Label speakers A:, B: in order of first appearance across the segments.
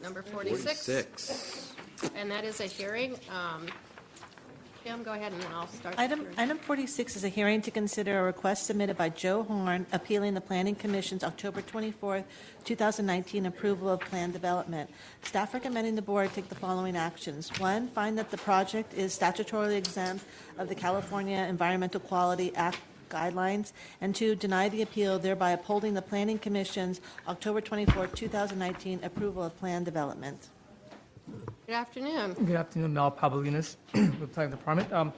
A: Number 46. And that is a hearing. Kim, go ahead and then I'll start.
B: Item 46 is a hearing to consider a request submitted by Joe Harn appealing the Planning Commission's October 24th, 2019 approval of planned development. Staff recommending the board take the following actions. 1, find that the project is statutorily exempt of the California Environmental Quality Act guidelines, and 2, deny the appeal, thereby upholding the Planning Commission's October 24th, 2019 approval of planned development.
A: Good afternoon.
C: Good afternoon, Mel Pavlinas with Planning Department.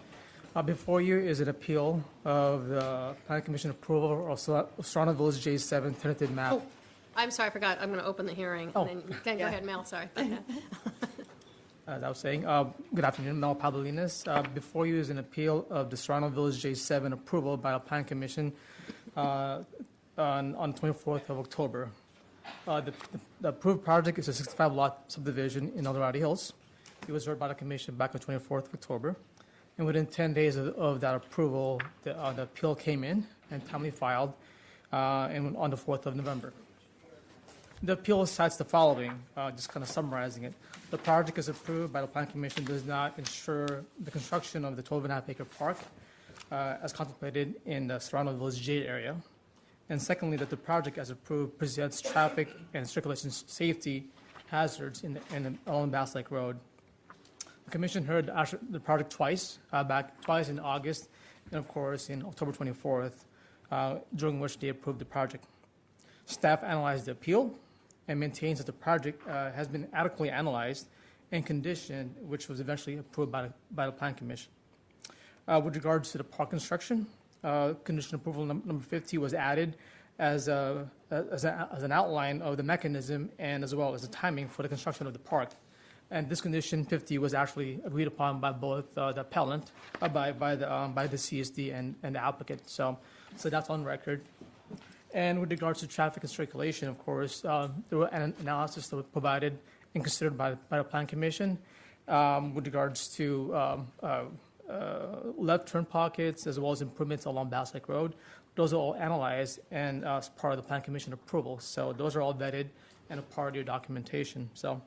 C: Before you is an appeal of the Planning Commission approval of Serrano Village J7 tentative map.
A: Oh, I'm sorry, I forgot. I'm going to open the hearing.
C: Oh.
A: And then go ahead, Mel. Sorry.
C: As I was saying, good afternoon, Mel Pavlinas. Before you is an appeal of the Serrano Village J7 approval by the Planning Commission on 24th of October. The approved project is a 65-lot subdivision in Dorado Hills. It was heard by the Commission back on 24th of October. And within 10 days of that approval, the appeal came in and timely filed and on the 4th of November. The appeal cites the following, just kind of summarizing it. The project is approved by the Planning Commission does not ensure the construction of the 12.5-acre park as contemplated in the Serrano Village J area. And secondly, that the project as approved presents traffic and circulation safety hazards along Bass Lake Road. The Commission heard the project twice in August and of course in October 24th, during which they approved the project. Staff analyzed the appeal and maintains that the project has been adequately analyzed and conditioned, which was eventually approved by the Planning Commission. With regards to the park construction, condition approval number 50 was added as an outline of the mechanism and as well as the timing for the construction of the park. And this condition 50 was actually agreed upon by both the appellant, by the CSD and the applicant. So that's on record. And with regards to traffic and circulation, of course, there were an analysis that was provided and considered by the Planning Commission with regards to left turn pockets as well as improvements along Bass Lake Road. Those are all analyzed and as part of the Planning Commission approval. So those are all vetted and a part of your documentation. So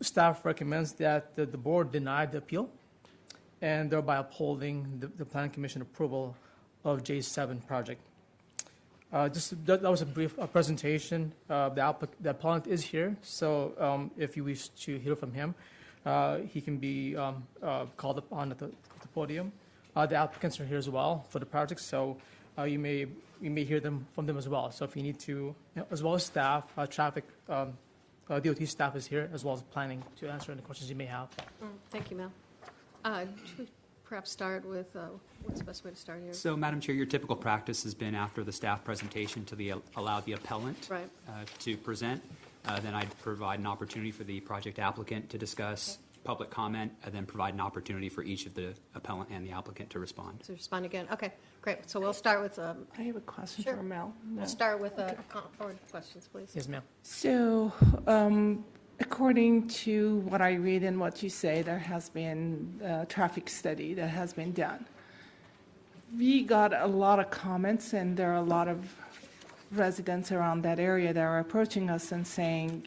C: staff recommends that the board deny the appeal and thereby upholding the Planning Commission approval of J7 project. That was a brief presentation. The appellant is here, so if you wish to hear from him, he can be called upon at the podium. The applicants are here as well for the project, so you may hear from them as well. So if you need to, as well as staff, traffic, DOT staff is here, as well as planning to answer any questions you may have.
A: Thank you, Mel. Should we perhaps start with what's the best way to start here?
D: So, Madam Chair, your typical practice has been after the staff presentation to allow the appellant to present. Then I'd provide an opportunity for the project applicant to discuss, public comment, and then provide an opportunity for each of the appellant and the applicant to respond.
A: To respond again. Okay, great. So we'll start with.
E: I have a question
A: Sure.
E: for Mel.
A: We'll start with forward questions, please.
C: Yes, ma'am.
E: So, according to what I read and what you say, there has been a traffic study that has been done. We got a lot of comments, and there are a lot of residents around that area that are approaching us and saying,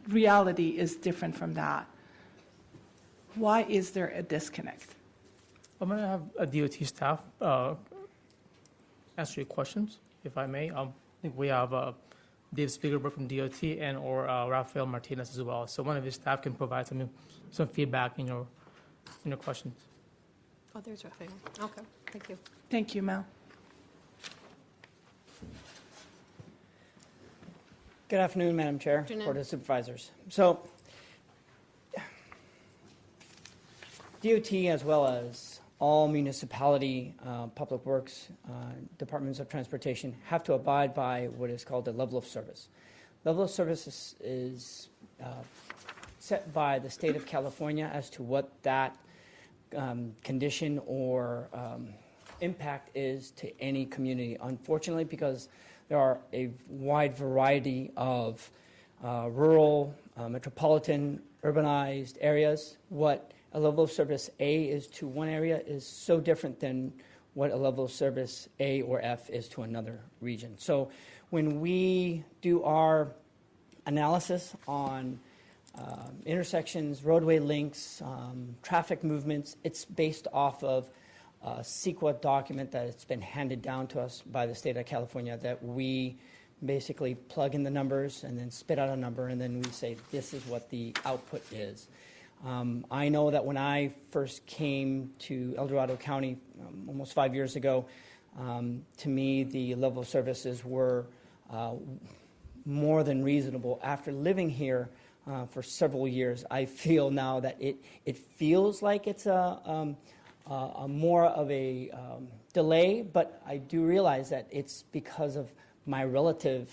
E: reality is different from that. Why is there a disconnect?
C: I'm going to have a DOT staff answer your questions, if I may. I think we have Dave Spiegelberg from DOT and or Rafael Martinez as well. So one of his staff can provide some feedback in your questions.
A: Oh, there's Rafael. Okay, thank you.
E: Thank you, Mel.
F: Good afternoon, Madam Chair,
A: Afternoon.
F: Board of Supervisors. So, DOT as well as all municipality public works departments of transportation have to abide by what is called the level of service. Level of service is set by the state of California as to what that condition or impact is to any community. Unfortunately, because there are a wide variety of rural, metropolitan, urbanized areas, what a level of service A is to one area is so different than what a level of service A or F is to another region. So when we do our analysis on intersections, roadway links, traffic movements. It's based off of a CEQA document that it's been handed down to us by the state of California that we basically plug in the numbers and then spit out a number, and then we say this is what the output is. I know that when I first came to El Dorado County almost 5 years ago, to me the level of services were more than reasonable. After living here for several years, I feel now that it feels like it's a more of a delay, but I do realize that it's because of my relative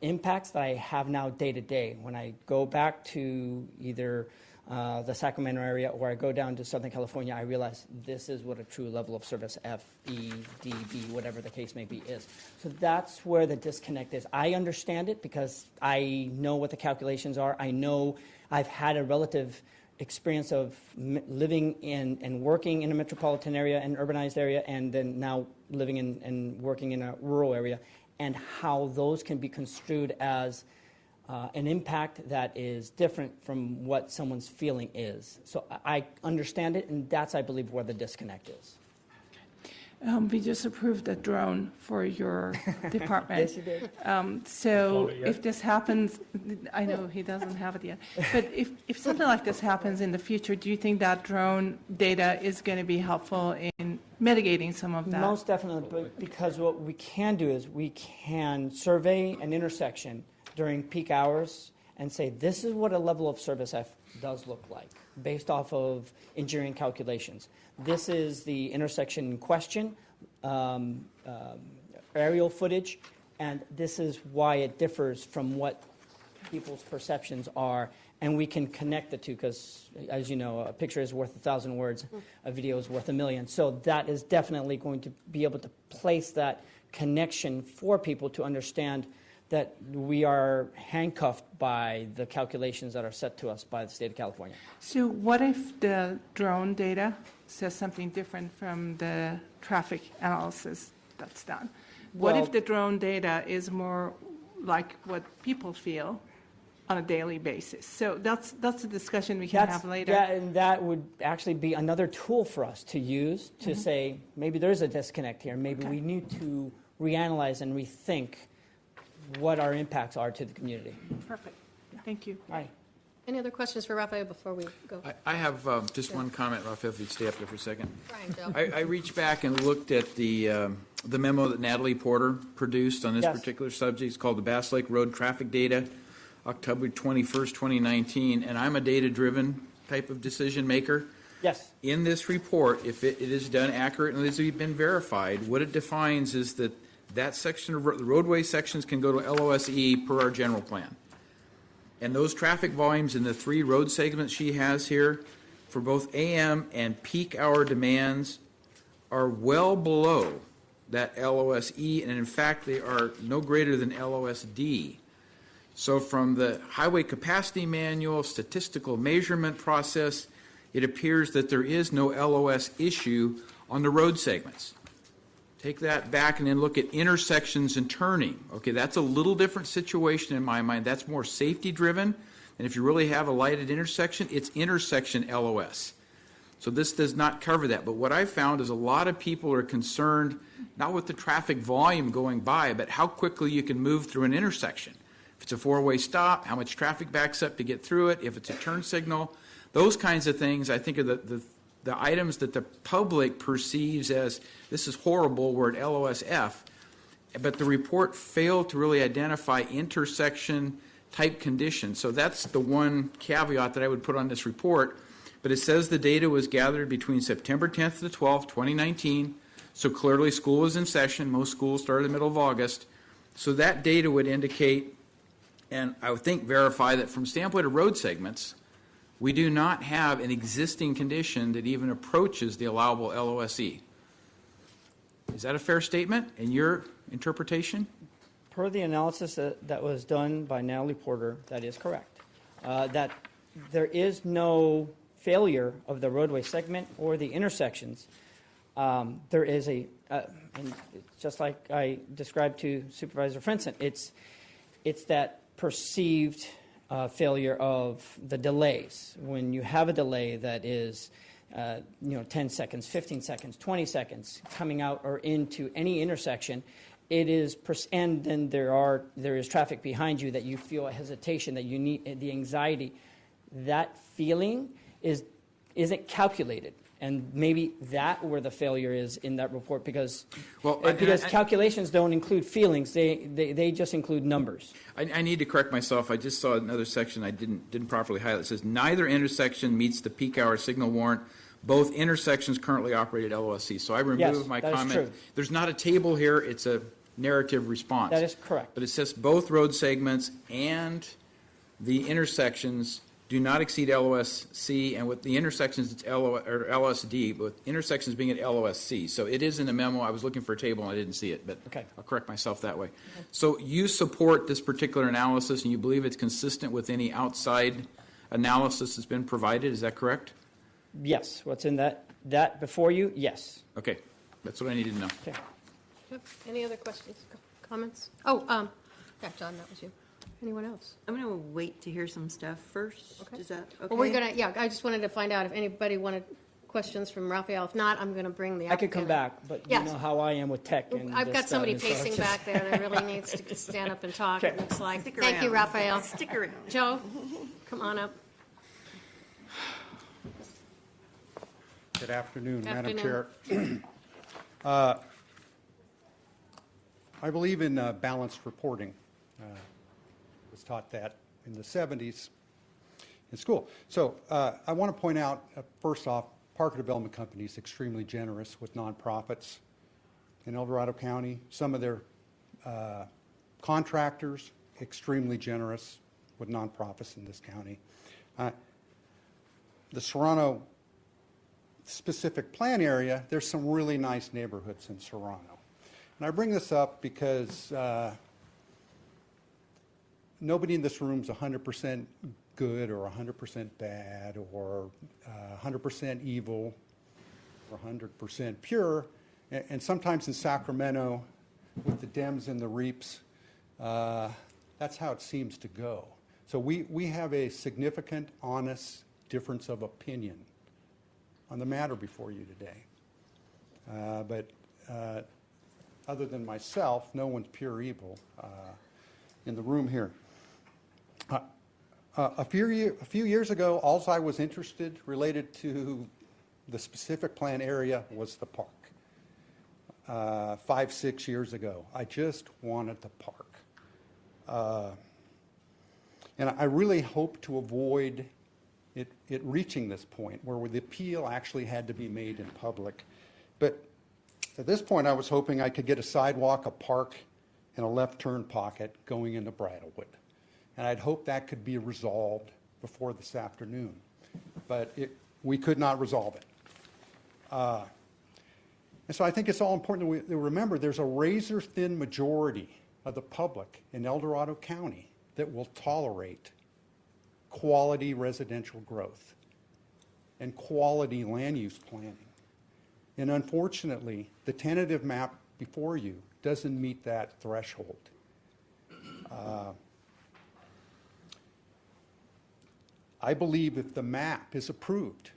F: impacts that I have now day to day. When I go back to either the Sacramento area or I go down to Southern California, I realize this is what a true level of service, F, E, D, B, whatever the case may be, is. So that's where the disconnect is. I understand it because I know what the calculations are. I know I've had a relative experience of living in and working in a metropolitan area, an urbanized area, and then now living in and working in a rural area, and how those can be construed as an impact that is different from what someone's feeling is. So I understand it, and that's, I believe, where the disconnect is.
E: We just approved a drone for your department.
F: Yes, you did.
E: So if this happens, I know he doesn't have it yet, but if something like this happens in the future, do you think that drone data is going to be helpful in mitigating some of that?
F: Most definitely, but because what we can do is we can survey an intersection during peak hours and say, this is what a level of service F does look like based off of engineering calculations. This is the intersection in question, aerial footage, and this is why it differs from what people's perceptions are. And we can connect the two because, as you know, a picture is worth 1,000 words, a video is worth 1,000,000. So that is definitely going to be able to place that connection for people to understand that we are handcuffed by the calculations that are set to us by the state of California.
E: So what if the drone data says something different from the traffic analysis that's done? What
F: Well,
E: if the drone data is more like what people feel on a daily basis? So that's a discussion we can have later.
F: And that would actually be another tool for us to use to say, maybe there's a disconnect here. Maybe we need to reanalyze and rethink what our impacts are to the community.
E: Perfect. Thank you.
F: All right.
A: Any other questions for Rafael before we go?
G: I have just one comment, Rafael, if you'd stay up there for a second.
A: Brian, Joe.
G: I reached back and looked at the memo that Natalie Porter produced on this
F: Yes.
G: particular subject. It's called the Bass Lake Road Traffic Data, October 21st, 2019, and I'm a data-driven type of decision maker.
F: Yes.
G: In this report, if it is done accurate and it has been verified, what it defines is that section of the roadway sections can go to LOSE per our general plan. And those traffic volumes in the 3 road segments she has here for both AM and peak hour demands are well below that LOSE, and in fact, they are no greater than LOSD. So from the highway capacity manual, statistical measurement process, it appears that there is no LOS issue on the road segments. Take that back and then look at intersections and turning. Okay, that's a little different situation in my mind. That's more safety driven. And if you really have a lighted intersection, it's intersection LOS. So this does not cover that. But what I found is a lot of people are concerned not with the traffic volume going by, but how quickly you can move through an intersection. If it's a 4-way stop, how much traffic backs up to get through it, if it's a turn signal, those kinds of things I think are the items that the public perceives as this is horrible, we're at LOSF, but the report failed to really identify intersection type conditions. So that's the one caveat that I would put on this report. But it says the data was gathered between September 10th to the 12th, 2019. So clearly school was in session. Most schools started in the middle of August. So that data would indicate, and I would think verify, that from standpoint of road segments, we do not have an existing condition that even approaches the allowable LOSE. Is that a fair statement in your interpretation?
F: Per the analysis that was done by Natalie Porter, that is correct. That there is no failure of the roadway segment or the intersections. There is and just like I described to Supervisor Frenson, it's that perceived failure of the delays. When you have a delay that is 10 seconds, 15 seconds, 20 seconds coming out or into any intersection, it is, and then there is traffic behind you that you feel a hesitation, that you need the anxiety. That feeling isn't calculated. And maybe that where the failure is in that report, because calculations don't include feelings, they just include numbers.
G: I need to correct myself. I just saw another section I didn't properly highlight. It says neither intersection meets the peak hour signal warrant. Both intersections currently operate at LOSC. So I removed my comment.
F: Is true.
G: There's not a table here. It's a narrative response.
F: That is correct.
G: But it says both road segments and the intersections do not exceed LOSC, and with the intersections, it's LSD, but with intersections being at LOSC. So it is in the memo. I was looking for a table, and I didn't see it, but
F: okay.
G: I'll correct myself that way. Okay. So you support this particular analysis, and you believe it's consistent with any outside analysis that's been provided. Is that correct?
F: Yes. What's in that before you? Yes.
G: Okay. That's what I needed to know.
F: Okay.
A: Yep. Any other questions, comments? Oh, yeah, John, that was you. Anyone else?
H: I'm going to wait to hear some stuff first.
A: Okay.
H: Is that okay?
A: Well, we're going to, yeah, I just wanted to find out if anybody wanted questions from Raphael. If not, I'm going to bring the
F: I could come
A: applicant.
F: back, but
A: Yes.
F: you know how I am with tech. And
A: I've
F: this
A: got somebody
F: stuff, and so
A: pacing
F: it's
A: back there that really needs to stand up and talk,
F: Okay.
A: it looks like.
H: Stick
A: Thank you,
H: around.
A: Raphael.
H: Stick around.
A: Joe, come on up.
I: Good afternoon, Madam
A: Afternoon.
I: Chair. I believe in balanced reporting. Was taught that in the 70s in school. So I want to point out, first off, Park Development Company is extremely generous with nonprofits in El Dorado County. Some of their contractors, extremely generous with nonprofits in this county. The Serrano specific plan area, there's some really nice neighborhoods in Serrano. And I bring this up because nobody in this room is 100% good or 100% bad or 100% evil or 100% pure. And sometimes in Sacramento, with the Dems and the Reaps, that's how it seems to go. So we have a significant, honest difference of opinion on the matter before you today. But other than myself, no one's pure evil in the room here. A few years ago, all I was interested related to the specific plan area was the park. 5, 6 years ago, I just wanted the park. And I really hope to avoid it reaching this point where the appeal actually had to be made in public. But at this point, I was hoping I could get a sidewalk, a park, and a left turn pocket going into Bridlewood. And I'd hope that could be resolved before this afternoon. But we could not resolve it. And so I think it's all important that we remember there's a razor-thin majority of the public in El Dorado County that will tolerate quality residential growth and quality land use planning. And unfortunately, the tentative map before you doesn't meet that threshold. I believe if the map is approved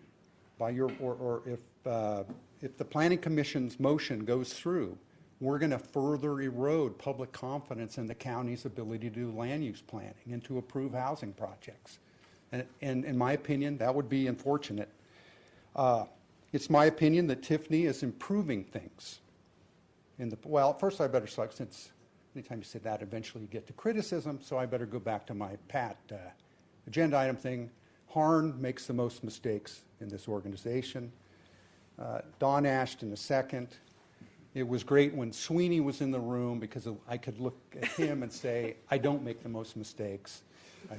I: by your, or if the Planning Commission's motion goes through, we're going to further erode public confidence in the county's ability to do land use planning and to approve housing projects. And in my opinion, that would be unfortunate. It's my opinion that Tiffany is improving things. Well, first I better start, since anytime you say that, eventually you get to criticism, so I better go back to my pat agenda item thing. Harn makes the most mistakes in this organization. Don Ashton the second. It was great when Sweeney was in the room because I could look at him and say, I don't make the most mistakes.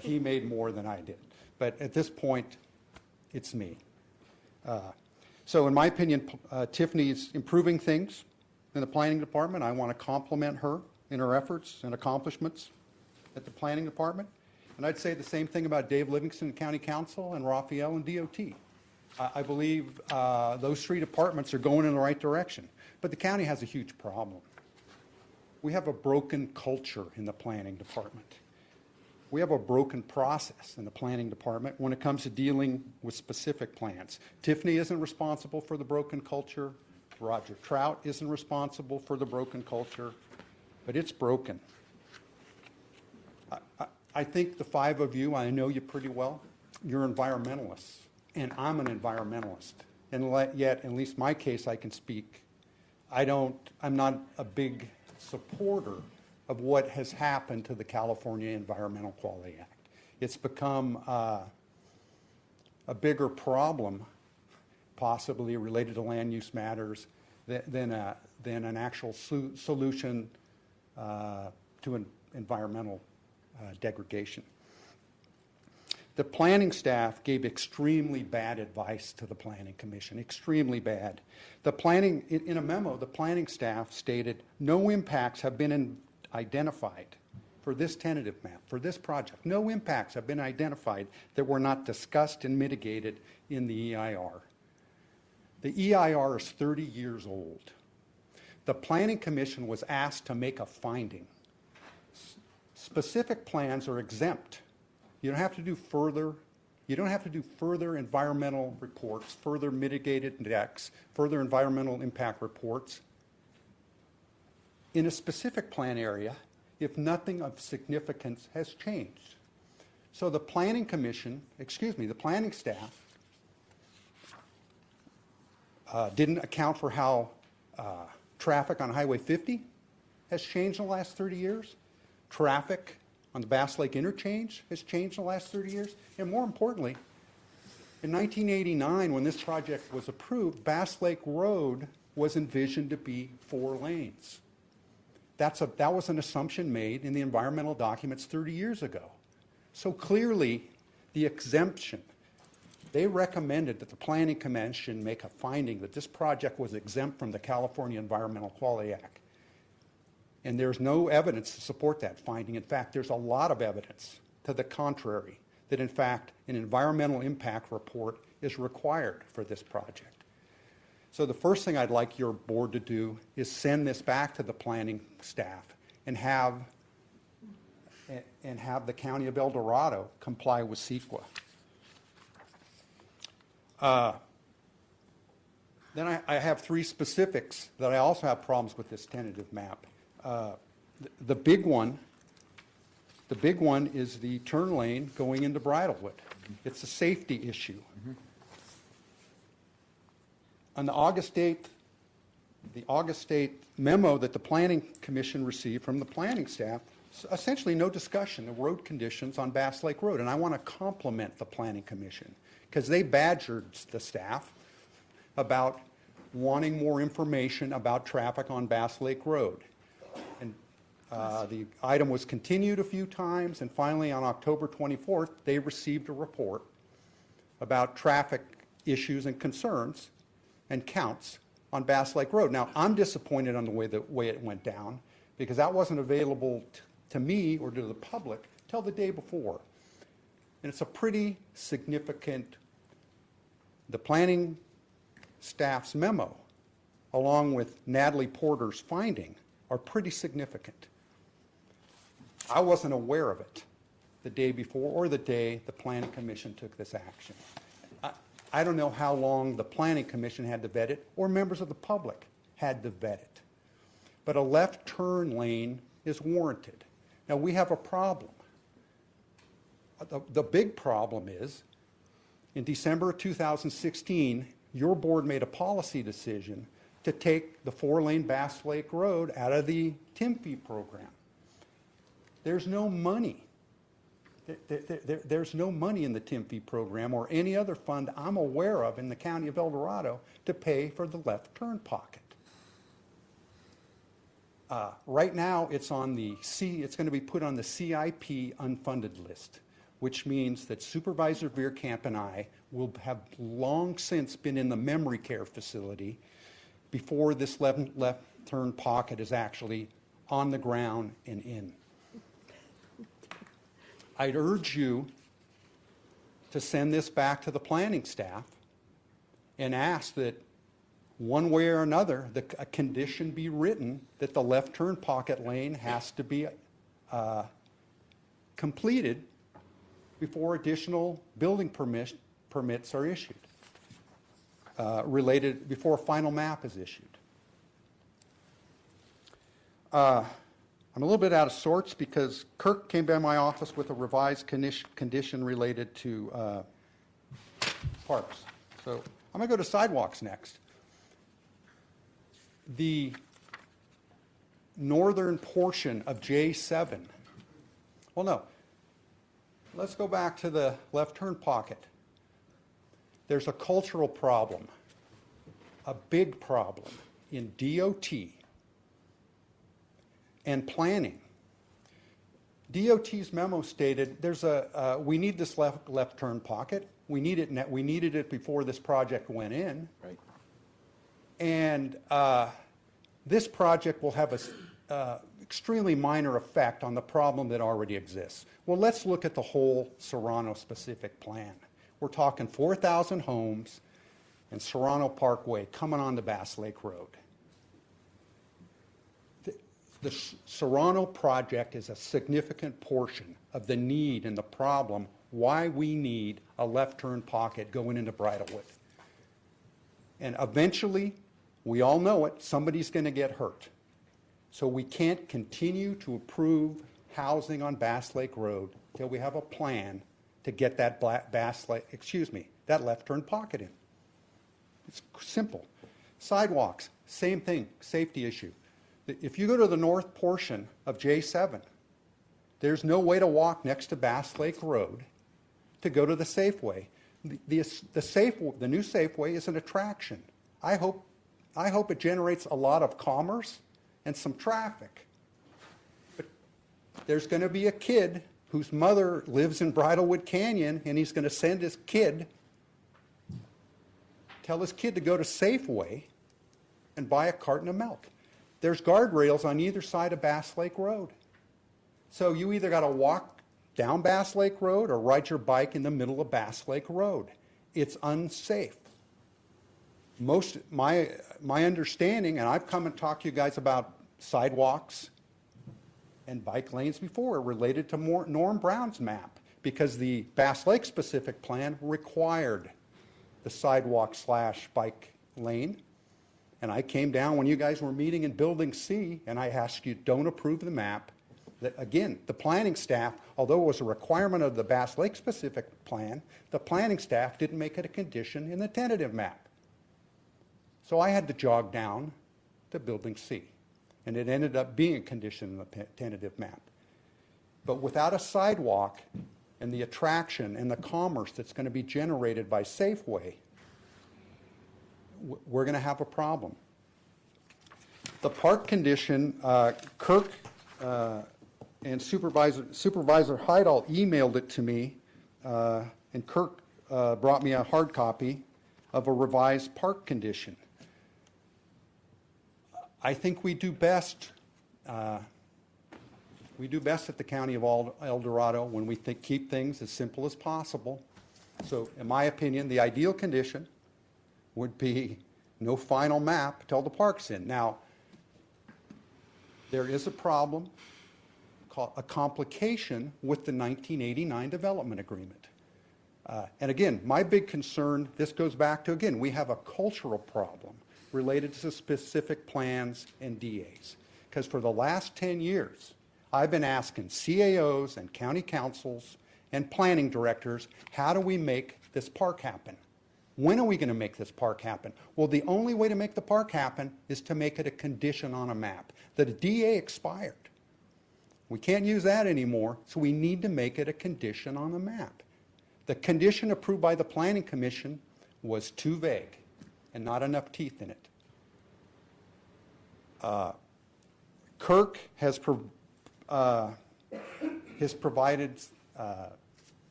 I: He made more than I did. But at this point, it's me. So in my opinion, Tiffany's improving things in the planning department. I want to compliment her in her efforts and accomplishments at the planning department. And I'd say the same thing about Dave Livingston, County Council, and Raphael and DOT. I believe those three departments are going in the right direction. But the county has a huge problem. We have a broken culture in the planning department. We have a broken process in the planning department when it comes to dealing with specific plans. Tiffany isn't responsible for the broken culture. Roger Trout isn't responsible for the broken culture, but it's broken. I think the five of you, I know you pretty well, you're environmentalists, and I'm an environmentalist. And yet, at least my case, I can speak. I'm not a big supporter of what has happened to the California Environmental Quality Act. It's become a bigger problem, possibly related to land use matters, than an actual solution to environmental degradation. The planning staff gave extremely bad advice to the Planning Commission, extremely bad. In a memo, the planning staff stated, no impacts have been identified for this tentative map, for this project. No impacts have been identified that were not discussed and mitigated in the EIR. The EIR is 30 years old. The Planning Commission was asked to make a finding. Specific plans are exempt. You don't have to do further. You don't have to do further environmental reports, further mitigated index, further environmental impact reports in a specific plan area if nothing of significance has changed. So the Planning Commission, the planning staff didn't account for how traffic on Highway 50 has changed in the last 30 years. Traffic on the Bass Lake Interchange has changed in the last 30 years. And more importantly, in 1989, when this project was approved, Bass Lake Road was envisioned to be 4 lanes. That was an assumption made in the environmental documents 30 years ago. So clearly, the exemption, they recommended that the Planning Commission make a finding that this project was exempt from the California Environmental Quality Act. And there's no evidence to support that finding. In fact, there's a lot of evidence to the contrary, that in fact, an environmental impact report is required for this project. So the first thing I'd like your board to do is send this back to the planning staff and have the County of El Dorado comply with CEQA. Then I have 3 specifics that I also have problems with this tentative map. The big one is the turn lane going into Bridlewood. It's a safety issue. On the August 8th memo that the Planning Commission received from the planning staff, essentially no discussion of road conditions on Bass Lake Road. And I want to compliment the Planning Commission because they badgered the staff about wanting more information about traffic on Bass Lake Road. And the item was continued a few times, and finally on October 24th, they received a report about traffic issues and concerns and counts on Bass Lake Road. Now, I'm disappointed on the way it went down because that wasn't available to me or to the public till the day before. And it's a pretty significant, the planning staff's memo, along with Natalie Porter's finding, are pretty significant. I wasn't aware of it the day before or the day the Planning Commission took this action. I don't know how long the Planning Commission had to vet it or members of the public had to vet it. But a left turn lane is warranted. Now we have a problem. The big problem is in December of 2016, your board made a policy decision to take the 4-lane Bass Lake Road out of the TIMFI program. There's no money. There's no money in the TIMFI program or any other fund I'm aware of in the County of El Dorado to pay for the left turn pocket. Right now, it's going to be put on the CIP unfunded list, which means that Supervisor Veerkamp and I will have long since been in the memory care facility before this left turn pocket is actually on the ground and in. I'd urge you to send this back to the planning staff and ask that one way or another, a condition be written that the left turn pocket lane has to be completed before additional building permits are issued, before a final map is issued. I'm a little bit out of sorts because Kirk came by my office with a revised condition related to parks. So I'm going to go to sidewalks next. The northern portion of J7. Well, no. Let's go back to the left turn pocket. There's a cultural problem, a big problem in DOT and planning. DOT's memo stated we need this left turn pocket. We needed it before this project went in.
C: Right.
I: And this project will have a extremely minor effect on the problem that already exists. Well, let's look at the whole Serrano specific plan. We're talking 4,000 homes and Serrano Parkway coming on to Bass Lake Road. The Serrano project is a significant portion of the need and the problem why we need a left turn pocket going into Bridlewood. And eventually, we all know it, somebody's going to get hurt. So we can't continue to approve housing on Bass Lake Road till we have a plan to get that that left turn pocket in. It's simple. Sidewalks, same thing, safety issue. If you go to the north portion of J7, there's no way to walk next to Bass Lake Road to go to the Safeway. The new Safeway is an attraction. I hope it generates a lot of commerce and some traffic. But there's going to be a kid whose mother lives in Bridlewood Canyon, and he's going to tell his kid to go to Safeway and buy a carton of milk. There's guardrails on either side of Bass Lake Road. So you either got to walk down Bass Lake Road or ride your bike in the middle of Bass Lake Road. It's unsafe. My understanding, and I've come and talked to you guys about sidewalks and bike lanes before, related to Norm Brown's map, because the Bass Lake specific plan required the sidewalk/bike lane. And I came down when you guys were meeting in Building C, and I asked you, don't approve the map. That, again, the planning staff, although it was a requirement of the Bass Lake specific plan, the planning staff didn't make it a condition in the tentative map. So I had to jog down to Building C, and it ended up being a condition in the tentative map. But without a sidewalk and the attraction and the commerce that's going to be generated by Safeway, we're going to have a problem. The park condition, Kirk and Supervisor Heidel emailed it to me, and Kirk brought me a hard copy of a revised park condition. I think we do best at the County of El Dorado when we keep things as simple as possible. So in my opinion, the ideal condition would be no final map till the park's in. Now, there is a problem, a complication with the 1989 development agreement. And again, my big concern, this goes back to, again, we have a cultural problem related to specific plans and DAs. Because for the last 10 years, I've been asking CAOs and county councils and planning directors, how do we make this park happen? When are we going to make this park happen? Well, the only way to make the park happen is to make it a condition on a map. The DA expired. We can't use that anymore, so we need to make it a condition on the map. The condition approved by the Planning Commission was too vague and not enough teeth in it. Kirk has provided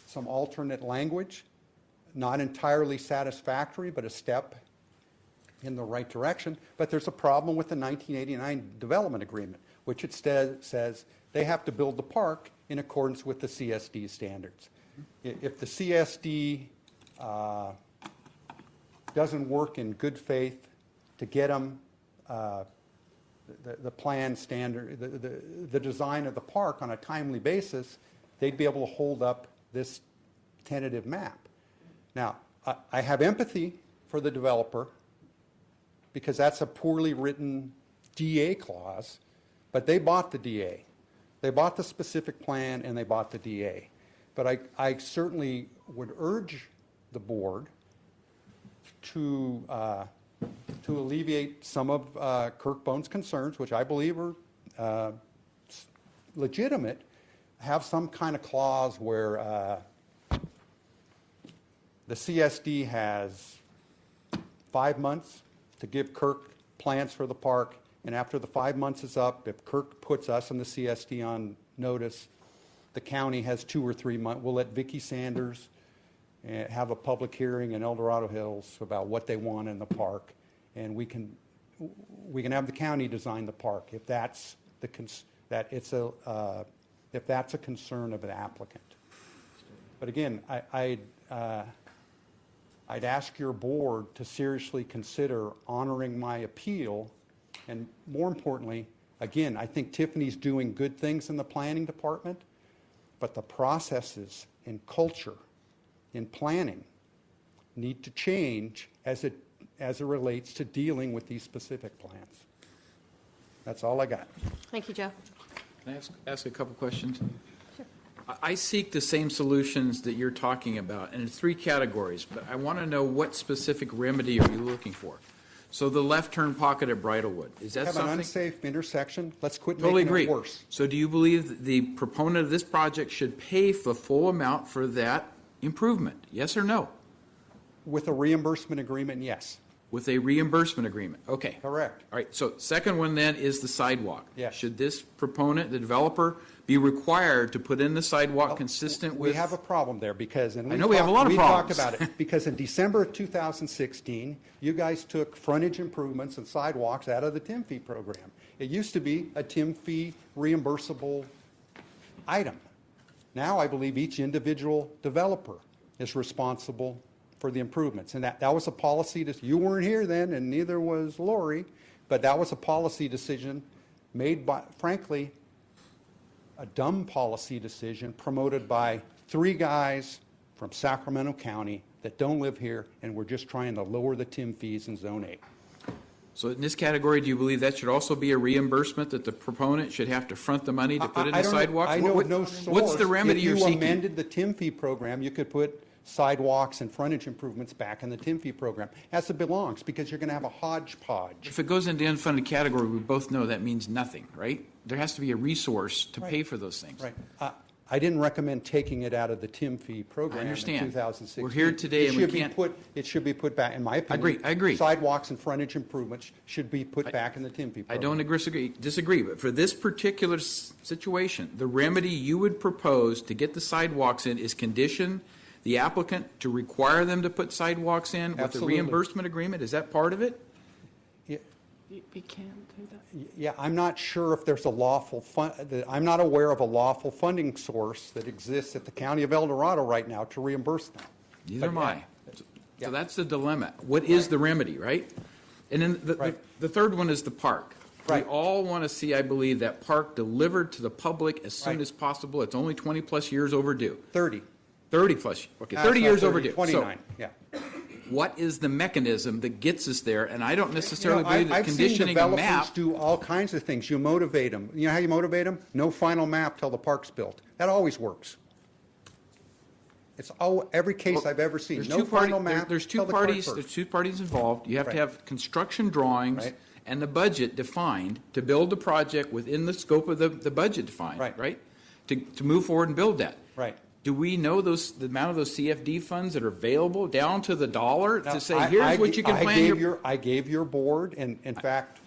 I: some alternate language, not entirely satisfactory, but a step in the right direction. But there's a problem with the 1989 development agreement, which it says they have to build the park in accordance with the CSD standards. If the CSD doesn't work in good faith to get them the plan standard, the design of the park on a timely basis, they'd be able to hold up this tentative map. Now, I have empathy for the developer because that's a poorly written DA clause, but they bought the DA. They bought the specific plan and they bought the DA. But I certainly would urge the board to alleviate some of Kirk Bone's concerns, which I believe are legitimate, have some kind of clause where the CSD has 5 months to give Kirk plans for the park, and after the 5 months is up, if Kirk puts us and the CSD on notice, the county has 2 or 3 months. We'll let Vicki Sanders have a public hearing in El Dorado Hills about what they want in the park, and we can have the county design the park if that's if that's a concern of an applicant. But again, I'd ask your board to seriously consider honoring my appeal, and more importantly, again, I think Tiffany's doing good things in the planning department, but the processes and culture in planning need to change as it relates to dealing with these specific plans. That's all I got.
A: Thank you, Joe.
G: Can I ask a couple questions? Sure. I seek the same solutions that you're talking about, and it's 3 categories, but I want to know what specific remedy are you looking for? So the left turn pocket at Bridlewood, is that something?
I: Have an unsafe intersection. Let's quit
G: Totally
I: making
G: agree.
I: it worse.
G: So do you believe that the proponent of this project should pay the full amount for that improvement? Yes or no?
I: With a reimbursement agreement, yes.
G: With a reimbursement agreement, okay.
I: Correct.
G: All right, so second one then is the sidewalk.
I: Yes.
G: Should this proponent, the developer, be required to put in the sidewalk consistent with?
I: We have a problem there because, and
G: I know we have a lot of problems.
I: We talked about it, because in December of 2016, you guys took frontage improvements and sidewalks out of the TIM fee program. It used to be a TIM fee reimbursable item. Now I believe each individual developer is responsible for the improvements. And that was a policy, you weren't here then, and neither was Lori, but that was a policy decision made by, frankly, a dumb policy decision promoted by 3 guys from Sacramento County that don't live here, and we're just trying to lower the TIM fees in Zone 8.
G: So in this category, do you believe that should also be a reimbursement, that the proponent should have to front the money to put in the sidewalks?
I: I know of no source.
G: What's the remedy you're
I: If you
G: seeking?
I: amended the TIM fee program, you could put sidewalks and frontage improvements back in the TIM fee program, as it belongs, because you're going to have a hodgepodge.
G: If it goes into the unfunded category, we both know that means nothing, right? There has to be a resource to pay for those things.
I: Right. I didn't recommend taking it out of the TIM fee program
G: I understand.
I: in 2016.
G: We're here today and we can't.
I: It should be put back, in my opinion.
G: I agree.
I: Sidewalks and frontage improvements should be put back in the TIM fee
G: I
I: program.
G: don't disagree, but for this particular situation, the remedy you would propose to get the sidewalks in is condition the applicant to require them to put sidewalks in with a
I: Absolutely.
G: reimbursement agreement? Is that part of it?
E: We can't do that.
I: Yeah, I'm not sure if there's a lawful I'm not aware of a lawful funding source that exists at the County of El Dorado right now to reimburse them.
G: Neither am I. So
I: Yeah.
G: that's the dilemma. What is the remedy, right? And then the third one is the park.
I: Right.
G: We all want to see, I believe, that park delivered to the public as soon
I: Right.
G: as possible. It's only 20-plus years overdue.
I: 30.
G: 30 plus, okay,
I: That's
G: 30
I: not
G: years
I: 30,
G: overdue.
I: 29,
G: So
I: yeah.
G: what is the mechanism that gets us there? And I don't necessarily believe that
I: I've seen
G: conditioning a
I: developers
G: map.
I: do all kinds of things. You motivate them. You know how you motivate them? No final map till the park's built. That always works. It's every case I've ever seen.
G: There's
I: No
G: two party-
I: final
G: there-
I: map
G: There's two
I: till the park
G: parties.
I: bursts.
G: There's 2 parties involved. You have to
I: Right.
G: have construction drawings
I: Right.
G: and the budget defined to build the project within the scope of the budget defined.
I: Right.
G: Right. To move forward and build that.
I: Right.
G: Do we know the amount of those CFD funds that are available down to the dollar
I: Now,
G: to say, here's what you can plan
I: I gave your board, and in fact,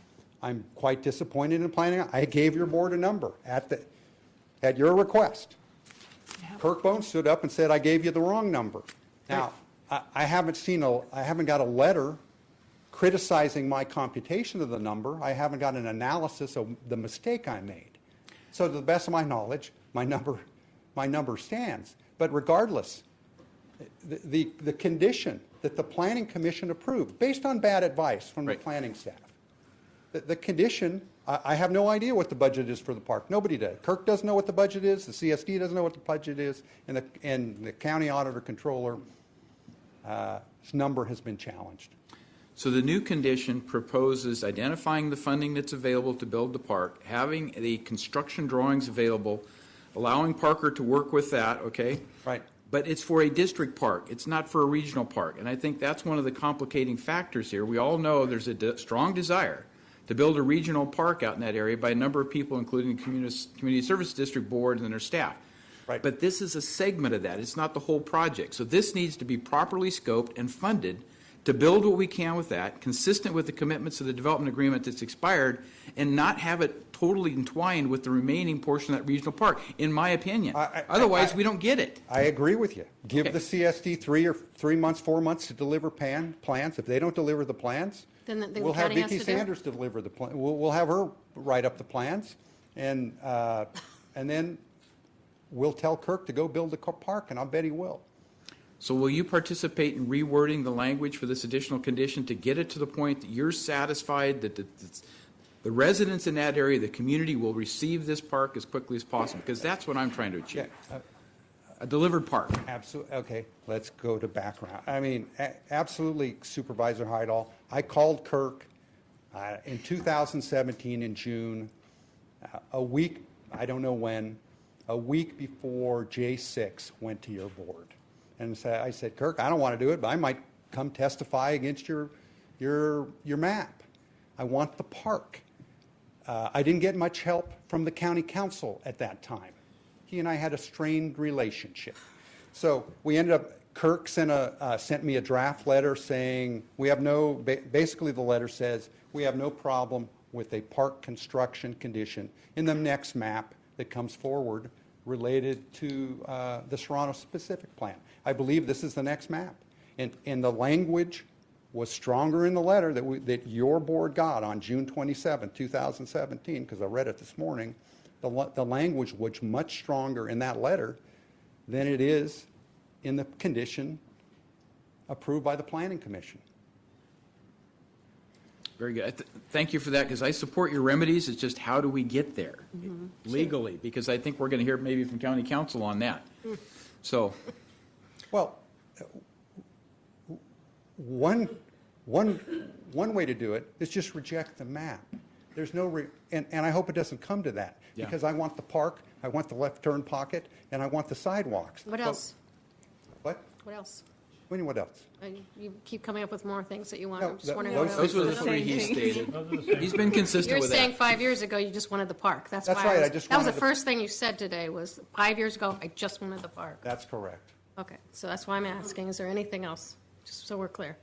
I: I'm quite disappointed in planning. I gave your board a number at your request. Kirk Bones stood up and said, I gave you the wrong number. Now, I haven't got a letter criticizing my computation of the number. I haven't got an analysis of the mistake I made. So to the best of my knowledge, my number stands. But regardless, the condition that the Planning Commission approved, based on bad advice from the
G: Right.
I: planning staff, the condition, I have no idea what the budget is for the park. Nobody does. Kirk doesn't know what the budget is, the CSD doesn't know what the budget is, and the county auditor controller, his number has been challenged.
G: So the new condition proposes identifying the funding that's available to build the park, having the construction drawings available, allowing Parker to work with that, okay?
I: Right.
G: But it's for a district park. It's not for a regional park. And I think that's one of the complicating factors here. We all know there's a strong desire to build a regional park out in that area by a number of people, including the Community Service District Board and their staff.
I: Right.
G: But this is a segment of that. It's not the whole project. So this needs to be properly scoped and funded to build what we can with that, consistent with the commitments of the development agreement that's expired, and not have it totally entwined with the remaining portion of that regional park, in my opinion. Otherwise, we don't get it.
I: I agree with you. Give
G: Okay.
I: the CSD 3 months, 4 months to deliver plans. If they don't deliver the plans,
A: Then the
I: we'll have
A: county has
I: Vicki
A: to do it?
I: Sanders deliver the plan. We'll have her write up the plans, and then we'll tell Kirk to go build the park, and I'll bet he will.
G: So will you participate in rewording the language for this additional condition to get it to the point that you're satisfied that the residents in that area, the community, will receive this park as quickly as possible? Because that's what I'm trying to achieve.
I: Yeah.
G: A delivered park.
I: Absolutely. Okay, let's go to background. I mean, absolutely, Supervisor Heidel. I called Kirk in 2017 in June, a week, I don't know when, a week before J6 went to your board. And I said, Kirk, I don't want to do it, but I might come testify against your map. I want the park. I didn't get much help from the county council at that time. He and I had a strained relationship. So we ended up, Kirk sent me a draft letter saying, basically the letter says, we have no problem with a park construction condition in the next map that comes forward related to the Serrano specific plan. I believe this is the next map. And the language was stronger in the letter that your board got on June 27, 2017, because I read it this morning. The language was much stronger in that letter than it is in the condition approved by the Planning Commission.
G: Very good. Thank you for that, because I support your remedies. It's just how do we get there legally? Because I think we're going to hear maybe from county council on that. So,
I: Well, one way to do it is just reject the map. There's no and I hope it doesn't come to that,
G: Yeah.
I: because I want the park, I want the left turn pocket, and I want the sidewalks.
A: What else?
I: What?
A: What else?
I: What do you mean, what else?
A: You keep coming up with more things that you want.
I: No,
A: I'm just wondering what
G: those were the
A: else.
G: three he stated. He's been consistent
A: You're
G: with
A: saying
G: that.
A: 5 years ago, you just wanted the park. That's
I: That's
A: why
I: right, I just
A: that was the
I: wanted the-
A: first thing you said today was 5 years ago, I just wanted the park.
I: That's correct.
A: Okay, so that's why I'm asking, is there anything else? Just so we're clear.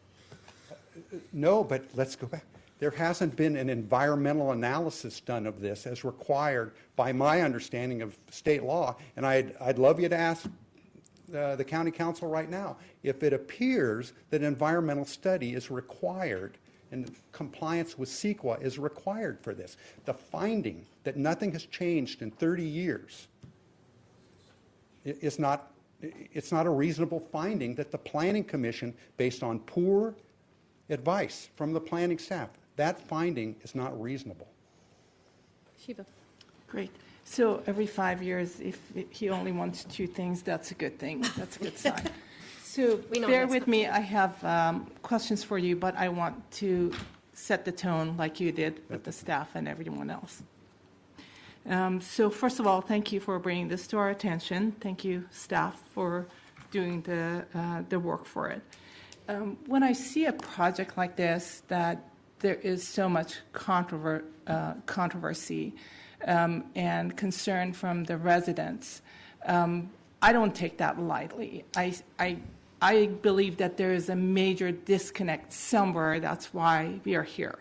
I: No, but let's go back. There hasn't been an environmental analysis done of this as required by my understanding of state law, and I'd love you to ask the county council right now if it appears that an environmental study is required and compliance with CEQA is required for this. The finding that nothing has changed in 30 years it's not a reasonable finding that the Planning Commission, based on poor advice from the planning staff, that finding is not reasonable.
A: Shiva.
E: Great. So every 5 years, if he only wants two things, that's a good thing. That's a good sign. So
A: We know
E: bear
A: that's
E: with
A: not
E: me. I have questions for you, but I want to set the tone like you did with the staff and everyone else. So first of all, thank you for bringing this to our attention. Thank you, staff, for doing the work for it. When I see a project like this, that there is so much controversy and concern from the residents, I don't take that lightly. I believe that there is a major disconnect somewhere. That's why we are here.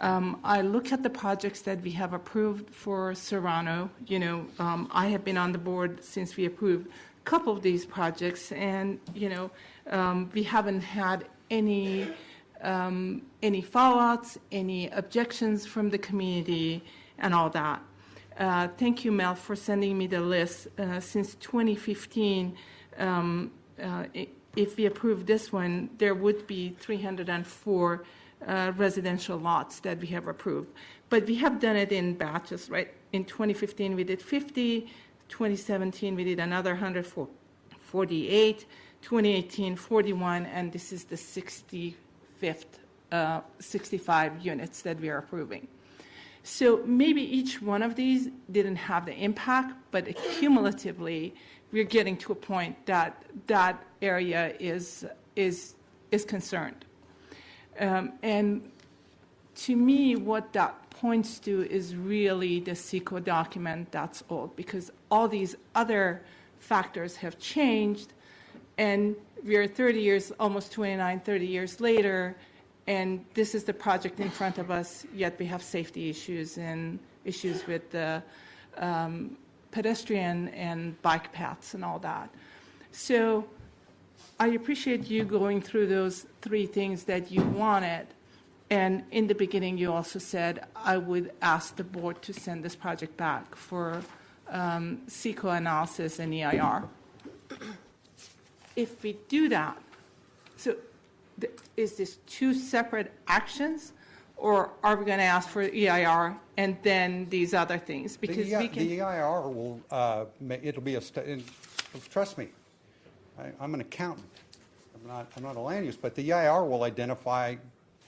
E: I look at the projects that we have approved for Serrano. I have been on the board since we approved a couple of these projects, and we haven't had any fallouts, any objections from the community, and all that. Thank you, Mel, for sending me the list. Since 2015, if we approve this one, there would be 304 residential lots that we have approved. But we have done it in batches, right? In 2015, we did 50. 2017, we did another 148. 2018, 41, and this is the 65 units that we are approving. So maybe each one of these didn't have the impact, but cumulatively, we're getting to a point that that area is concerned. And to me, what that points to is really the CEQA document that's old, because all these other factors have changed, and we're 30 years, almost 29, 30 years later, and this is the project in front of us, yet we have safety issues and issues with the pedestrian and bike paths and all that. So I appreciate you going through those three things that you wanted. And in the beginning, you also said, I would ask the board to send this project back for CEQA analysis and EIR. If we do that, so is this two separate actions, or are we going to ask for EIR and then these other things? Because
I: the EIR will, it'll be trust me, I'm an accountant. I'm not a land use, but the EIR will identify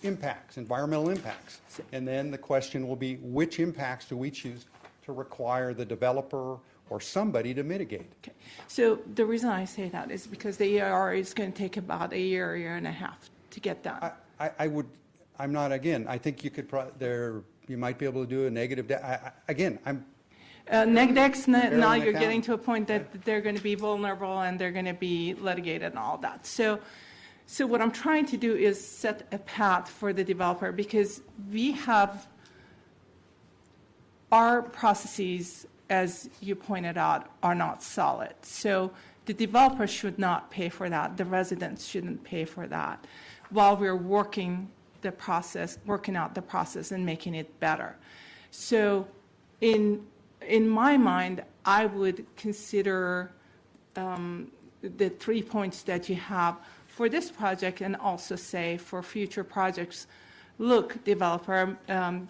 I: impacts, environmental impacts. And then the question will be, which impacts do we choose to require the developer or somebody to mitigate?
E: Okay. So the reason I say that is because the EIR is going to take about a year and a half to get done.
I: I'm not, again, I think you could, you might be able to do a negative,
E: Neg decks, now you're
I: account.
E: getting to a point that they're going to be vulnerable and they're going to be litigated and all that. So what I'm trying to do is set a path for the developer, because we have our processes, as you pointed out, are not solid. So the developer should not pay for that. The residents shouldn't pay for that while we're working out the process and making it better. So in my mind, I would consider the 3 points that you have for this project, and also say for future projects, look, developer,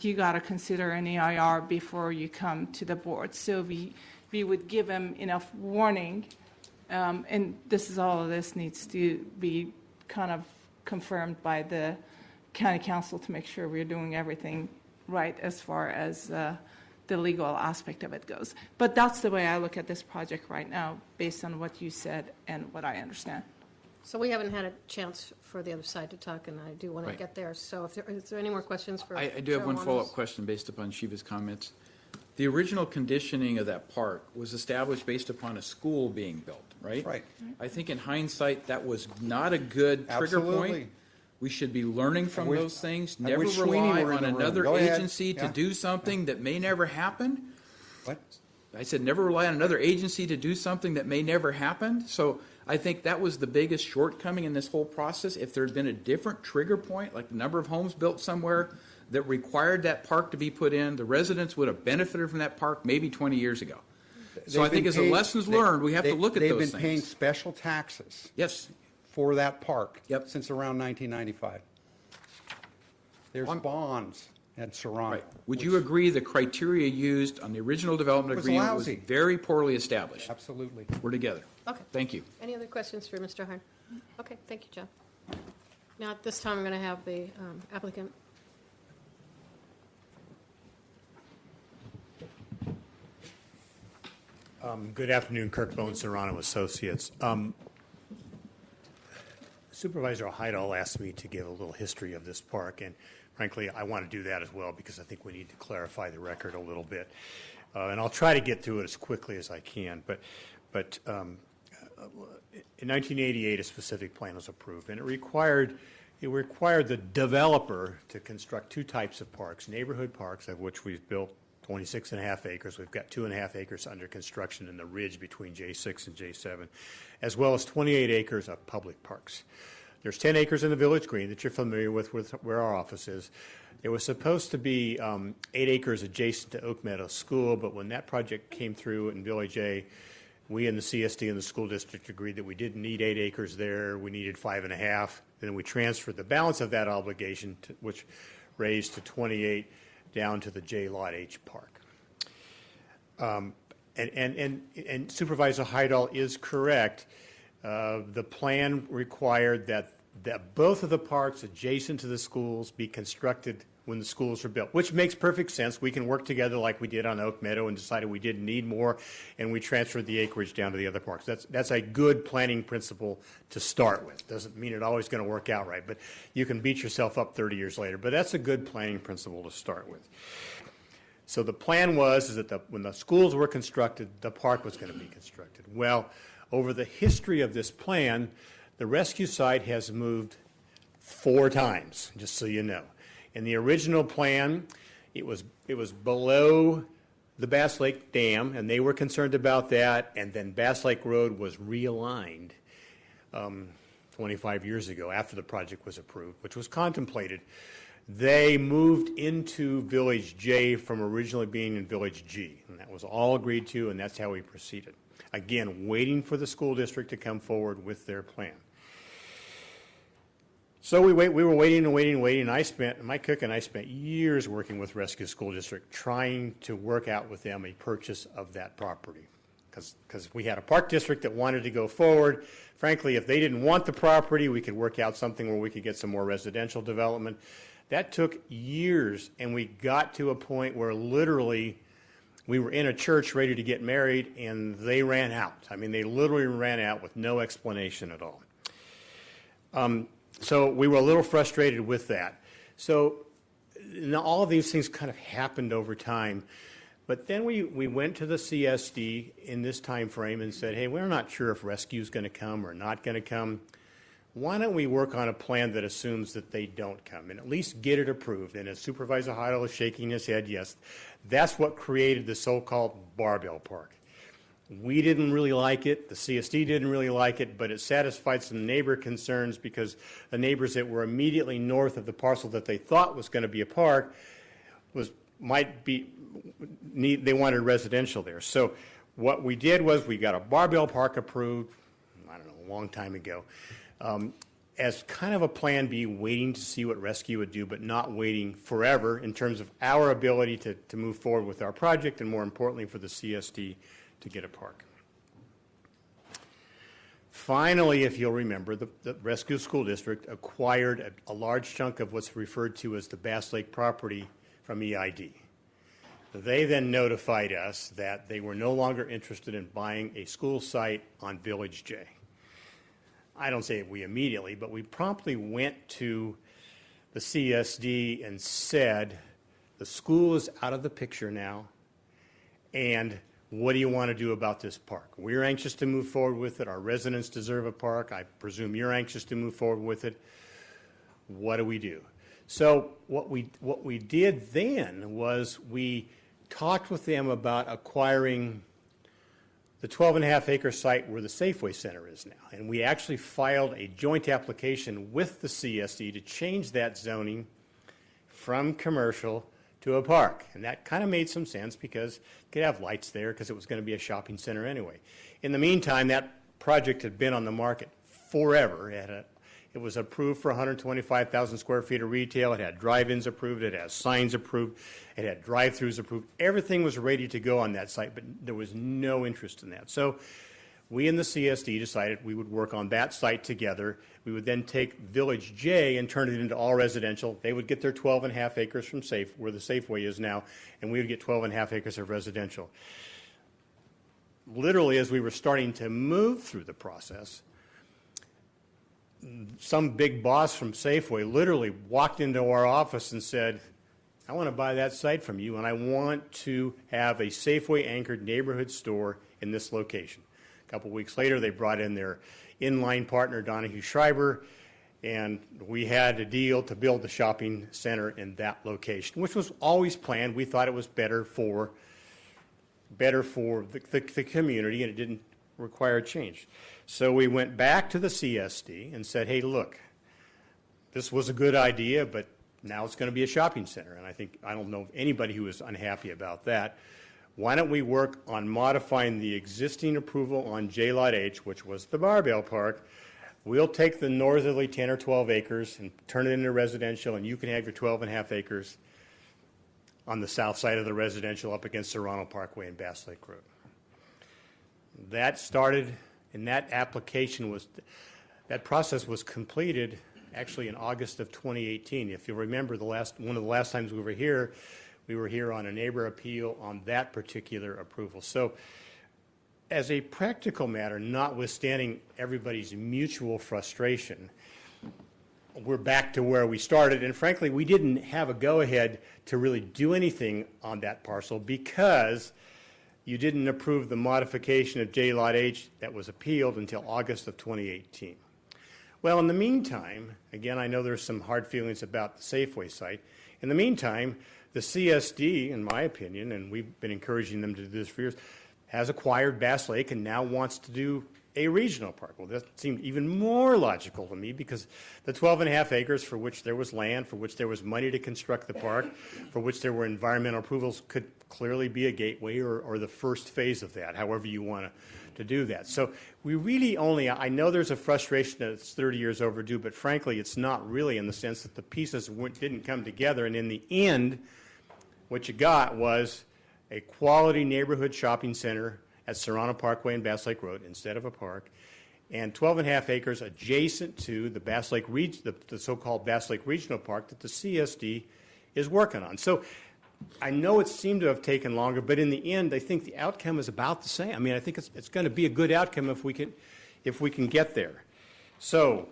E: you got to consider an EIR before you come to the board. So we would give them enough warning, and all of this needs to be kind of confirmed by the county council to make sure we're doing everything right as far as the legal aspect of it goes. But that's the way I look at this project right now, based on what you said and what I understand.
A: So we haven't had a chance for the other side to talk, and I do want to get there. So is there any more questions for
G: I do have
A: Joe
G: one
A: on
G: follow-up
A: this?
G: question based upon Shiva's comments. The original conditioning of that park was established based upon a school being built, right?
I: Right.
G: I think in hindsight, that was not a good trigger
I: Absolutely.
G: point. We should be learning from
I: wish-
G: those things.
I: I
G: Never
I: wish Sweeney
G: rely
I: were in
G: on
I: the room.
G: another
I: Go ahead.
G: agency to
I: Yeah.
G: do something that may never happen.
I: What?
G: I said, never rely on another agency to do something that may never happen. So I think that was the biggest shortcoming in this whole process. If there had been a different trigger point, like the number of homes built somewhere that required that park to be put in, the residents would have benefited from that park maybe 20 years ago. So I think as a lessons learned, we have to look at those things.
I: They've been paying special taxes
G: Yes.
I: for that park
G: Yep.
I: since around 1995. There's bonds at Serrano.
G: Right. Would you agree the criteria used on the original development
I: Was
G: agreement was
I: lousy.
G: very poorly established?
I: Absolutely.
G: We're together.
A: Okay.
G: Thank you.
A: Any other questions for Mr. Harn? Okay, thank you, John. Now, at this time, I'm going to have the applicant.
J: Good afternoon, Kirk Bone, Serrano Associates. Supervisor Heidel asked me to give a little history of this park, and frankly, I want to do that as well because I think we need to clarify the record a little bit. And I'll try to get through it as quickly as I can. But in 1988, a specific plan was approved, and it required the developer to construct two types of parks: neighborhood parks, of which we've built 26.5 acres. We've got 2.5 acres under construction in the ridge between J6 and J7, as well as 28 acres of public parks. There's 10 acres in the Village Green that you're familiar with where our office is. There was supposed to be 8 acres adjacent to Oak Meadow School, but when that project came through in Village A, we in the CSD and the school district agreed that we didn't need 8 acres there, we needed 5.5. Then we transferred the balance of that obligation, which raised to 28, down to the J Lot H Park. And Supervisor Heidel is correct. The plan required that both of the parks adjacent to the schools be constructed when the schools were built, which makes perfect sense. We can work together like we did on Oak Meadow and decided we didn't need more, and we transferred the acreage down to the other parks. That's a good planning principle to start with. Doesn't mean it's always going to work out right, but you can beat yourself up 30 years later. But that's a good planning principle to start with. So the plan was that when the schools were constructed, the park was going to be constructed. Well, over the history of this plan, the rescue site has moved 4 times, just so you know. In the original plan, it was below the Bass Lake Dam, and they were concerned about that, and then Bass Lake Road was realigned 25 years ago after the project was approved, which was contemplated. They moved into Village J from originally being in Village G, and that was all agreed to, and that's how we proceeded. Again, waiting for the school district to come forward with their plan. So we were waiting and waiting and waiting. Mike Cook and I spent years working with Rescue School District trying to work out with them a purchase of that property. Because we had a park district that wanted to go forward. Frankly, if they didn't want the property, we could work out something where we could get some more residential development. That took years, and we got to a point where literally we were in a church ready to get married, and they ran out. I mean, they literally ran out with no explanation at all. So we were a little frustrated with that. So now all of these things kind of happened over time. But then we went to the CSD in this time frame and said, hey, we're not sure if rescue is going to come or not going to come. Why don't we work on a plan that assumes that they don't come and at least get it approved? And as Supervisor Heidel is shaking his head, yes, that's what created the so-called Barbell Park. We didn't really like it. The CSD didn't really like it, but it satisfied some neighbor concerns because the neighbors that were immediately north of the parcel that they thought was going to be a park they wanted residential there. So what we did was we got a Barbell Park approved, I don't know, a long time ago, as kind of a plan B, waiting to see what rescue would do, but not waiting forever in terms of our ability to move forward with our project and, more importantly, for the CSD to get a park. Finally, if you'll remember, the Rescue School District acquired a large chunk of what's referred to as the Bass Lake property from EID. They then notified us that they were no longer interested in buying a school site on Village J. I don't say we immediately, but we promptly went to the CSD and said, the school is out of the picture now, and what do you want to do about this park? We're anxious to move forward with it. Our residents deserve a park. I presume you're anxious to move forward with it. What do we do? So what we did then was we talked with them about acquiring the 12.5-acre site where the Safeway Center is now. And we actually filed a joint application with the CSD to change that zoning from commercial to a park. And that kind of made some sense because you could have lights there because it was going to be a shopping center anyway. In the meantime, that project had been on the market forever. It was approved for 125,000 square feet of retail. It had drive-ins approved. It had signs approved. It had drive-throughs approved. Everything was ready to go on that site, but there was no interest in that. So we in the CSD decided we would work on that site together. We would then take Village J and turn it into all residential. They would get their 12.5 acres from where the Safeway is now, and we would get 12.5 acres of residential. Literally, as we were starting to move through the process, some big boss from Safeway literally walked into our office and said, I want to buy that site from you, and I want to have a Safeway-anchored neighborhood store in this location. A couple weeks later, they brought in their inline partner, Donahue Schreiber, and we had a deal to build the shopping center in that location, which was always planned. We thought it was better for the community, and it didn't require a change. So we went back to the CSD and said, hey, look, this was a good idea, but now it's going to be a shopping center. And I don't know of anybody who was unhappy about that. why don't we work on modifying the existing approval on J-Lot H, which was the Barbell Park. We'll take the northerly 10 or 12 acres and turn it into residential, and you can have your 12.5 acres on the south side of the residential up against Serrano Parkway and Bass Lake Road. That started, and that application was, that process was completed actually in August of 2018. If you remember, one of the last times we were here on a neighbor appeal on that particular approval. So as a practical matter, notwithstanding everybody's mutual frustration, we're back to where we started. And frankly, we didn't have a go-ahead to really do anything on that parcel because you didn't approve the modification of J-Lot H that was appealed until August of 2018. Well, in the meantime, again, I know there's some hard feelings about the Safeway site. In the meantime, the CSD, in my opinion, and we've been encouraging them to do this for years, has acquired Bass Lake and now wants to do a regional park. Well, that seemed even more logical to me because the 12.5 acres for which there was land, for which there was money to construct the park, for which there were environmental approvals could clearly be a gateway or the first phase of that, however you want to do that. So we really only, I know there's a frustration that it's 30 years overdue, but frankly, it's not really in the sense that the pieces didn't come together. And in the end, what you got was a quality neighborhood shopping center at Serrano Parkway and Bass Lake Road instead of a park, and 12.5 acres adjacent to the Bass Lake the so-called Bass Lake Regional Park that the CSD is working on. So I know it seemed to have taken longer, but in the end, I think the outcome is about the same. I mean, I think it's going to be a good outcome if we can get there. So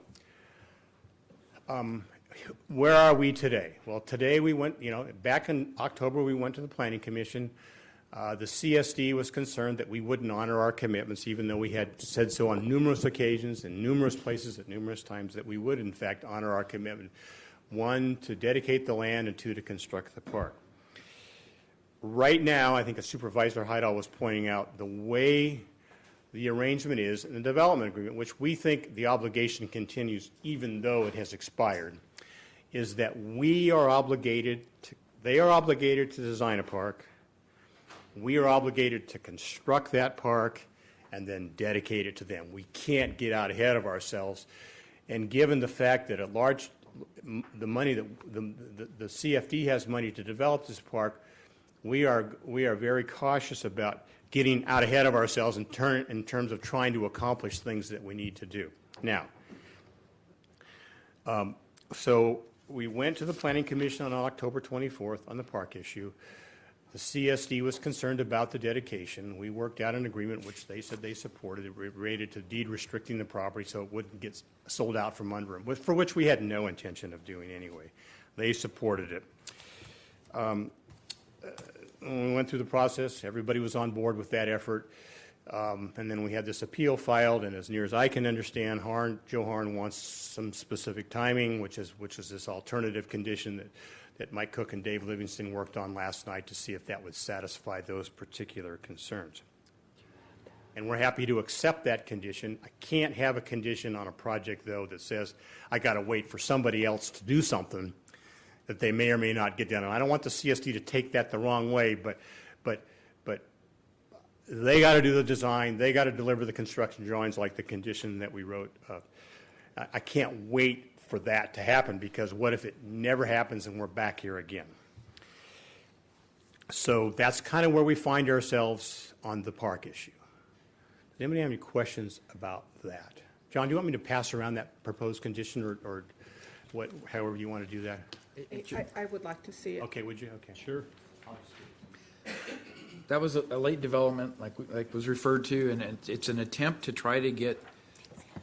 J: where are we today? Well, today we went, back in October we went to the Planning Commission. The CSD was concerned that we wouldn't honor our commitments, even though we had said so on numerous occasions in numerous places at numerous times that we would, in fact, honor our commitment. 1, to dedicate the land, and 2, to construct the park. Right now, I think as Supervisor Heidel was pointing out, the way the arrangement is in the development agreement, which we think the obligation continues even though it has expired, is that they are obligated to design a park. We are obligated to construct that park and then dedicate it to them. We can't get out ahead of ourselves. And given the fact that the money that the CFD has money to develop this park, we are very cautious about getting out ahead of ourselves in terms of trying to accomplish things that we need to do. Now, so we went to the Planning Commission on October 24th on the park issue. The CSD was concerned about the dedication. We worked out an agreement which they said they supported. It related to deed restricting the property so it wouldn't get sold out from under them, for which we had no intention of doing anyway. They supported it. When we went through the process, everybody was on board with that effort. And then we had this appeal filed, and as near as I can understand, Joe Harn wants some specific timing, which is this alternative condition that Mike Cook and Dave Livingston worked on last night to see if that would satisfy those particular concerns. And we're happy to accept that condition. I can't have a condition on a project, though, that says I got to wait for somebody else to do something that they may or may not get done. And I don't want the CSD to take that the wrong way, but they got to do the design. They got to deliver the construction drawings like the condition that we wrote. I can't wait for that to happen because what if it never happens and we're back here again? So that's kind of where we find ourselves on the park issue. Does anybody have any questions about that? John, do you want me to pass around that proposed condition or what, however you want to do that?
E: I would like to see it.
J: Okay, would you? Okay. Sure.
G: That was a late development, like was referred to, and it's an attempt to try to get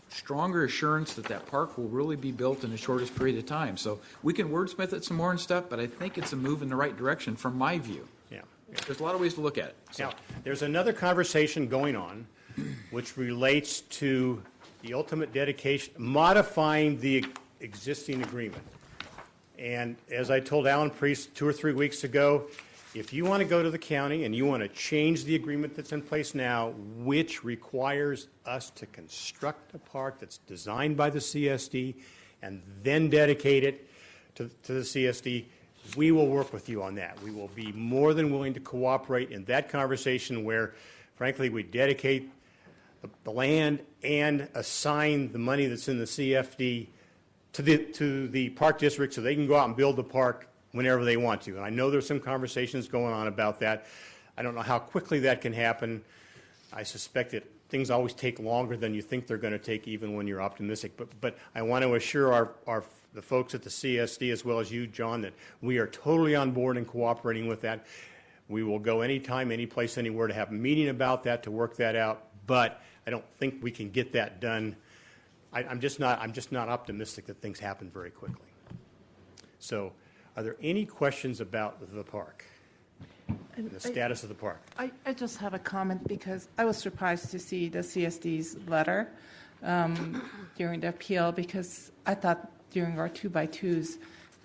G: stronger assurance that park will really be built in the shortest period of time. So we can wordsmith it some more and stuff, but I think it's a move in the right direction from my view.
J: Yeah.
G: There's a lot of ways to look at it. So.
J: Now, there's another conversation going on which relates to the ultimate dedication, modifying the existing agreement. And as I told Allan Priest 2 or 3 weeks ago, if you want to go to the county and you want to change the agreement that's in place now, which requires us to construct a park that's designed by the CSD and then dedicate it to the CSD, we will work with you on that. We will be more than willing to cooperate in that conversation where, frankly, we dedicate the land and assign the money that's in the CFD to the park district so they can go out and build the park whenever they want to. And I know there's some conversations going on about that. I don't know how quickly that can happen. I suspect that things always take longer than you think they're going to take, even when you're optimistic. But I want to assure the folks at the CSD, as well as you, John, that we are totally on board and cooperating with that. We will go anytime, any place, anywhere to have a meeting about that, to work that out. But I don't think we can get that done. I'm just not optimistic that things happen very quickly. So, are there any questions about the park and the status of the park?
E: I just have a comment because I was surprised to see the CSD's letter during the appeal, because I thought during our 2x2s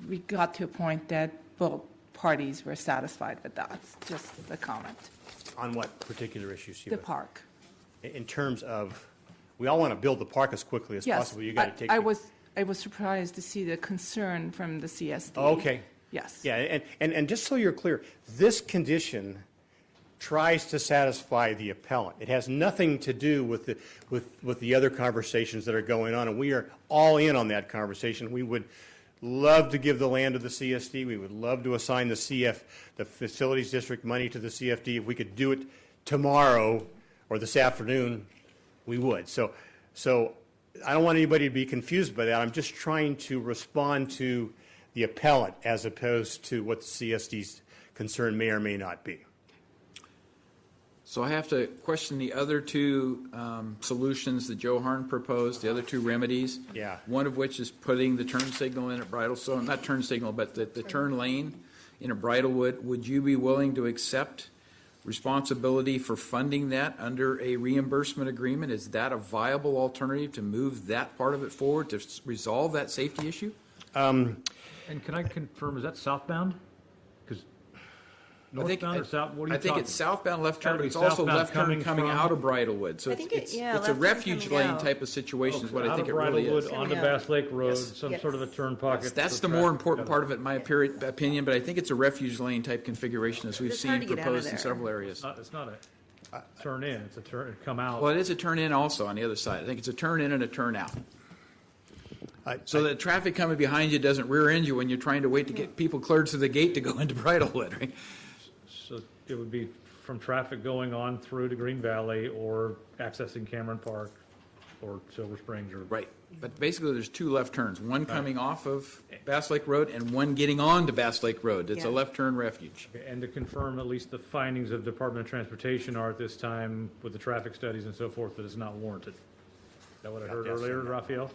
E: we got to a point that both parties were satisfied with that. Just the comment.
J: On what particular issues, Sheila?
E: The park.
J: In terms of, we all want to build the park as quickly as possible. You got to take.
E: I was surprised to see the concern from the CSD.
J: Okay.
E: Yes.
J: Yeah, and just so you're clear, this condition tries to satisfy the appellant. It has nothing to do with the other conversations that are going on, and we are all in on that conversation. We would love to give the land to the CSD. We would love to assign the Facilities District money to the CFD. If we could do it tomorrow or this afternoon, we would. So I don't want anybody to be confused by that. I'm just trying to respond to the appellant as opposed to what the CSD's concern may or may not be.
G: So I have to question the other two solutions that Joe Harn proposed, the other two remedies.
J: Yeah.
G: One of which is putting the turn signal in at Bridal, so not turn signal, but the turn lane in a Bridalwood. Would you be willing to accept responsibility for funding that under a reimbursement agreement? Is that a viable alternative to move that part of it forward to resolve that safety issue?
K: And can I confirm, is that southbound? Because northbound or south, what are you talking?
G: I think it's southbound left turn, but it's
K: Gotta be
G: also left turn coming
K: from-
G: out of Bridalwood. So
H: I think
G: it's
H: left
G: a
H: turn
G: refuge
H: coming
G: lane
H: out.
G: type of situation is what I think it
K: Out of
G: really is.
K: Bridlewood onto
H: Coming
K: Bass
H: out.
K: Lake Road,
G: Yes.
K: some
H: Yes.
K: sort of a turn pocket.
G: That's
K: for
G: the more
K: traffic.
G: important part of it, in my opinion, but I think it's a refuge lane type configuration as we've
H: It's hard
G: seen
H: to get out of
G: proposed in
H: there.
G: several areas.
K: It's not a turn in, it's a turn, come out.
G: Well, it is a turn in also on the other side. I think it's a turn in and a turn out. So that traffic coming behind you doesn't rear end you when you're trying to wait to get people cleared to the gate to go into Bridlewood, right?
K: So it would be from traffic going on through to Green Valley or accessing Cameron Park or Silver Springs or.
G: Right. But basically, there's two left turns, one coming off of Bass Lake Road and one getting on to Bass Lake Road. It's a
H: Yeah.
G: left turn refuge.
K: And to confirm, at least the findings of Department of Transportation are at this time, with the traffic studies and so forth, that it's not warranted. Is that what I heard
J: Yes,
K: earlier,
J: and no.
K: Raphael?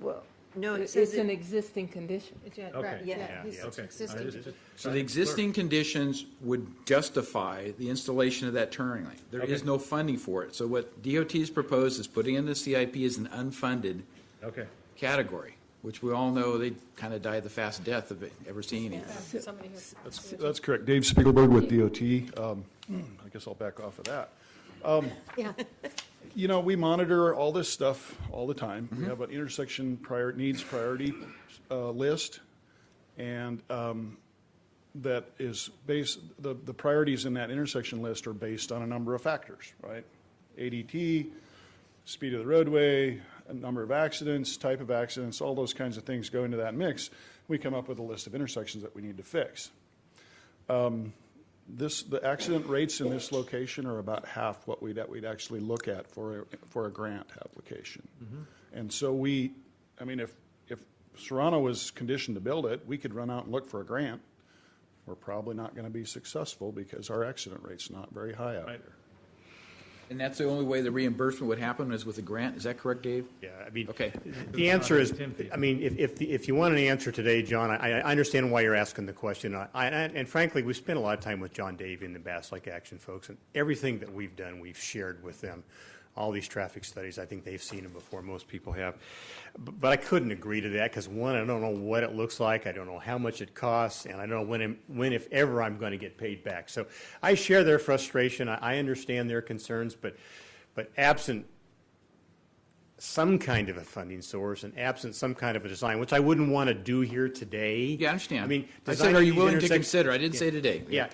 E: Well,
H: No, it
E: it's
H: says
E: an
H: it,
E: existing condition.
K: Okay.
H: yeah.
K: Okay. I
A: Existing.
K: just-
G: So the existing conditions would justify the installation of that turning lane. There is
K: Okay.
G: no funding for it. So what DOT has proposed is putting in the CIP as an unfunded
K: Okay.
G: category, which we all know they kind of died the fast death of it, ever seeing anything.
A: Somebody has.
L: That's correct. Dave Spiegelberg with DOT. I guess I'll back off of that.
A: Yeah.
L: You know, we monitor all this stuff all the time. We have an intersection needs priority list, and that is based, the priorities in that intersection list are based on a number of factors, right? ADT, speed of the roadway, a number of accidents, type of accidents, all those kinds of things go into that mix. We come up with a list of intersections that we need to fix. The accident rates in this location are about half what we'd actually look at for a grant application. And so if Serrano was conditioned to build it, we could run out and look for a grant. We're probably not going to be successful because our accident rate's not very high out there.
G: And that's the only way the reimbursement would happen is with a grant. Is that correct, Dave?
J: Yeah, I mean,
G: Okay.
J: the answer is,
K: Tempting.
J: I mean, if you want an answer today, John, I understand why you're asking the question. And frankly, we spent a lot of time with John Davey and the Bass Lake Action folks, and everything that we've done, we've shared with them. All these traffic studies, I think they've seen them before most people have. But I couldn't agree to that because, one, I don't know what it looks like. I don't know how much it costs, and I don't know when if ever, I'm going to get paid back. So I share their frustration. I understand their concerns, but absent some kind of a funding source and absent some kind of a design, which I wouldn't want to do here today.
G: Yeah, I understand.
J: I mean,
G: I said, are you
J: designing
G: willing to
J: these
G: consider? I didn't
J: yeah.
G: say today.
J: Yeah.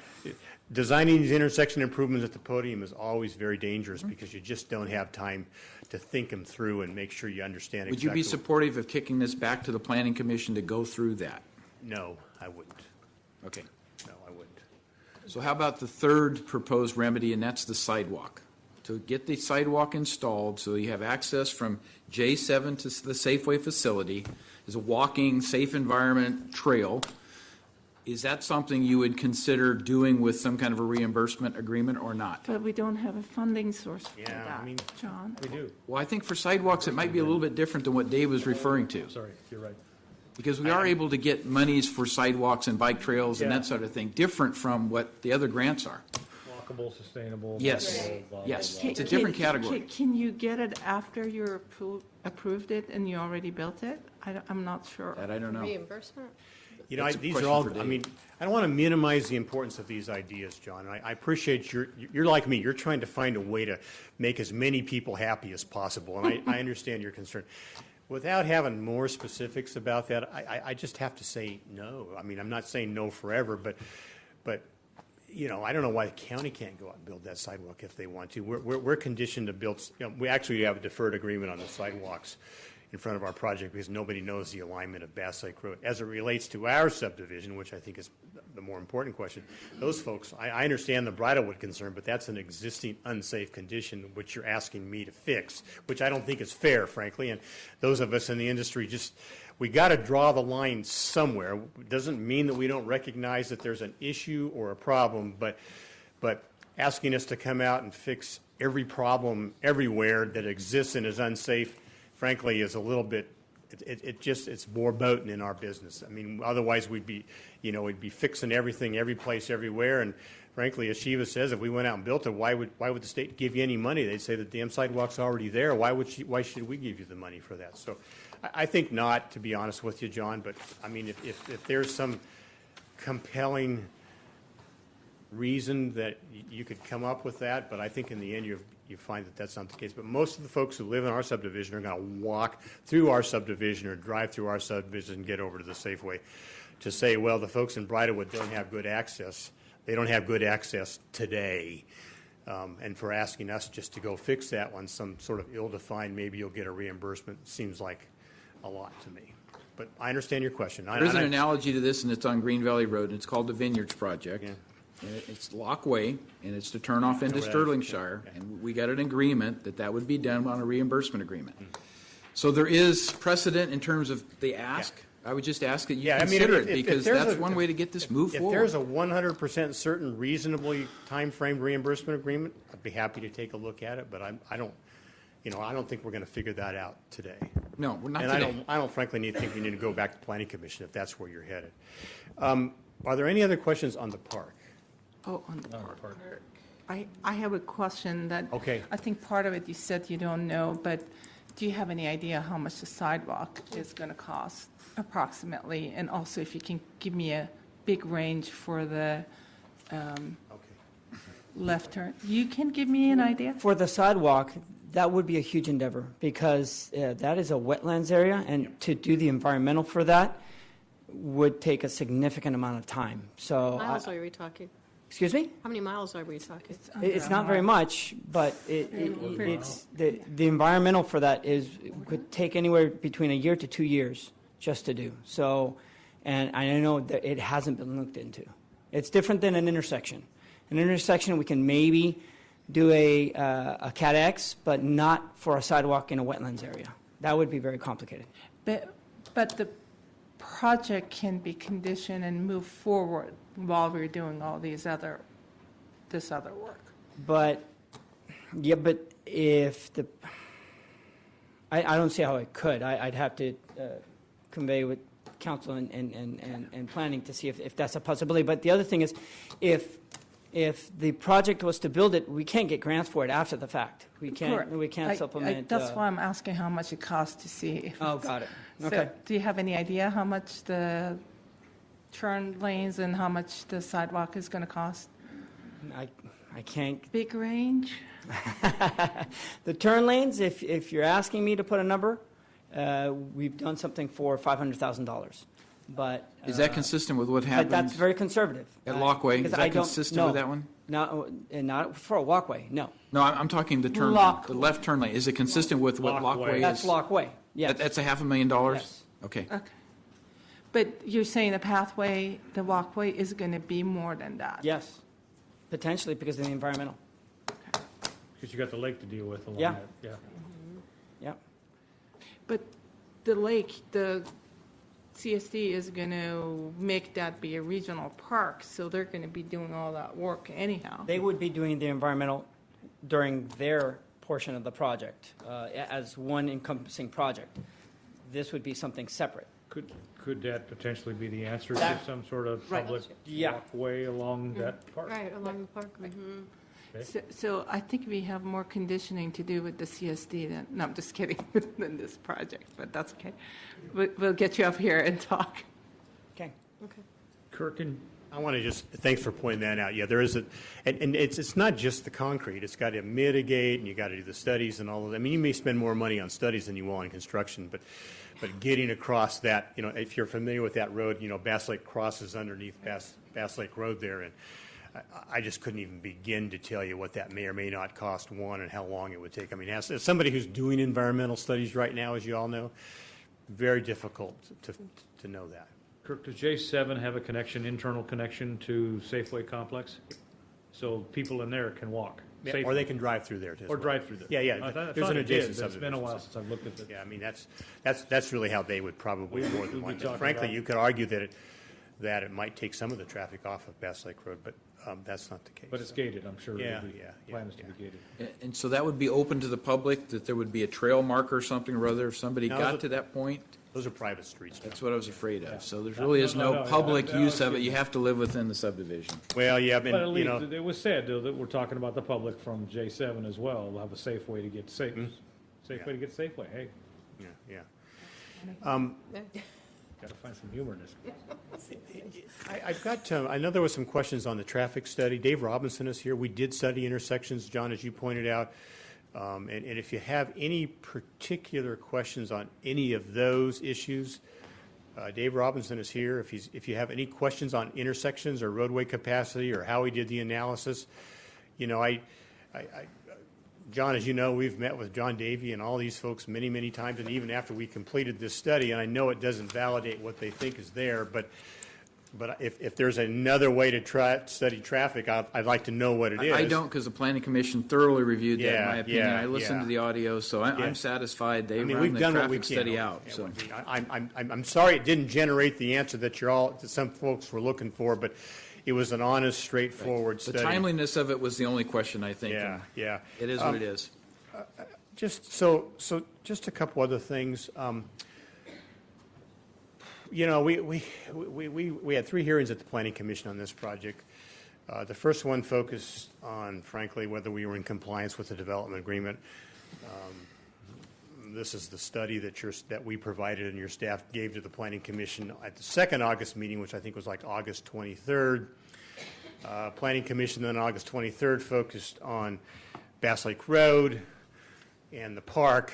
J: Designing these intersection improvements at the podium is always very dangerous
G: Mm-hmm.
J: because you just don't have time to think them through and make sure you understand
G: Would you
J: exactly.
G: be supportive of kicking this back to the planning commission to go through that?
J: No, I wouldn't.
G: Okay.
J: No, I wouldn't.
G: So how about the third proposed remedy, and that's the sidewalk? To get the sidewalk installed so you have access from J7 to the Safeway facility is a walking, safe environment trail. Is that something you would consider doing with some kind of a reimbursement agreement or not?
E: But we don't have a funding source for
J: Yeah,
E: that,
J: I mean,
E: John.
J: we do.
G: Well, I think for sidewalks, it might be a little bit different than what Dave was referring to.
K: Sorry, you're right.
G: Because we are able to get monies for sidewalks and bike trails and
J: Yeah.
G: that sort of thing, different from what the other grants are.
K: Walkable, sustainable.
G: Yes.
K: walkable, blah, blah,
G: Yes.
K: blah.
G: It's a different category.
E: Can you get it after you approved it and you already built it? I'm not sure.
G: That I don't know.
A: Reimbursement?
J: You know,
G: That's a
J: these
G: question
J: are all,
G: for
J: I
G: Dave.
J: mean, I don't want to minimize the importance of these ideas, John. I appreciate you're like me. You're trying to find a way to make as many people happy as possible, and I understand your concern. Without having more specifics about that, I just have to say no. I mean, I'm not saying no forever, but you know, I don't know why the county can't go out and build that sidewalk if they want to. We're conditioned to build, you know, we actually have a deferred agreement on the sidewalks in front of our project because nobody knows the alignment of Bass Lake Road. As it relates to our subdivision, which I think is the more important question, those folks, I understand the Bridlewood concern, but that's an existing unsafe condition which you're asking me to fix, which I don't think is fair, frankly. And those of us in the industry we got to draw the line somewhere. It doesn't mean that we don't recognize that there's an issue or a problem, but asking us to come out and fix every problem everywhere that exists and is unsafe, frankly, is a little bit, it's more boating in our business. I mean, otherwise we'd be fixing everything, every place, everywhere. And frankly, as Shiva says, if we went out and built it, why would the state give you any money? They'd say the damn sidewalk's already there. Why should we give you the money for that? So I think not, to be honest with you, John. But I mean, if there's some compelling reason that you could come up with that, but I think in the end you find that that's not the case. But most of the folks who live in our subdivision are going to walk through our subdivision or drive through our subdivision and get over to the Safeway. To say, well, the folks in Bridlewood don't have good access. They don't have good access today. And for asking us just to go fix that one, some sort of ill-defined, maybe you'll get a reimbursement, seems like a lot to me. But I understand your question.
G: There's an analogy to this, and it's on Green Valley Road, and it's called the Vineyards Project.
J: Yeah.
G: And it's Lock Way, and it's to turn off into Sterlingshire, and we got an agreement that would be done on a reimbursement agreement. So there is precedent in terms of the ask. I would just ask that you consider it, because that's one way to get this moved forward.
J: If there's a 100% certain, reasonably time-framed reimbursement agreement, I'd be happy to take a look at it, but I don't think we're going to figure that out today.
G: No, we're not
J: and
G: today.
J: I don't frankly think we need to go back to Planning Commission if that's where you're headed. Are there any other questions on the park?
E: Oh, on the park. I have a question that.
J: Okay.
E: I think part of it you said you don't know, but do you have any idea how much the sidewalk is going to cost approximately? And also if you can give me a big range for the left turn. You can give me an idea?
F: For the sidewalk, that would be a huge endeavor because that is a wetlands area, and to do the environmental for that would take a significant amount of time. So,
A: Miles are we talking?
F: excuse me?
A: How many miles are we talking?
F: It's not very much, but it's the environmental for that could take anywhere between a year to 2 years just to do. So, and I know that it hasn't been looked into. It's different than an intersection. An intersection, we can maybe do a Cat X, but not for a sidewalk in a wetlands area. That would be very complicated.
E: But the project can be conditioned and move forward while we're doing all this other work.
F: But if I don't see how it could. I'd have to convey with council and planning to see if that's a possibility. But the other thing is, if the project was to build it, we can't get grants for it after the fact. We can't supplement.
E: That's why I'm asking how much it costs to see. If
F: got it.
E: So
F: Okay.
E: do you have any idea how much the turn lanes and how much the sidewalk is going to cost?
F: I I can't.
E: Big range?
F: The turn lanes, if you're asking me to put a number, we've done something for $500,000. But
G: Is that consistent with what happened?
F: That's very conservative.
G: At Lockway?
F: Because
G: Is that consistent with that one?
F: Not for a walkway, no.
G: No, I'm talking the turn,
E: Lockway.
G: the left turn lane. Is it consistent with what Lockway is?
F: That's Lockway, yes.
G: That's $500,000?
F: Yes.
G: Okay.
E: Okay. But you're saying the pathway, the walkway is going to be more than that?
F: Yes, potentially because of the environmental.
K: Because you got the lake to deal with along
F: Yeah.
K: that, yeah.
F: Yeah.
E: But the lake, the CSD is going to make that be a regional park, so they're going to be doing all that work anyhow.
F: They would be doing the environmental during their portion of the project as one encompassing project. This would be something separate.
K: Could that potentially be the answer to
F: That-
K: some sort of
E: Right.
K: public
F: Yeah.
K: walkway along that park?
A: Right, along the park. Mhm.
E: So I think we have more conditioning to do with the CSD than, no, I'm just kidding, than this project, but that's okay. We'll get you up here and talk.
F: Okay.
A: Okay.
K: Kirk,
J: I want to just, thanks for pointing that out. Yeah, there is and it's not just the concrete. It's got to mitigate, and you got to do the studies and all of that. I mean, you may spend more money on studies than you will on construction, but getting across that, if you're familiar with that road, Bass Lake crosses underneath Bass Lake Road there, and I just couldn't even begin to tell you what that may or may not cost, one, and how long it would take. I mean, as somebody who's doing environmental studies right now, as you all know, very difficult to know that.
K: Kirk, does J7 have a connection, internal connection to Safeway Complex? So people in there can walk safely?
J: Or they can drive through there, too.
K: Or drive through there?
J: Yeah, yeah.
K: I thought
J: There's an
K: it did,
J: adjacent
K: but it's been a
J: subdivision.
K: while since I've looked at the.
J: Yeah, I mean, that's really how they would probably more than
K: we'd
J: one.
K: be talking
J: Frankly,
K: about-
J: you could argue that it might take some of the traffic off of Bass Lake Road, but that's not the case.
K: But it's gated, I'm sure.
J: Yeah,
K: It'll be-
J: yeah,
K: Plan is to
J: yeah.
K: be gated.
G: And so that would be open to the public, that there would be a trail marker or something or other if somebody
J: No,
G: got
J: the-
G: to that point?
J: Those are private streets.
G: That's what I was afraid of. So there
K: No,
G: really is
K: no,
G: no
K: no,
G: public
K: no,
G: use of it.
K: excuse
G: You
K: me.
G: have to live within the subdivision.
J: Well, yeah,
K: But at
J: and,
K: least, it was said, though, that we're talking about the public from J7 as well. We'll have a safe way to get safe, safe
J: Yeah.
K: way to get Safeway. Hey,
J: yeah.
K: got to find some humor in this.
J: I've got, I know there was some questions on the traffic study. Dave Robinson is here. We did study intersections, John, as you pointed out. And if you have any particular questions on any of those issues, Dave Robinson is here. If you have any questions on intersections or roadway capacity or how we did the analysis, John, as you know, we've met with John Davey and all these folks many, many times, and even after we completed this study, and I know it doesn't validate what they think is there, but if there's another way to study traffic, I'd like to know what it is.
G: I don't, because the planning commission thoroughly reviewed that, in
J: Yeah,
G: my opinion.
J: yeah,
G: I listened
J: yeah.
G: to the audio, so
J: Yeah.
G: I'm satisfied they
J: I mean,
G: run
J: we've
G: the
J: done what we
G: traffic
J: can.
G: study out.
J: Yeah,
G: So
J: I'm sorry it didn't generate the answer that that some folks were looking for, but it was an honest, straightforward
G: the
J: study.
G: timeliness of it was the only question, I think.
J: Yeah,
G: and
J: yeah.
G: It is what it is.
J: Just just a couple other things. We had 3 hearings at the Planning Commission on this project. The first one focused on, frankly, whether we were in compliance with the development agreement. This is the study that we provided and your staff gave to the Planning Commission at the second August meeting, which I think was like August 23rd. Planning Commission then August 23rd focused on Bass Lake Road and the park.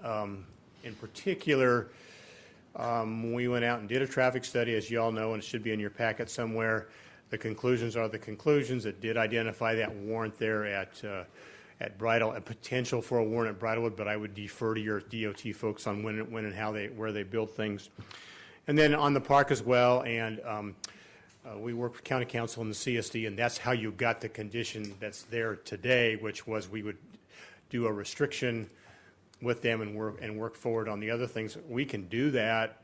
J: In particular, we went out and did a traffic study, as you all know, and it should be in your packet somewhere. The conclusions are the conclusions. It did identify that warrant there at Bridal, a potential for a warrant at Bridlewood, but I would defer to your DOT folks on when and how where they build things. And then on the park as well, and we worked with County Council and the CSD, and that's how you got the condition that's there today, which was we would do a restriction with them and work forward on the other things. We can do that,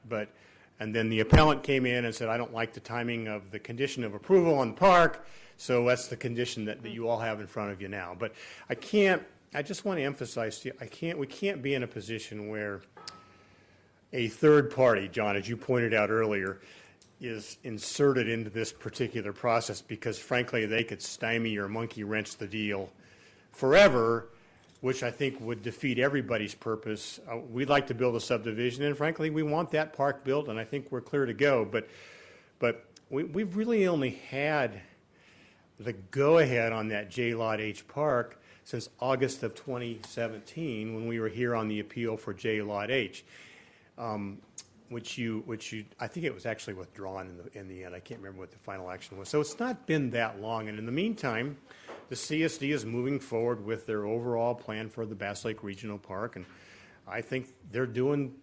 J: and then the appellant came in and said, I don't like the timing of the condition of approval on the park, so that's the condition that you all have in front of you now. But I just want to emphasize to you, we can't be in a position where a third party, John, as you pointed out earlier, is inserted into this particular process because, frankly, they could stymie or monkey wrench the deal forever, which I think would defeat everybody's purpose. We'd like to build a subdivision, and frankly, we want that park built, and I think we're clear to go. But we've really only had the go-ahead on that J Lot H Park since August of 2017, when we were here on the appeal for J Lot H, which you, I think it was actually withdrawn in the end. I can't remember what the final action was. So it's not been that long. And in the meantime, the CSD is moving forward with their overall plan for the Bass Lake Regional Park, and I think they're doing.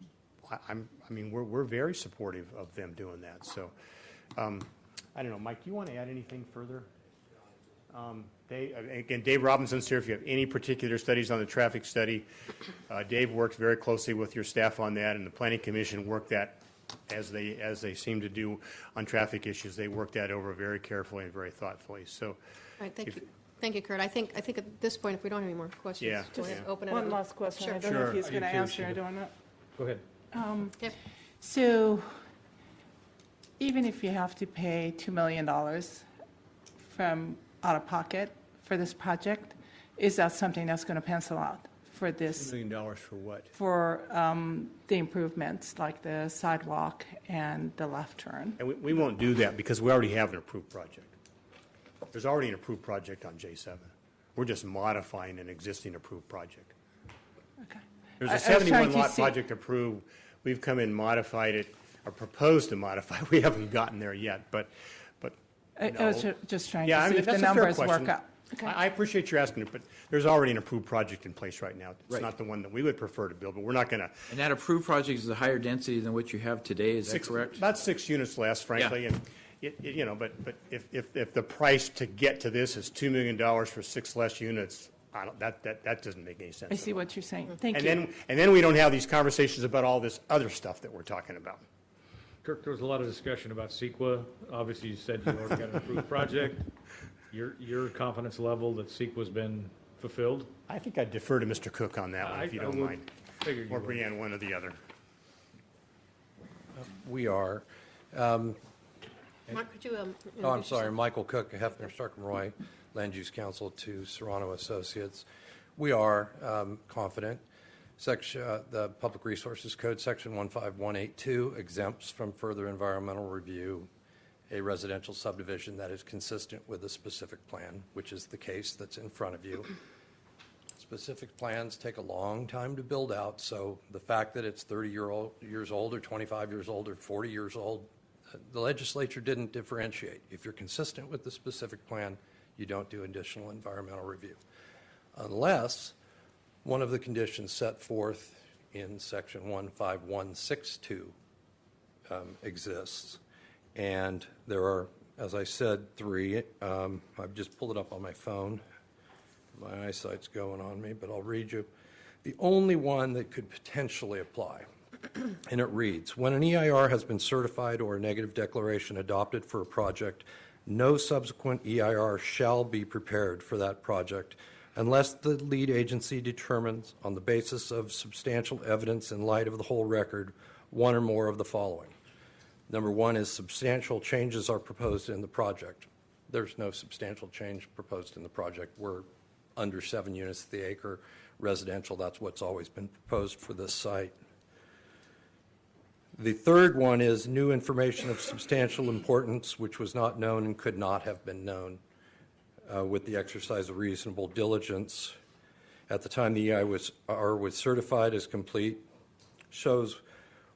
J: We're very supportive of them doing that. So, I don't know, Mike. Do you want to add anything further? Dave Robinson's here. If you have any particular studies on the traffic study, Dave worked very closely with your staff on that, and the Planning Commission worked that as they seem to do on traffic issues. They worked that over very carefully and very thoughtfully. So,
A: All right, thank you, Kurt. I think at this point, if we don't have any more questions,
J: Yeah,
A: go ahead and open it
E: One
A: up.
E: last question.
A: Sure.
E: I don't know if he's
K: I
E: going to
K: do too,
E: answer. I
K: Sheila.
E: don't know.
K: Go ahead.
A: Okay.
E: So even if you have to pay $2 million from out of pocket for this project, is that something that's going to pencil out for
J: $2
E: this,
J: million for what?
E: for the improvements like the sidewalk and the left turn?
J: And we won't do that because we already have an approved project. There's already an approved project on J7. We're just modifying an existing approved project.
E: Okay.
J: There's
E: I
J: a
E: was trying
J: 71
E: to
J: lot
E: see-
J: project approved. We've come in, modified it, or proposed to modify. We haven't gotten there yet, but
E: I was just trying
J: yeah,
E: to
J: I
E: see
J: mean,
E: if the
J: that's a fair
E: numbers
J: question.
E: work out. Okay.
J: I appreciate you asking it, but there's already an approved project in place right now. It's
G: Right.
J: not the one that we would prefer to build, but we're not going to.
G: And that approved project is a higher density than what you have today, is that correct?
J: About 6 units less, frankly, and but if the price to get to this is $2 million for 6 less units, that doesn't make any sense.
E: I see what you're saying. Thank
J: And
E: you.
J: then we don't have these conversations about all this other stuff that we're talking about.
K: Kirk, there was a lot of discussion about CEQA. Obviously, you said you already got an approved project. Your confidence level that CEQA's been fulfilled?
J: I think I'd defer to Mr. Cook on that one, if you
K: I
J: don't
K: would
J: mind.
K: figure you
J: Or
K: would.
J: Brianne, one or the other.
M: We are.
A: Mark, could you,
M: Oh, I'm
A: introduce
M: sorry,
A: yourself?
M: Michael Cook, Hefner Starkman Land Use Counsel to Serrano Associates. We are confident. The Public Resources Code, Section 15182, exempts from further environmental review a residential subdivision that is consistent with a specific plan, which is the case that's in front of you. Specific plans take a long time to build out, so the fact that it's 30 years old or 25 years old or 40 years old, the legislature didn't differentiate. If you're consistent with the specific plan, you don't do additional environmental review. Unless one of the conditions set forth in Section 15162 exists. And there are, as I said, 3. I've just pulled it up on my phone. My eyesight's going on me, but I'll read you. The only one that could potentially apply, and it reads, when an EIR has been certified or a negative declaration adopted for a project, no subsequent EIR shall be prepared for that project unless the lead agency determines, on the basis of substantial evidence in light of the whole record, one or more of the following. Number 1 is substantial changes are proposed in the project. There's no substantial change proposed in the project. We're under 7 units to the acre residential. That's what's always been proposed for this site. The third one is new information of substantial importance, which was not known and could not have been known with the exercise of reasonable diligence. At the time the EIR was certified as complete, shows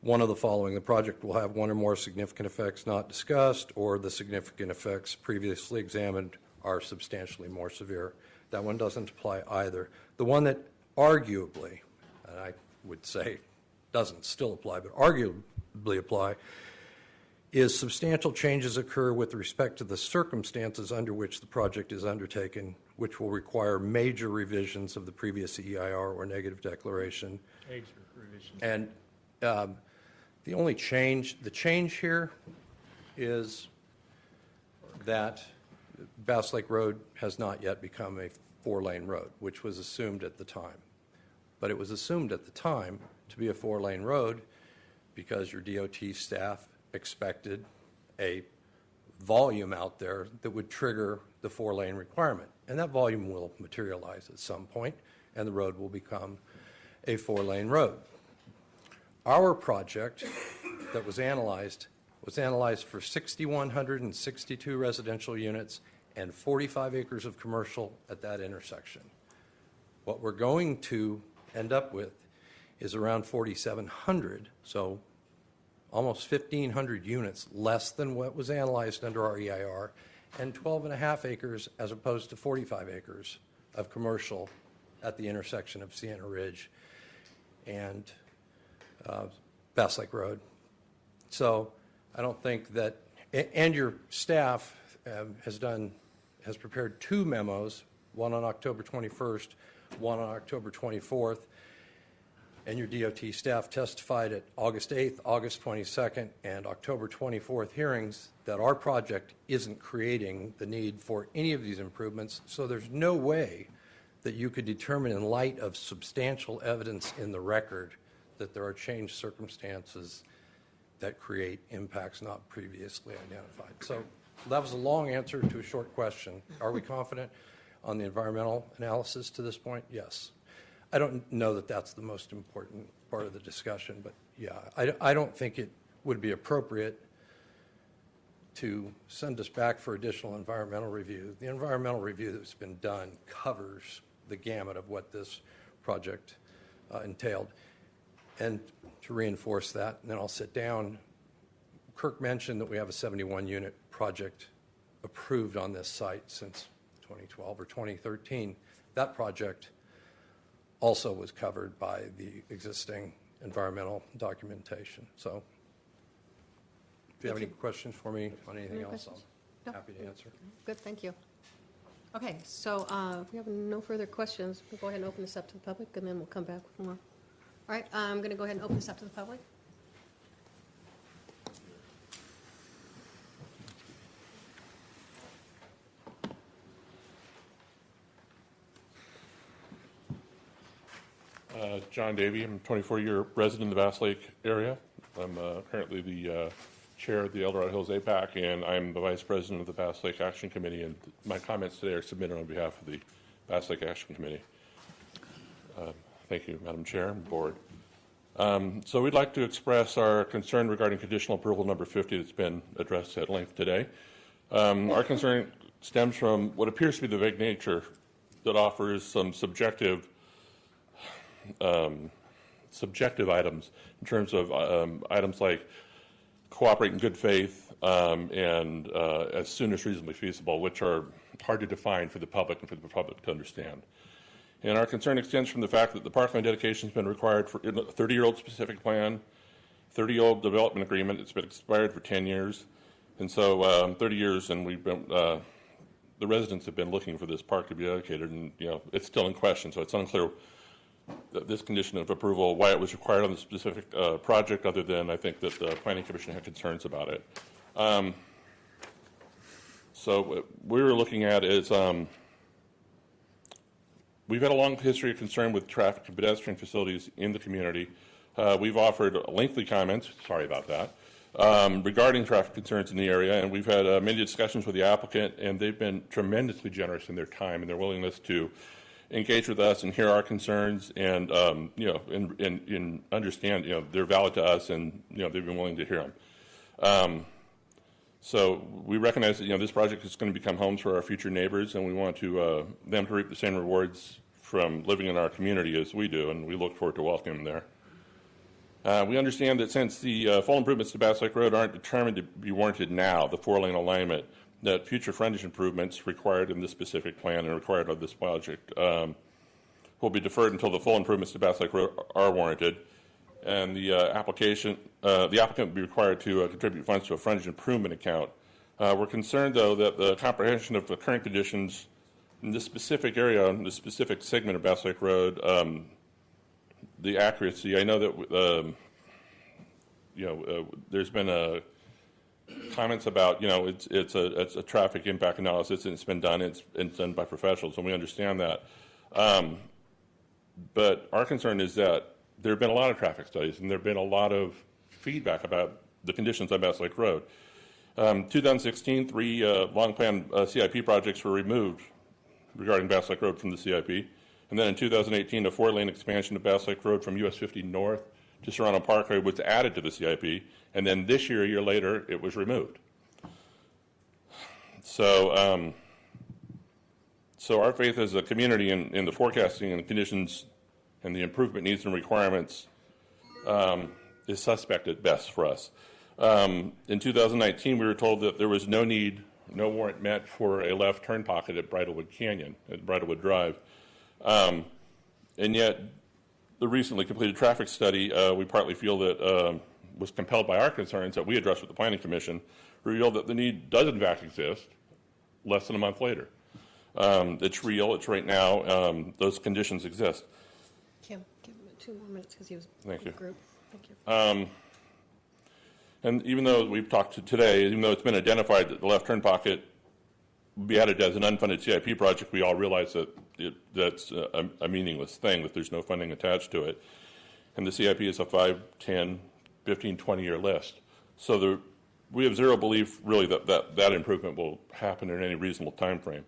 M: one of the following. The project will have one or more significant effects not discussed, or the significant effects previously examined are substantially more severe. That one doesn't apply either. The one that arguably, and I would say doesn't still apply, but arguably apply, is substantial changes occur with respect to the circumstances under which the project is undertaken, which will require major revisions of the previous EIR or negative declaration.
K: Major revision.
M: And the change here is that Bass Lake Road has not yet become a 4-lane road, which was assumed at the time. But it was assumed at the time to be a 4-lane road because your DOT staff expected a volume out there that would trigger the 4-lane requirement. And that volume will materialize at some point, and the road will become a 4-lane road. Our project that was analyzed for 6,162 residential units and 45 acres of commercial at that intersection. What we're going to end up with is around 4,700, so almost 1,500 units less than what was analyzed under our EIR, and 12.5 acres as opposed to 45 acres of commercial at the intersection of Sienna Ridge and Bass Lake Road. So I don't think that, and your staff has prepared 2 memos, one on October 21st, one on October 24th, and your DOT staff testified at August 8th, August 22nd, and October 24th hearings that our project isn't creating the need for any of these improvements, so there's no way that you could determine in light of substantial evidence in the record that there are changed circumstances that create impacts not previously identified. So that was a long answer to a short question. Are we confident on the environmental analysis to this point? Yes. I don't know that that's the most important part of the discussion, but yeah, I don't think it would be appropriate to send us back for additional environmental review. The environmental review that's been done covers the gamut of what this project entailed. And to reinforce that, and then I'll sit down, Kirk mentioned that we have a 71-unit project approved on this site since 2012 or 2013. That project also was covered by the existing environmental documentation. So if you have any questions for me on anything else, I'm happy to answer.
A: Good, thank you. Okay, so if we have no further questions, we'll go ahead and open this up to the public, and then we'll come back with more. All right, I'm going to go ahead and open this up to the public.
N: John Davey. I'm a 24-year resident of the Bass Lake area. I'm currently the chair of the Dorado Hills APAC, and I'm the vice president of the Bass Lake Action Committee, and my comments today are submitted on behalf of the Bass Lake Action Committee. Thank you, Madam Chair and Board. So we'd like to express our concern regarding conditional approval number 50 that's been addressed at length today. Our concern stems from what appears to be the vague nature that offers some subjective items in terms of items like cooperate in good faith and as soon as reasonably feasible, which are hard to define for the public and for the public to understand. And our concern extends from the fact that the parkland dedication has been required for a 30-year-old specific plan, 30-year-old development agreement. It's been expired for 10 years. And so 30 years, and we've been, the residents have been looking for this park to be dedicated, and it's still in question, so it's unclear this condition of approval, why it was required on the specific project, other than I think that the Planning Commission had concerns about it. So what we were looking at is we've had a long history of concern with traffic and pedestrian facilities in the community. We've offered lengthy comments, sorry about that, regarding traffic concerns in the area, and we've had many discussions with the applicant, and they've been tremendously generous in their time and their willingness to engage with us and hear our concerns, and and understand they're valid to us, and they've been willing to hear them. So we recognize that this project is going to become homes for our future neighbors, and we want to them to reap the same rewards from living in our community as we do, and we look forward to welcoming them there. We understand that since the full improvements to Bass Lake Road aren't determined to be warranted now, the 4-lane alignment, that future frontage improvements required in this specific plan and required of this project will be deferred until the full improvements to Bass Lake Road are warranted, and the applicant will be required to contribute funds to a frontage improvement account. We're concerned, though, that the comprehension of the current conditions in this specific area, in this specific segment of Bass Lake Road, the accuracy. I know that there's been comments about it's a traffic impact analysis, and it's been done. It's done by professionals, and we understand that. But our concern is that there have been a lot of traffic studies, and there have been a lot of feedback about the conditions on Bass Lake Road. 2016, 3 long-planned CIP projects were removed regarding Bass Lake Road from the CIP. And then in 2018, a 4-lane expansion of Bass Lake Road from US 50 north to Serrano Parkway was added to the CIP. And then this year, a year later, it was removed. So So our faith as a community in the forecasting and the conditions and the improvement needs and requirements is suspect at best for us. In 2019, we were told that there was no warrant met for a left turn pocket at Bridlewood Canyon, at Bridlewood Drive. And yet, the recently completed traffic study, we partly feel that was compelled by our concerns that we addressed with the Planning Commission, revealed that the need does in fact exist less than a month later. It's real, it's right now, those conditions exist.
A: Kim, give him 2 more minutes because he was
N: Thank
A: in
N: you.
A: the group. Thank you.
N: And even though we've talked today, even though it's been identified that the left turn pocket will be added as an unfunded CIP project, we all realize that that's a meaningless thing, that there's no funding attached to it. And the CIP is a 5, 10, 15, 20-year list. So we have zero belief, really, that improvement will happen in any reasonable time frame.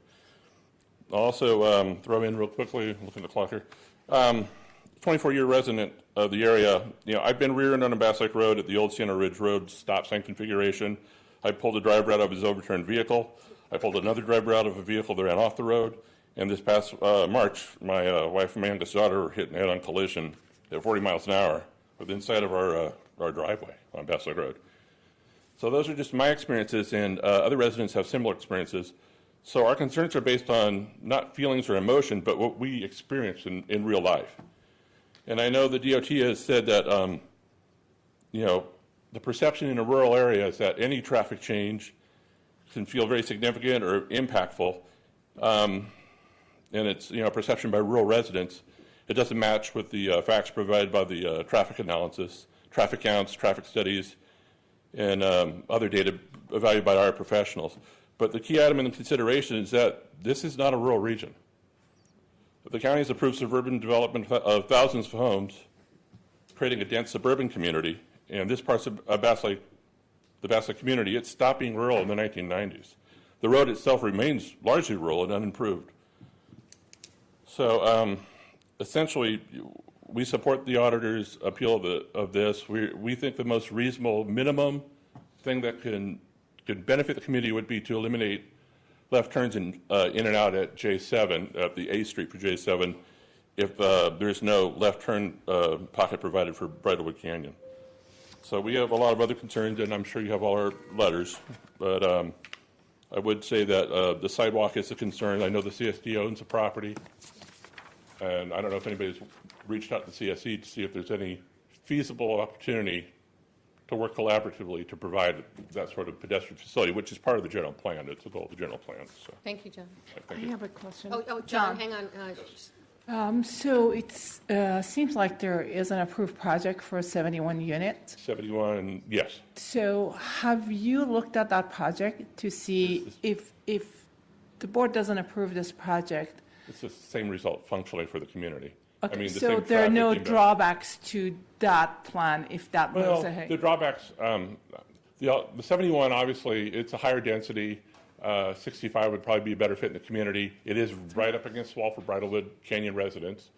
N: I'll also throw in real quickly, looking at the clock here, 24-year resident of the area. I've been rearing on a Bass Lake Road at the old Sienna Ridge Road stop sign configuration. I pulled a driver out of his overturned vehicle. I pulled another driver out of a vehicle that ran off the road. And this past March, my wife and my youngest daughter were hit in head-on collision at 40 miles an hour with the inside of our driveway on Bass Lake Road. So those are just my experiences, and other residents have similar experiences. So our concerns are based on not feelings or emotion, but what we experience in real life. And I know the DOT has said that, the perception in a rural area is that any traffic change can feel very significant or impactful. And it's, perception by rural residents. It doesn't match with the facts provided by the traffic analysis, traffic counts, traffic studies, and other data evaluated by our professionals. But the key item in consideration is that this is not a rural region. The county has approved suburban development of thousands of homes, creating a dense suburban community. And this part of the Bass Lake community, it stopped being rural in the 1990s. The road itself remains largely rural and unimproved. So essentially, we support the auditor's appeal of this. We think the most reasonable minimum thing that can benefit the community would be to eliminate left turns in and out at J7, at the A Street for J7, if there's no left turn pocket provided for Bridlewood Canyon. So we have a lot of other concerns, and I'm sure you have all our letters, but I would say that the sidewalk is a concern. I know the CSD owns the property, and I don't know if anybody's reached out to the CSE to see if there's any feasible opportunity to work collaboratively to provide that sort of pedestrian facility, which is part of the general plan. It's the goal of the general plan. So.
A: Thank you, John.
E: I have a question.
A: Oh, John, hang on.
E: So it seems like there is an approved project for 71 units.
N: 71, yes.
E: So have you looked at that project to see if the board doesn't approve this project?
N: It's the same result functionally for the community.
E: Okay,
N: I mean, the
E: so
N: same
E: there are no
N: traffic impact.
E: drawbacks to that plan if that moves ahead?
N: The drawbacks, the 71, obviously, it's a higher density. 65 would probably be a better fit in the community. It is right up against the wall for Bridlewood Canyon residents.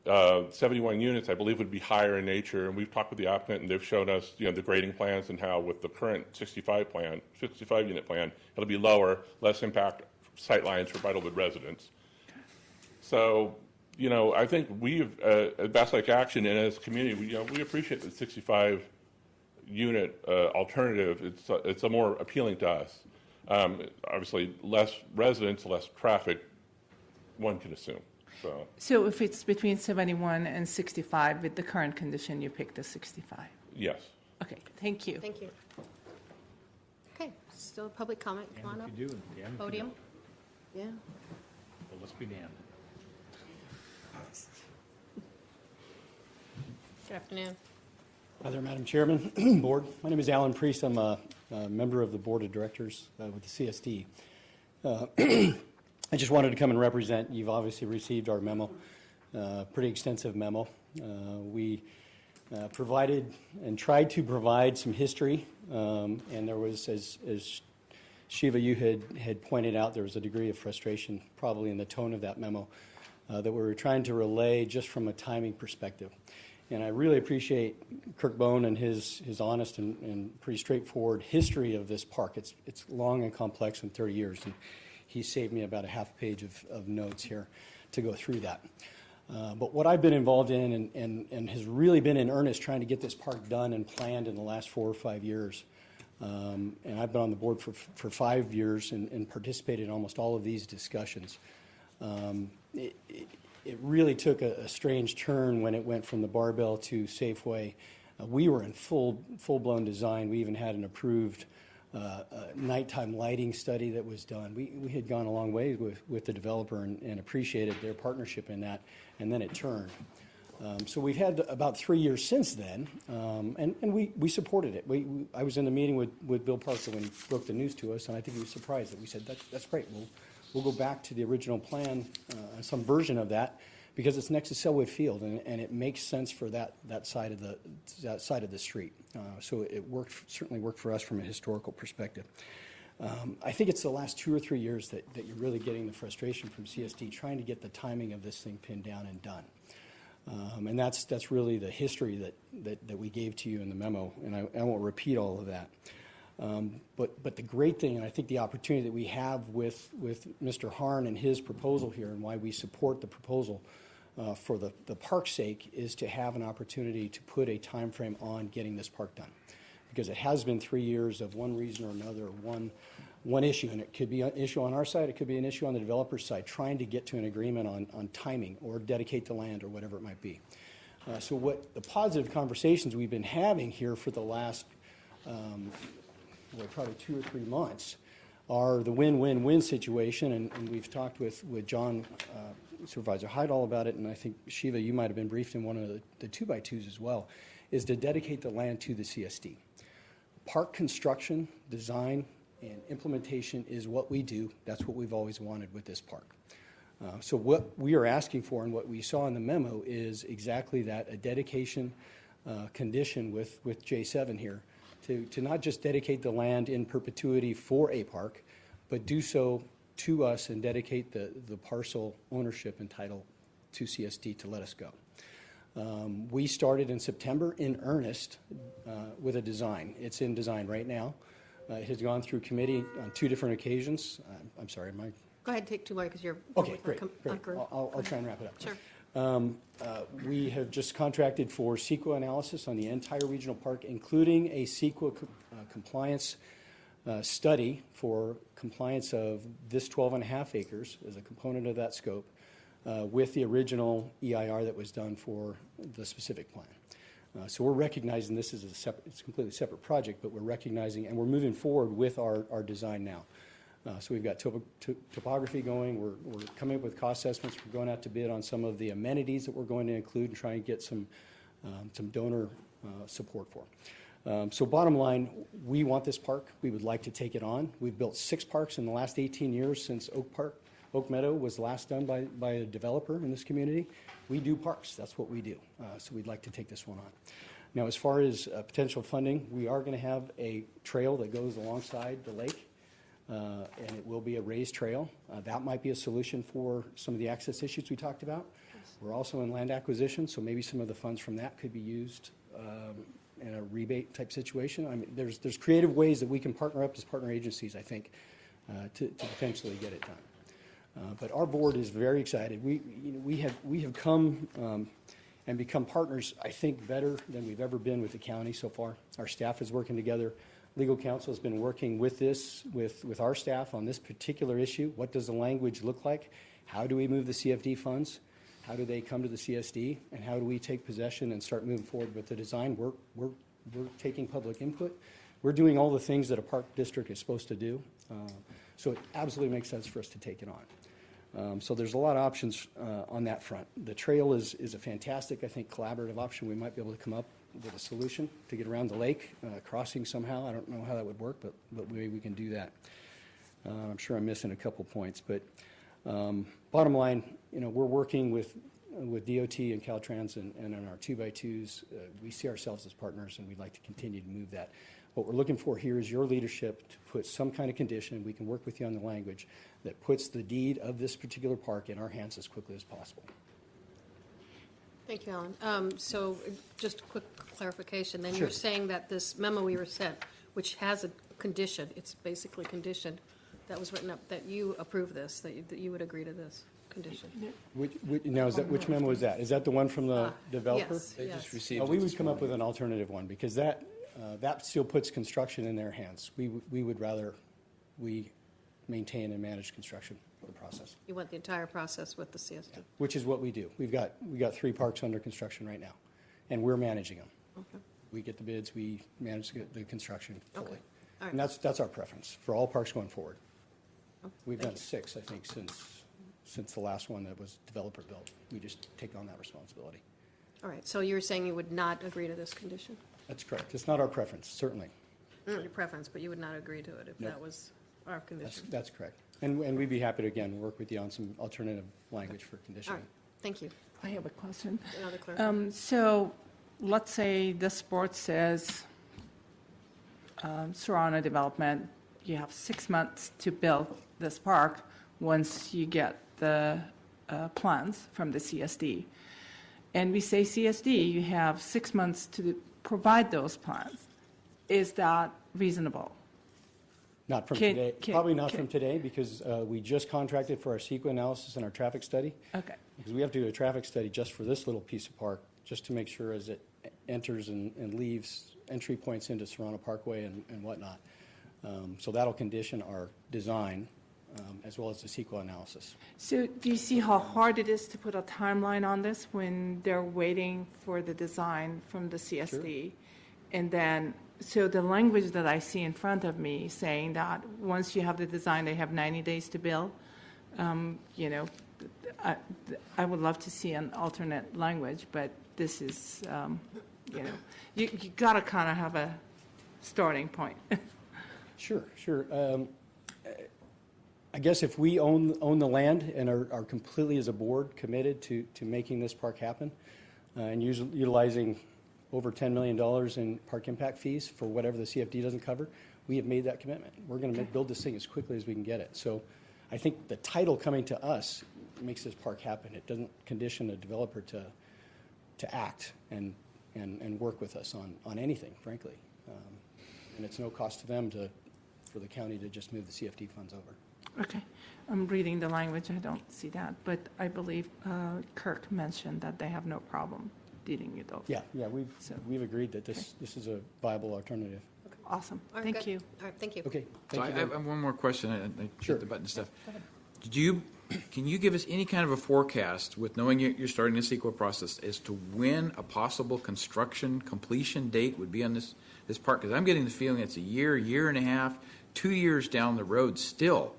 N: 71 units, I believe, would be higher in nature, and we've talked with the applicant, and they've shown us, the grading plans and how with the current 65 unit plan, it'll be lower, less impact sight lines for Bridlewood residents. So, I think we've, at Bass Lake Action and as a community, we appreciate the 65 unit alternative. It's a more appealing to us. Obviously, less residents, less traffic, one can assume.
E: So if it's between 71 and 65, with the current condition, you pick the 65?
N: Yes.
E: Okay, thank you.
A: Thank you. Okay, still public comment. Come on up.
K: If you do, damn if you
A: Podium.
K: don't.
A: Yeah.
K: Well, let's be damned.
A: Good afternoon.
O: Hi there, Madam Chairman, Board. My name is Allan Priest. I'm a member of the Board of Directors with the CSD. I just wanted to come and represent. You've obviously received our memo, pretty extensive memo. We provided and tried to provide some history, and there was, as Shiva, you had pointed out, there was a degree of frustration probably in the tone of that memo that we were trying to relay just from a timing perspective. And I really appreciate Kirk Bone and his honest and pretty straightforward history of this park. It's long and complex in 30 years. And he saved me about a half page of notes here to go through that. But what I've been involved in and has really been in earnest trying to get this park done and planned in the last 4 or 5 years. And I've been on the board for 5 years and participated in almost all of these discussions. It really took a strange turn when it went from the barbell to Safeway. We were in full-blown design. We even had an approved nighttime lighting study that was done. We had gone a long way with the developer and appreciated their partnership in that, and then it turned. So we've had about 3 years since then, and we supported it. I was in the meeting with Bill Parker when he broke the news to us, and I think he was surprised that we said, that's great. We'll go back to the original plan, some version of that, because it's next to Selwood Field, and it makes sense for that side of the street. So it certainly worked for us from a historical perspective. I think it's the last 2 or 3 years that you're really getting the frustration from CSD trying to get the timing of this thing pinned down and done. And that's really the history that we gave to you in the memo, and I won't repeat all of that. But the great thing, and I think the opportunity that we have with Mr. Harn and his proposal here, and why we support the proposal for the park's sake, is to have an opportunity to put a time frame on getting this park done. Because it has been 3 years of one reason or another, one issue, and it could be an issue on our side, it could be an issue on the developer's side, trying to get to an agreement on timing or dedicate the land or whatever it might be. So what the positive conversations we've been having here for the last probably 2 or 3 months are the win-win-win situation, and we've talked with John, Supervisor Heidel, about it, and I think, Shiva, you might have been briefed in one of the 2x2s as well, is to dedicate the land to the CSD. Park construction, design, and implementation is what we do. That's what we've always wanted with this park. So what we are asking for and what we saw in the memo is exactly that, a dedication condition with J7 here to not just dedicate the land in perpetuity for a park, but do so to us and dedicate the parcel ownership and title to CSD to let us go. We started in September in earnest with a design. It's in design right now. It has gone through committee on 2 different occasions. I'm sorry, Mike.
A: Go ahead and take 2 more because you're...
O: Okay, great. I'll try and wrap it up.
A: Sure.
O: We have just contracted for CEQA analysis on the entire regional park, including a CEQA compliance study for compliance of this 12.5 acres as a component of that scope with the original EIR that was done for the specific plan. So we're recognizing this is it's a completely separate project, but we're recognizing and we're moving forward with our design now. So we've got topography going. We're coming up with cost estimates. We're going out to bid on some of the amenities that we're going to include and try and get some donor support for. So bottom line, we want this park. We would like to take it on. We've built 6 parks in the last 18 years since Oak Meadow was last done by a developer in this community. We do parks. That's what we do. So we'd like to take this one on. Now, as far as potential funding, we are going to have a trail that goes alongside the lake, and it will be a raised trail. That might be a solution for some of the access issues we talked about. We're also in land acquisition, so maybe some of the funds from that could be used in a rebate type situation. I mean, there's creative ways that we can partner up as partner agencies, I think, to potentially get it done. But our board is very excited. We have come and become partners, I think, better than we've ever been with the county so far. Our staff is working together. Legal counsel has been working with our staff on this particular issue. What does the language look like? How do we move the CFD funds? How do they come to the CSD? And how do we take possession and start moving forward with the design? We're taking public input. We're doing all the things that a park district is supposed to do. So it absolutely makes sense for us to take it on. So there's a lot of options on that front. The trail is a fantastic, I think, collaborative option. We might be able to come up with a solution to get around the lake, crossing somehow. I don't know how that would work, but maybe we can do that. I'm sure I'm missing a couple points, but bottom line, we're working with DOT and Caltrans and on our 2x2s. We see ourselves as partners, and we'd like to continue to move that. What we're looking for here is your leadership to put some kind of condition, we can work with you on the language, that puts the deed of this particular park in our hands as quickly as possible.
A: Thank you, Allan. So just a quick clarification. Then You're saying that this memo we were sent, which has a condition, it's basically conditioned that was written up, that you approve this, that you would agree to this condition.
O: Now, which memo is that? Is that the one from the developer?
A: Yes,
G: They
A: yes.
G: just received it
O: We
G: this
O: would come up
G: morning.
O: with an alternative one, because that still puts construction in their hands. We would rather we maintain and manage construction of the process,
A: You want the entire process with the CSD?
O: which is what we do. We got 3 parks under construction right now, and we're managing them.
A: Okay.
O: We get the bids, we manage the construction fully.
A: Okay. All
O: And
A: right.
O: that's our preference for all parks going forward.
A: Okay,
O: We've
A: thank
O: done 6, I think, since the last one that was developer built. We just take on that responsibility.
A: All right, so you're saying you would not agree to this condition?
O: That's correct. It's not our preference, certainly.
A: Not your preference, but you would not agree to it if
O: Nope.
A: that was our condition?
O: That's correct. And we'd be happy to, again, work with you on some alternative language for
A: All
O: conditioning.
A: right, thank you.
E: I have a question.
A: Another clear.
E: So let's say this board says, Serrano Development, you have 6 months to build this park once you get the plans from the CSD. And we say, CSD, you have 6 months to provide those plans. Is that reasonable?
O: Not from
E: Can-
O: today,
E: can-
O: probably not
E: can-
O: from today, because we just contracted for our CEQA analysis and our traffic study.
E: Okay.
O: Because we have to do a traffic study just for this little piece of park, just to make sure as it enters and leaves entry points into Serrano Parkway and whatnot. So that'll condition our design as well as the CEQA analysis.
E: So do you see how hard it is to put a timeline on this when they're waiting for the design from the CSD? And then, so the language that I see in front of me saying that once you have the design, they have 90 days to build, you know, I would love to see an alternate language, but this is, you know, you got to kind of have a starting point.
O: Sure. I guess if we own the land and are completely as a board committed to making this park happen and utilizing over $10 million in park impact fees for whatever the CFD doesn't cover, we have made that commitment. We're going to build this thing as quickly as we can get it. So I think the title coming to us makes this park happen. It doesn't condition a developer to act and work with us on anything, frankly. And it's no cost to them for the county to just move the CFD funds over.
E: Okay. I'm reading the language. I don't see that. But I believe Kirk mentioned that they have no problem dealing with those.
O: Yeah, we've agreed that this is a viable alternative.
E: Awesome.
A: All right,
E: Thank
A: good.
E: you.
A: All right, thank you.
O: Okay,
G: So
O: thank
G: I
O: you.
G: have one more question. I
O: Sure.
G: hit the button stuff. Can you give us any kind of a forecast, with knowing you're starting the CEQA process, as to when a possible construction completion date would be on this park? Because I'm getting the feeling it's a year and a half, 2 years down the road still,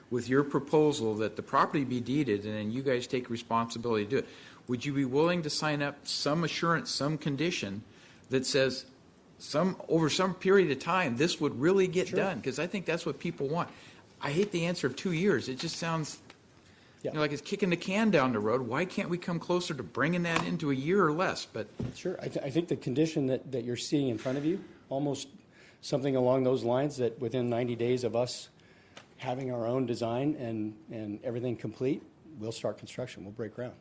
G: with your proposal that the property be deeded and then you guys take responsibility to do it. Would you be willing to sign up some assurance, some condition that says over some period of time, this would really get done? Because I think that's what people want. I hate the answer of 2 years. It just sounds like it's kicking the can down the road. Why can't we come closer to bringing that into a year or less? But
O: Sure. I think the condition that you're seeing in front of you, almost something along those lines, that within 90 days of us having our own design and everything complete, we'll start construction. We'll break ground.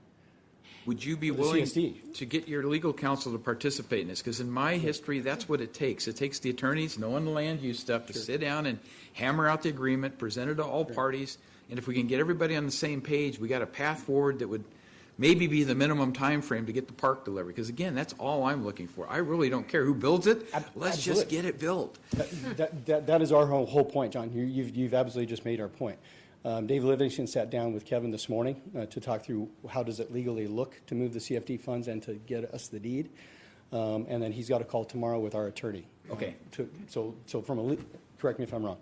G: would you be
O: For the
G: willing
O: CSD.
G: to get your legal counsel to participate in this? Because in my history, that's what it takes. It takes the attorneys knowing the land use stuff to sit down and hammer out the agreement, present it to all parties. And if we can get everybody on the same page, we got a path forward that would maybe be the minimum time frame to get the park delivered. Because again, that's all I'm looking for. I really don't care who builds it. Let's just
O: Absolutely.
G: get it built.
O: That is our whole point, John. You've absolutely just made our point. Dave Livingston sat down with Kevin this morning to talk through how does it legally look to move the CFD funds and to get us the deed. And then he's got a call tomorrow with our attorney.
G: Okay.
O: So correct me if I'm wrong.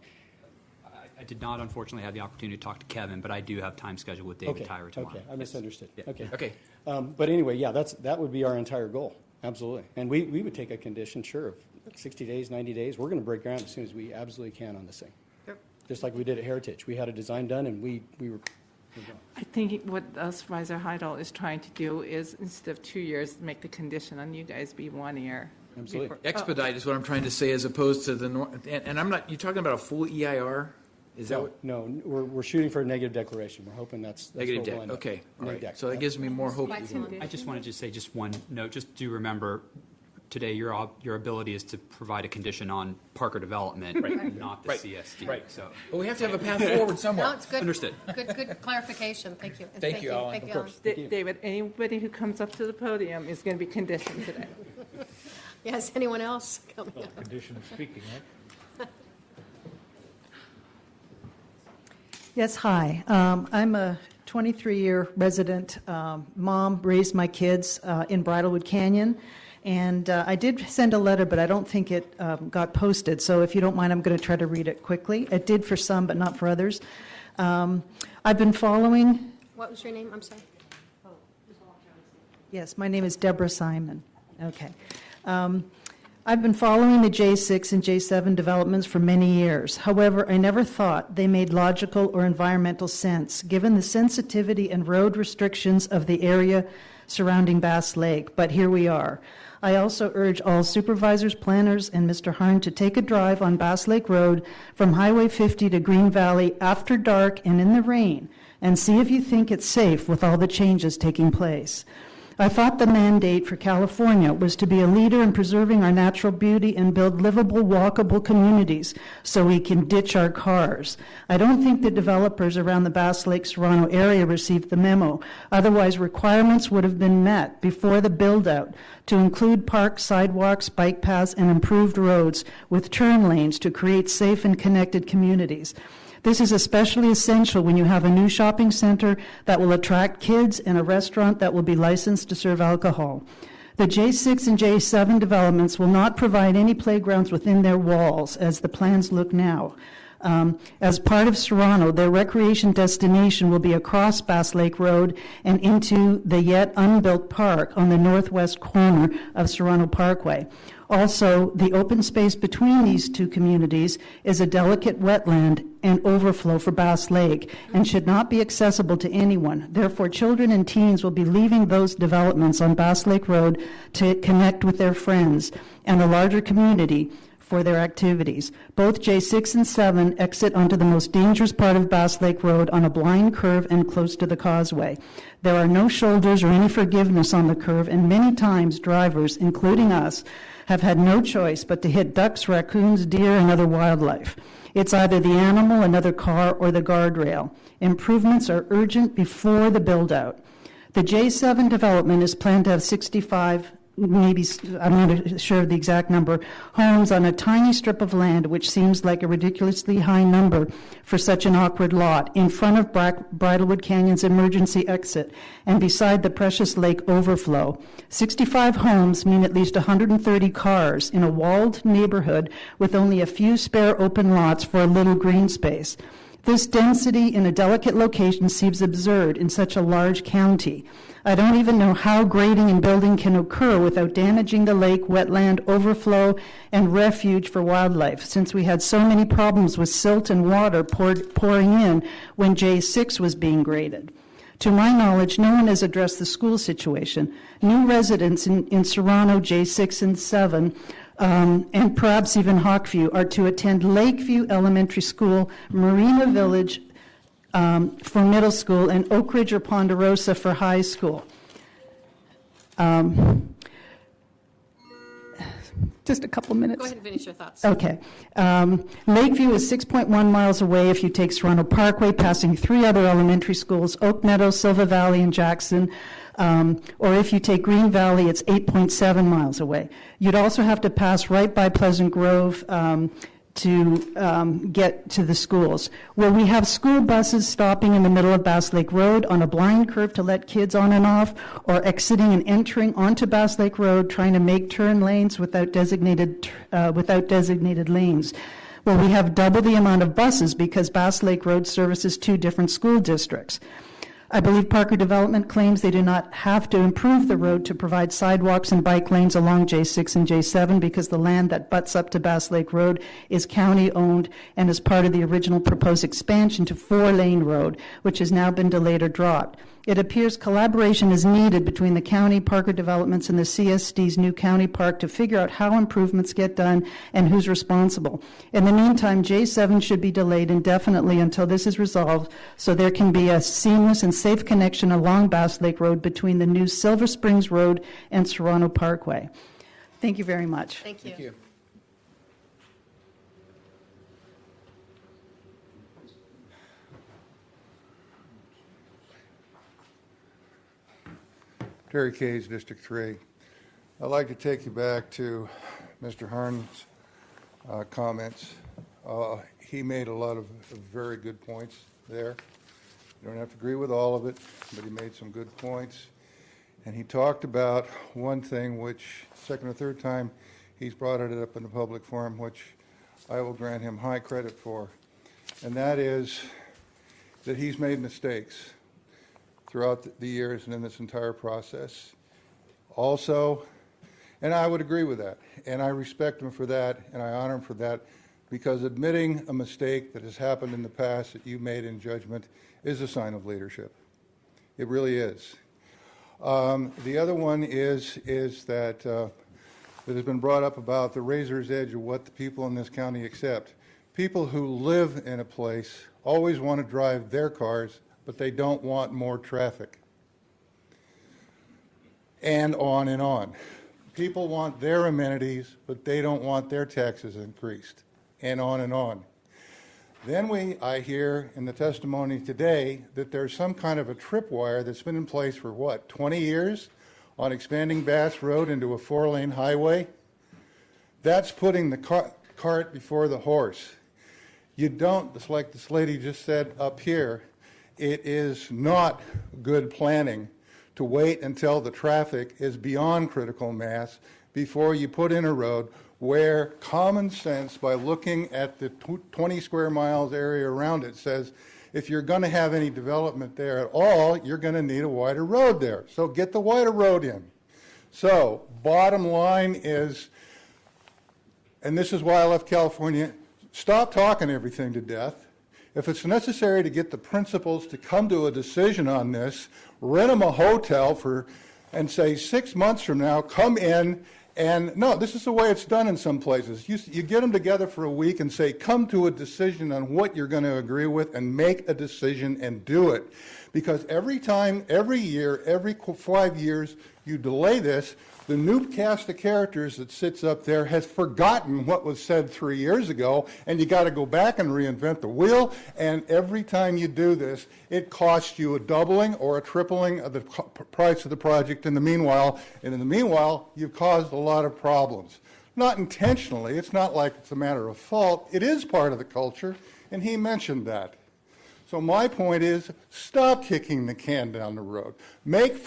D: I did not, unfortunately, have the opportunity to talk to Kevin, but I do have time scheduled with David Tyra tomorrow.
O: Okay, I misunderstood.
D: Yeah.
O: Okay. But anyway, yeah, that would be our entire goal, absolutely. And we would take a condition, sure, of 60 days, 90 days. We're going to break ground as soon as we absolutely can on this thing.
A: Sure.
O: Just like we did at Heritage. We had a design done and we were going.
E: I think what Supervisor Heidel is trying to do is, instead of 2 years, make the condition on you guys be 1 year.
O: Absolutely.
E: before-
G: Expedite is what I'm trying to say, as opposed to and I'm not, you're talking about a full EIR? Is that what?
O: No, we're shooting for a negative declaration. We're hoping that's
G: Negative
O: what we'll
G: debt,
O: end up.
G: okay. All
O: Negative
G: right.
O: debt.
G: So that gives me more hope.
D: I just wanted to say just one note. Just do remember, today, your ability is to provide a condition on Parker development, not the CSD.
G: Right.
D: So,
G: But we have to have a path forward somewhere.
A: No, it's good.
D: Understood.
A: Good clarification. Thank you. And
G: Thank you, Allan.
A: Thank you,
G: Of course.
A: Allan.
E: David, anybody who comes up to the podium is going to be conditioned today.
A: Yes, anyone else coming
K: Well,
A: up?
K: condition of speaking, right?
P: Yes, hi. I'm a 23-year resident. Mom raised my kids in Bridlewood Canyon, and I did send a letter, but I don't think it got posted. So if you don't mind, I'm going to try to read it quickly. It did for some, but not for others. I've been following.
A: What was your name? I'm sorry.
P: Yes, my name is Deborah Simon. Okay. I've been following the J6 and J7 developments for many years. However, I never thought they made logical or environmental sense, given the sensitivity and road restrictions of the area surrounding Bass Lake. But here we are. I also urge all supervisors, planners, and Mr. Harn to take a drive on Bass Lake Road from Highway 50 to Green Valley after dark and in the rain, and see if you think it's safe with all the changes taking place. I thought the mandate for California was to be a leader in preserving our natural beauty and build livable, walkable communities so we can ditch our cars. I don't think the developers around the Bass Lake Serrano area received the memo. Otherwise, requirements would have been met before the build-out to include parks, sidewalks, bike paths, and improved roads with turn lanes to create safe and connected communities. This is especially essential when you have a new shopping center that will attract kids and a restaurant that will be licensed to serve alcohol. The J6 and J7 developments will not provide any playgrounds within their walls as the plans look now. As part of Serrano, their recreation destination will be across Bass Lake Road and into the yet unbuilt park on the northwest corner of Serrano Parkway. Also, the open space between these two communities is a delicate wetland and overflow for Bass Lake and should not be accessible to anyone. Therefore, children and teens will be leaving those developments on Bass Lake Road to connect with their friends and the larger community for their activities. Both J6 and 7 exit onto the most dangerous part of Bass Lake Road on a blind curve and close to the causeway. There are no shoulders or any forgiveness on the curve, and many times drivers, including us, have had no choice but to hit ducks, raccoons, deer, and other wildlife. It's either the animal, another car, or the guardrail. Improvements are urgent before the build-out. The J7 development is planned to have 65, maybe, I'm not sure of the exact number, homes on a tiny strip of land, which seems like a ridiculously high number for such an awkward lot, in front of Bridlewood Canyon's emergency exit and beside the Precious Lake overflow. 65 homes mean at least 130 cars in a walled neighborhood with only a few spare open lots for a little green space. This density in a delicate location seems absurd in such a large county. I don't even know how grading and building can occur without damaging the lake, wetland, overflow, and refuge for wildlife, since we had so many problems with silt and water pouring in when J6 was being graded. To my knowledge, no one has addressed the school situation. New residents in Serrano, J6 and 7, and perhaps even Hawkview, are to attend Lakeview Elementary School, Marina Village for middle school, and Oak Ridge or Ponderosa for high school. Just a couple minutes.
A: Go ahead and finish your thoughts.
P: Okay. Lakeview is 6.1 miles away if you take Serrano Parkway, passing 3 other elementary schools, Oak Meadow, Silva Valley, and Jackson. Or if you take Green Valley, it's 8.7 miles away. You'd also have to pass right by Pleasant Grove to get to the schools. Will we have school buses stopping in the middle of Bass Lake Road on a blind curve to let kids on and off, or exiting and entering onto Bass Lake Road trying to make turn lanes without designated lanes? Will we have double the amount of buses because Bass Lake Road services 2 different school districts? I believe Parker Development claims they do not have to improve the road to provide sidewalks and bike lanes along J6 and J7 because the land that butts up to Bass Lake Road is county-owned and is part of the original proposed expansion to 4-lane road, which has now been delayed or dropped. It appears collaboration is needed between the county, Parker Developments, and the CSD's new county park to figure out how improvements get done and who's responsible. In the meantime, J7 should be delayed indefinitely until this is resolved so there can be a seamless and safe connection along Bass Lake Road between the new Silver Springs Road and Serrano Parkway. Thank you very much.
A: Thank you.
G: Thank you.
Q: Terry Cage, District 3. I'd like to take you back to Mr. Harn's comments. He made a lot of very good points there. You don't have to agree with all of it, but he made some good points. And he talked about one thing, which second or third time he's brought it up in the public forum, which I will grant him high credit for. And that is that he's made mistakes throughout the years and in this entire process. Also, and I would agree with that, and I respect him for that, and I honor him for that, because admitting a mistake that has happened in the past that you made in judgment is a sign of leadership. It really is. The other one is that that has been brought up about the razor's edge of what the people in this county accept. People who live in a place always want to drive their cars, but they don't want more traffic. And on and on. People want their amenities, but they don't want their taxes increased. And on and on. Then I hear in the testimony today that there's some kind of a tripwire that's been in place for what, 20 years on expanding Bass Road into a 4-lane highway? That's putting the cart before the horse. You don't, just like this lady just said up here, it is not good planning to wait until the traffic is beyond critical mass before you put in a road where common sense, by looking at the 20 square miles area around it, says if you're going to have any development there at all, you're going to need a wider road there. So get the wider road in. So bottom line is, and this is why I left California, stop talking everything to death. If it's necessary to get the principals to come to a decision on this, rent them a hotel and say 6 months from now, come in. And no, this is the way it's done in some places. You get them together for a week and say, come to a decision on what you're going to agree with and make a decision and do it. Because every time, every year, every 5 years you delay this, the new cast of characters that sits up there has forgotten what was said 3 years ago, and you got to go back and reinvent the wheel. And every time you do this, it costs you a doubling or a tripling of the price of the project in the meanwhile. And in the meanwhile, you've caused a lot of problems. Not intentionally. It's not like it's a matter of fault. It is part of the culture, and he mentioned that. So my point is, stop kicking the can down the road. Make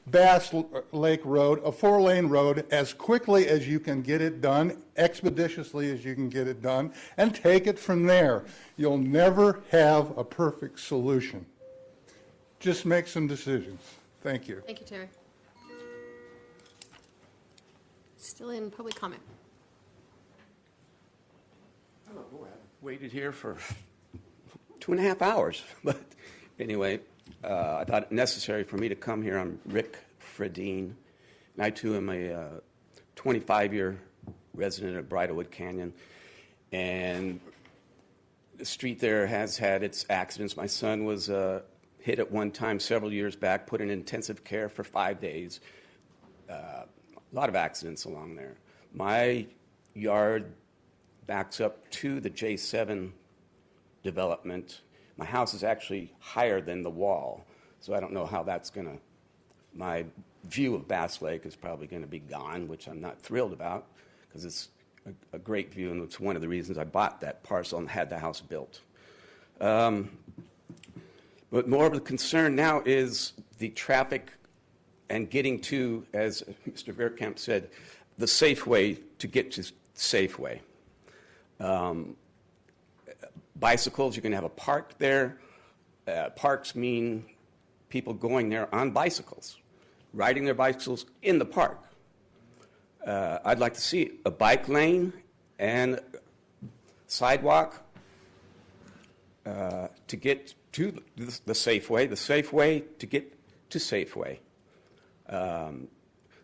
Q: Bass Lake Road a 4-lane road as quickly as you can get it done, expeditiously as you can get it done, and take it from there. You'll never have a perfect solution. Just make some decisions. Thank you.
A: Thank you, Terry. Still in public comment.
R: Waited here for 2.5 hours, but anyway, I thought it necessary for me to come here. I'm Rick Freddean, and I too am a 25-year resident of Bridlewood Canyon, and the street there has had its accidents. My son was hit at one time several years back, put in intensive care for 5 days. A lot of accidents along there. My yard backs up to the J7 development. My house is actually higher than the wall, so I don't know how that's going to, my view of Bass Lake is probably going to be gone, which I'm not thrilled about, because it's a great view, and it's one of the reasons I bought that parcel and had the house built. But more of the concern now is the traffic and getting to, as Mr. Verkamp said, the safe way to get to Safeway. Bicycles, you're going to have a park there. Parks mean people going there on bicycles, riding their bicycles in the park. I'd like to see a bike lane and sidewalk to get to the Safeway to get to Safeway.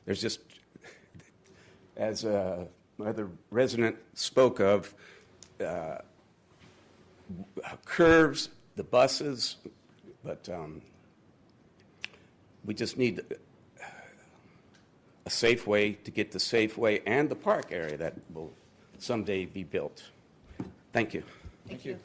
R: There's just, as my other resident spoke of, curves, the buses, but we just need a safe way to get the Safeway and the park area that will someday be built. Thank you.
A: Thank you.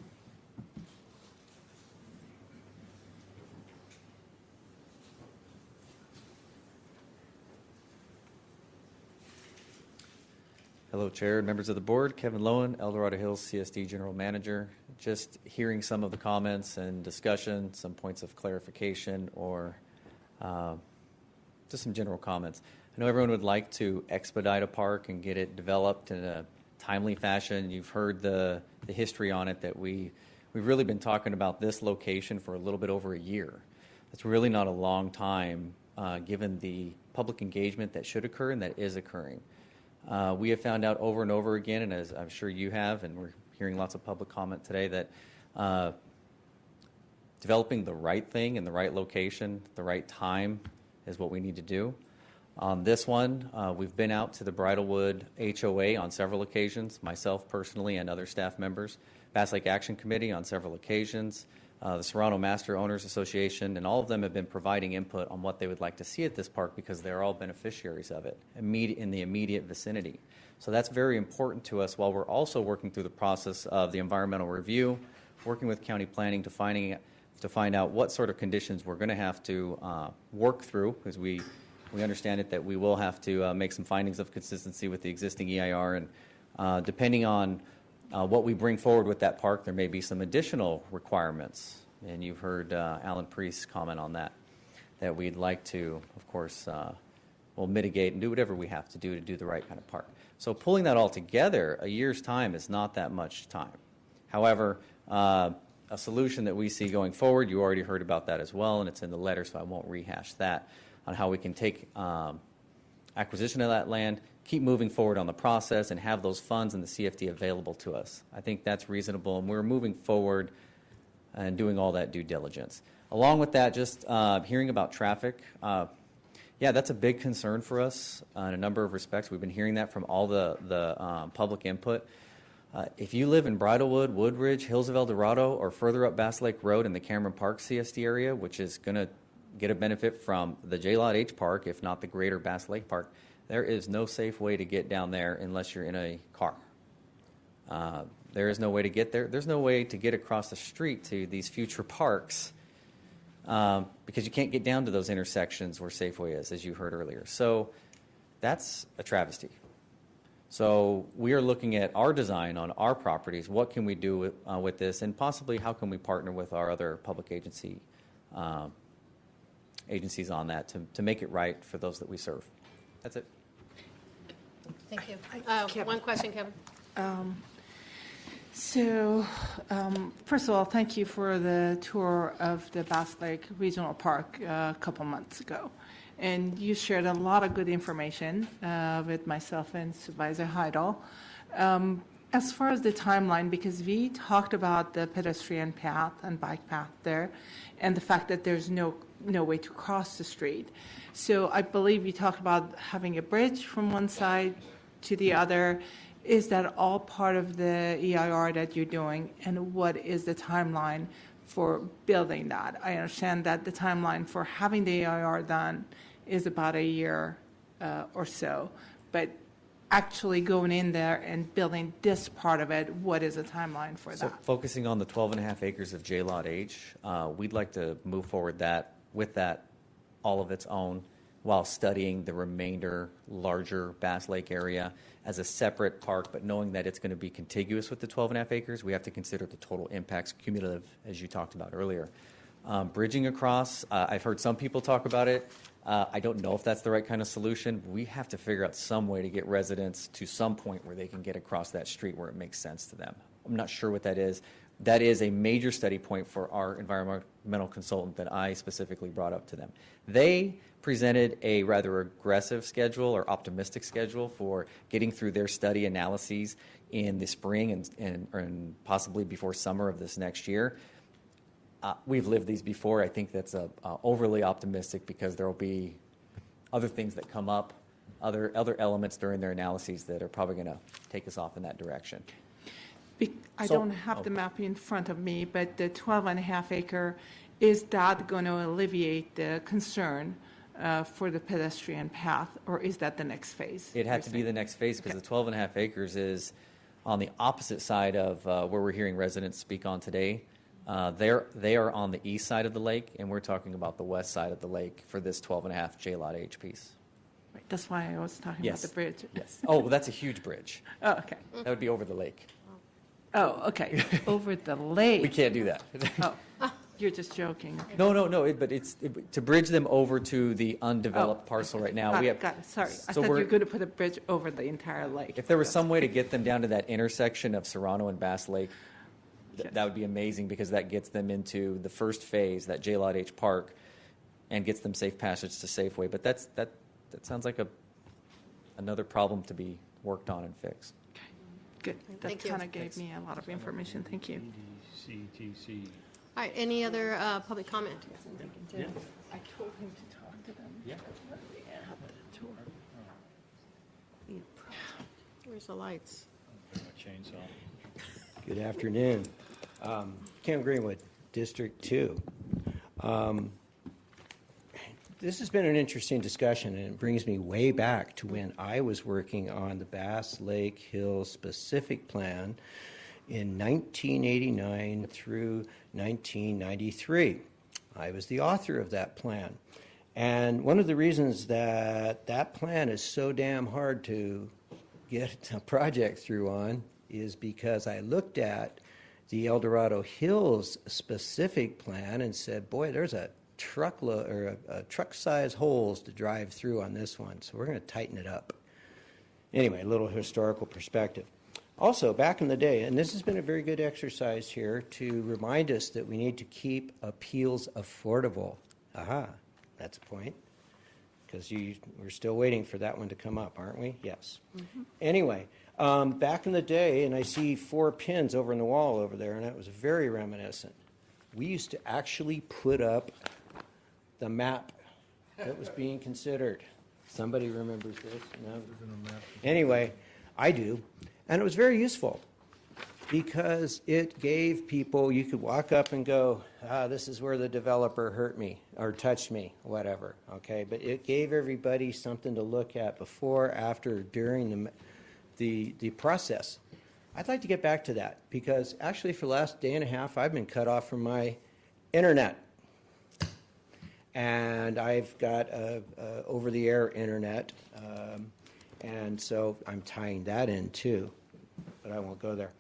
S: Hello, Chair and members of the board. Kevin Loewen, Dorado Hills CSD General Manager. Just hearing some of the comments and discussion, some points of clarification, or just some general comments. I know everyone would like to expedite a park and get it developed in a timely fashion. You've heard the history on it, that we've really been talking about this location for a little bit over a year. That's really not a long time given the public engagement that should occur and that is occurring. We have found out over and over again, and as I'm sure you have, and we're hearing lots of public comment today, that developing the right thing in the right location, the right time is what we need to do. On this one, we've been out to the Bridlewood HOA on several occasions, myself personally and other staff members, Bass Lake Action Committee on several occasions, the Serrano Master Owners Association, and all of them have been providing input on what they would like to see at this park because they're all beneficiaries of it in the immediate vicinity. So that's very important to us, while we're also working through the process of the environmental review, working with county planning to find out what sort of conditions we're going to have to work through, because we understand it that we will have to make some findings of consistency with the existing EIR, and depending on what we bring forward with that park, there may be some additional requirements, and you've heard Allan Priest's comment on that we'd like to, of course, we'll mitigate and do whatever we have to do the right kind of park. So pulling that all together, a year's time is not that much time. However, a solution that we see going forward, you already heard about that as well, and it's in the letter, so I won't rehash that, on how we can take acquisition of that land, keep moving forward on the process, and have those funds in the CFD available to us. I think that's reasonable, and we're moving forward and doing all that due diligence. Along with that, just hearing about traffic, yeah, that's a big concern for us in a number of respects. We've been hearing that from all the public input. If you live in Bridlewood, Woodridge, Hills of El Dorado, or further up Bass Lake Road in the Cameron Park CSD area, which is going to get a benefit from the J-Lot H Park, if not the greater Bass Lake Park, there is no safe way to get down there unless you're in a car. There is no way to get there. There's no way to get across the street to these future parks because you can't get down to those intersections where Safeway is, as you heard earlier. So that's a travesty. So we are looking at our design on our properties. What can we do with this, and possibly how can we partner with our other public agencies on that to make it right for those that we serve. That's it.
A: Thank you. One question, Kevin.
E: First of all, thank you for the tour of the Bass Lake Regional Park a couple months ago. And you shared a lot of good information with myself and Supervisor Heidel. As far as the timeline, because we talked about the pedestrian path and bike path there, and the fact that there's no way to cross the street. So I believe you talked about having a bridge from one side to the other. Is that all part of the EIR that you're doing, and what is the timeline for building that? I understand that the timeline for having the EIR done is about a year or so, but actually going in there and building this part of it, what is the timeline for
S: So
E: that?
S: focusing on the 12.5 acres of J-Lot H, we'd like to move forward with that all of its own, while studying the remainder larger Bass Lake area as a separate park, but knowing that it's going to be contiguous with the 12.5 acres, we have to consider the total impacts cumulative, as you talked about earlier. Bridging across, I've heard some people talk about it. I don't know if that's the right kind of solution. We have to figure out some way to get residents to some point where they can get across that street where it makes sense to them. I'm not sure what that is. That is a major study point for our environmental consultant that I specifically brought up to them. They presented a rather aggressive schedule or optimistic schedule for getting through their study analyses in the spring and possibly before summer of this next year. We've lived these before. I think that's overly optimistic because there will be other things that come up, other elements during their analyses that are probably going to take us off in that direction.
E: I don't have the map in front of me, but the 12.5 acre, is that going to alleviate the concern for the pedestrian path, or is that the next phase?
S: It had to be the next phase because the 12 and a half acres is on the opposite side of where we're hearing residents speak on today. They are on the east side of the lake, and we're talking about the west side of the lake for this 12 and a half J-Lot H piece.
E: Right, that's why I was talking about the bridge.
S: Yes. Oh, well, that's a huge bridge.
E: Oh, okay.
S: That would be over the lake.
E: Oh, okay. Over the lake.
S: We can't do that.
E: Oh, you're just joking.
S: No. But it's to bridge them over to the undeveloped parcel right now.
E: Got it. Sorry, I thought you were going to put a bridge over the entire lake.
S: If there was some way to get them down to that intersection of Serrano and Bass Lake, that would be amazing because that gets them into the first phase, that J-Lot H Park, and gets them safe passage to Safeway. But that sounds like another problem to be worked on and fixed.
E: Okay, good. That kind of gave me a lot of information. Thank you.
K: CTC.
A: All right, any other public comment?
E: Yeah. I told him to talk to them.
K: Yeah.
A: Where's the lights?
K: Chainsaw.
T: Good afternoon. Ken Greenwood, District 2. This has been an interesting discussion, and it brings me way back to when I was working on the Bass Lake Hills specific plan in 1989 through 1993. I was the author of that plan. And one of the reasons that that plan is so damn hard to get a project through on is because I looked at the El Dorado Hills specific plan and said, boy, there's a truckload or a truck-size holes to drive through on this one, so we're going to tighten it up. Anyway, a little historical perspective. Also, back in the day, and this has been a very good exercise here to remind us that we need to keep appeals affordable. Aha, that's a point, because we're still waiting for that one to come up, aren't we? Yes. Mm-hmm. Anyway, back in the day, and I see 4 pins over in the wall over there, and that was very reminiscent. We used to actually put up the map that was being considered. Somebody remembers this? No? Anyway, I do. And it was very useful because it gave people, you could walk up and go, this is where the developer hurt me or touched me, whatever, okay? But it gave everybody something to look at before, after, during the process. I'd like to get back to that because actually for the last day and a half, I've been cut off from my internet. And I've got over-the-air internet, and so I'm tying that in too, but I won't go there.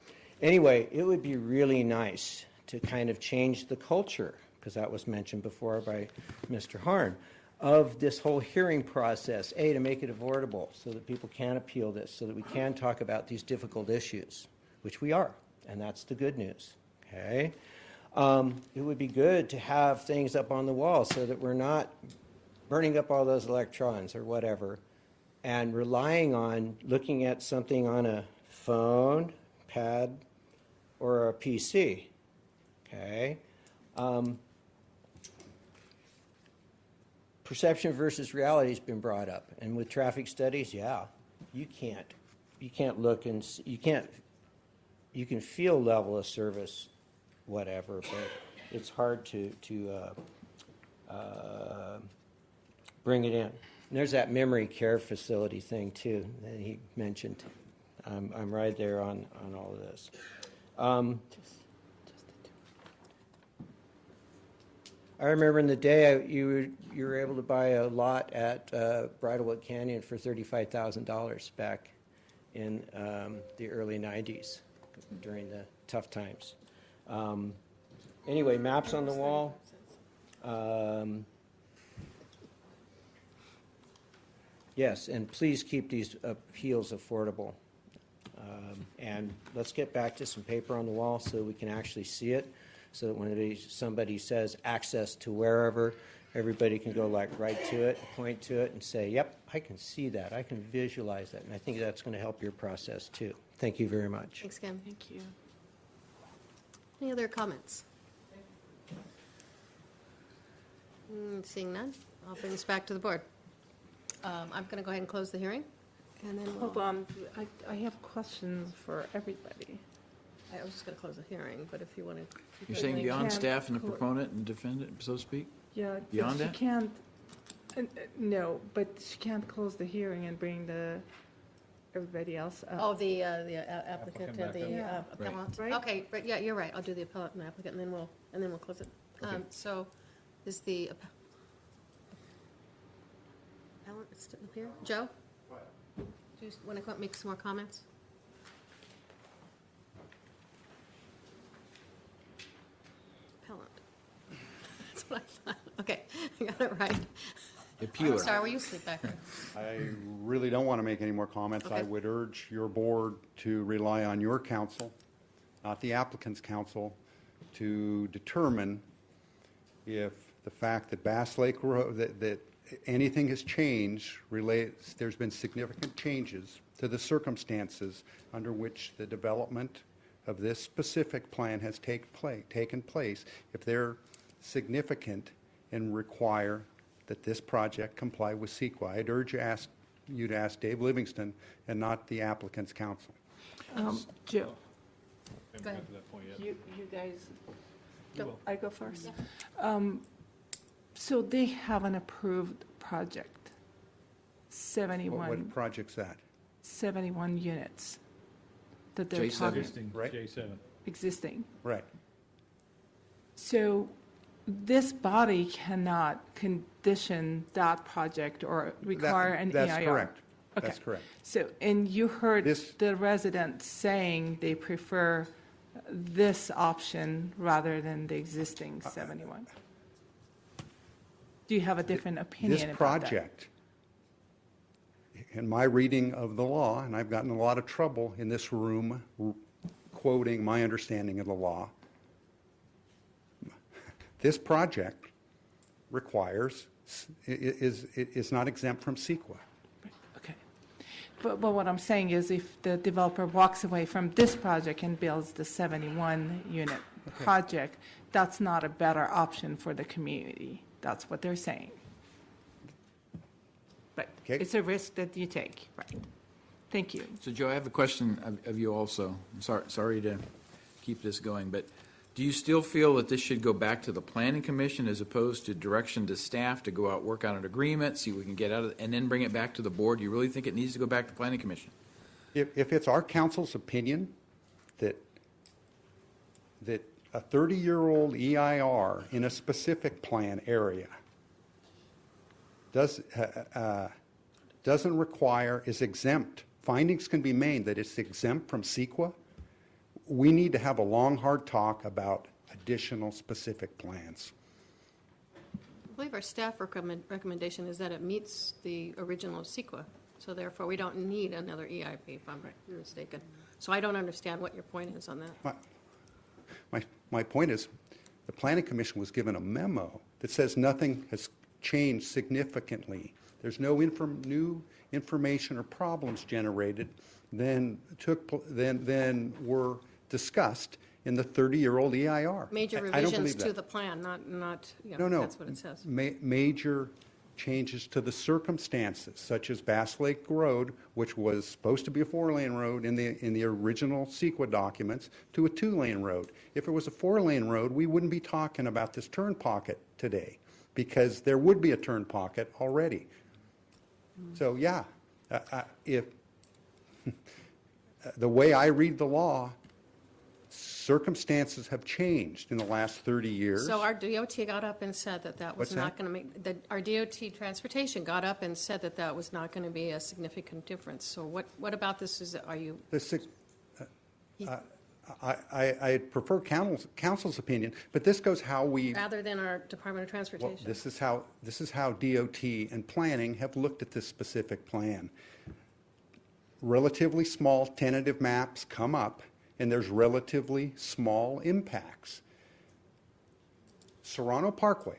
T: Anyway, it would be really nice to kind of change the culture, because that was mentioned before by Mr. Harn, of this whole hearing process, to make it affordable so that people can appeal this, so that we can talk about these difficult issues, which we are, and that's the good news, okay? It would be good to have things up on the wall so that we're not burning up all those electrons or whatever and relying on looking at something on a phone, pad, or a PC, okay? Perception versus reality has been brought up. And with traffic studies, you can't look and you can feel level of service, whatever, but it's hard to bring it in. And there's that memory care facility thing too that he mentioned. I'm right there on all of this. I remember in the day you were able to buy a lot at Bridlewood Canyon for $35,000 back in the early 90s during the tough times. Anyway, maps on the wall. Yes, and please keep these appeals affordable. And let's get back to some paper on the wall so we can actually see it, so that when somebody says access to wherever, everybody can go right to it, point to it, and say, yep, I can see that. I can visualize that. And I think that's going to help your process, too. Thank you very much.
A: Thanks, Kim.
E: Thank you.
A: Any other comments? Seeing none, I'll bring this back to the board. I'm going to go ahead and close the hearing. And then
E: Hold on. I have questions for everybody.
A: I was just going to close the hearing, but if you want to...
G: You're saying beyond staff and the proponent and defendant, so to speak?
E: Yeah,
G: Beyond
E: but
G: that?
E: you can't No, but she can't close the hearing and bring everybody else up.
A: Oh, the applicant and the
E: Yeah.
A: appellant.
E: Right.
A: Okay, but yeah, you're right. I'll do the appellant and applicant, and then we'll close it. So is the appellant still here? Joe? Do you want to make some more comments? Appellant. That's what I thought. Okay, I got it right.
G: Appealer.
A: I'm sorry, were you asleep back there?
I: I really don't want to make any more comments. I
A: Okay.
I: would urge your board to rely on your counsel, not the applicant's counsel, to determine if the fact that Bass Lake Road, that anything has changed, there's been significant changes to the circumstances under which the development of this specific plan has taken place, if they're significant and require that this project comply with CEQA. I'd urge you to ask Dave Livingston and not the applicant's counsel.
E: Joe,
K: Haven't got to that point yet.
E: you guys,
K: You will.
E: I go first? So they have an approved project, 71.
I: What project's that?
E: 71 units that they're
G: J7.
E: talking.
K: Existing
I: Right.
K: J7.
E: Existing.
I: Right.
E: So this body cannot condition that project or require an EIR?
I: That's correct.
E: Okay.
I: That's correct.
E: So, and you heard the residents saying they prefer this option rather than the existing 71. Do you have a different opinion
I: This
E: about
I: project, in my reading of the law, and I've gotten in a lot of trouble in this room quoting my understanding of the law, this project requires, is not exempt from CEQA.
E: Okay. But what I'm saying is if the developer walks away from this project and builds the 71-unit project, that's not a better option for the community. That's what they're saying. But it's a risk that you take, right? Thank you.
G: So, Joe, I have a question of you also. I'm sorry to keep this going, but do you still feel that this should go back to the Planning Commission as opposed to direction to staff to go out, work out an agreement, see what we can get out of it, and then bring it back to the board? Do you really think it needs to go back to Planning Commission?
I: If it's our council's opinion that a 30-year-old EIR in a specific plan area doesn't require, is exempt, findings can be made that it's exempt from CEQA, we need to have a long, hard talk about additional specific plans.
A: I believe our staff recommendation is that it meets the original CEQA, so therefore we don't need another EIP, if I'm mistaken. So I don't understand what your point is on that.
I: My point is, the Planning Commission was given a memo that says nothing has changed significantly. There's no new information or problems generated than were discussed in the 30-year-old EIR.
A: Major
I: I don't
A: revisions
I: believe
A: to
I: that.
A: the plan, not,
I: No.
A: that's what it says.
I: Major changes to the circumstances, such as Bass Lake Road, which was supposed to be a 4-lane road in the original CEQA documents, to a 2-lane road. If it was a 4-lane road, we wouldn't be talking about this turn pocket today, because there would be a turn pocket already. So, yeah, if the way I read the law, circumstances have changed in the last 30 years.
A: So our DOT got up and said that was
I: What's
A: not
I: that?
A: going to make, our DOT transportation got up and said that was not going to be a significant difference. So what about this is, are you?
I: I prefer council's opinion, but this goes how we.
A: Rather than our Department of Transportation?
I: Well, this is how DOT and planning have looked at this specific plan. Relatively small tentative maps come up, and there's relatively small impacts. Serrano Parkway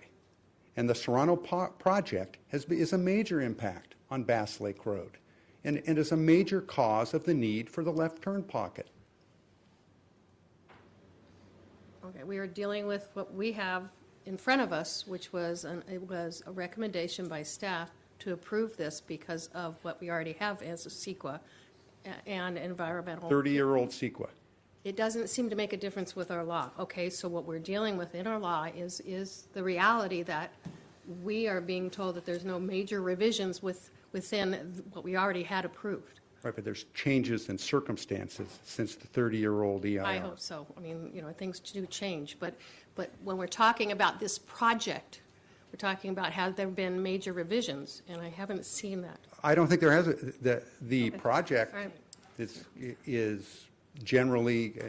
I: and the Serrano project is a major impact on Bass Lake Road, and is a major cause of the need for the left turn pocket.
A: Okay, we are dealing with what we have in front of us, which was a recommendation by staff to approve this because of what we already have as a CEQA and environmental.
I: 30-year-old CEQA.
A: It doesn't seem to make a difference with our law. Okay, so what we're dealing with in our law is the reality that we are being told that there's no major revisions within what we already had approved.
I: Right, but there's changes in circumstances since the 30-year-old EIR.
A: I hope so. I mean, things do change, but when we're talking about this project, we're talking about have there been major revisions, and I haven't seen that.
I: I don't think there has. The
A: Okay.
I: project
A: All right.
I: is generally,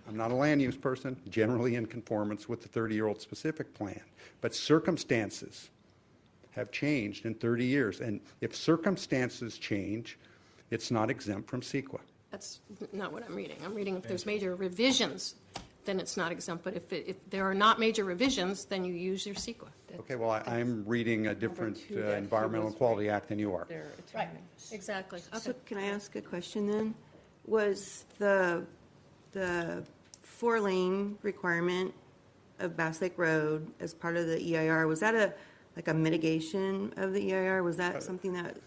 I: I'm not a land use person, generally in conformance with the 30-year-old specific plan. But circumstances have changed in 30 years. And if circumstances change, it's not exempt from CEQA.
A: That's not what I'm reading. I'm reading if there's major revisions, then it's not exempt. But if there are not major revisions, then you use your CEQA.
I: Okay, well, I'm reading a different Environmental and Quality Act than you are.
A: Right, exactly.
H: So can I ask a question then? Was the 4-lane requirement of Bass Lake Road as part of the EIR, was that a mitigation of the EIR? Was that something that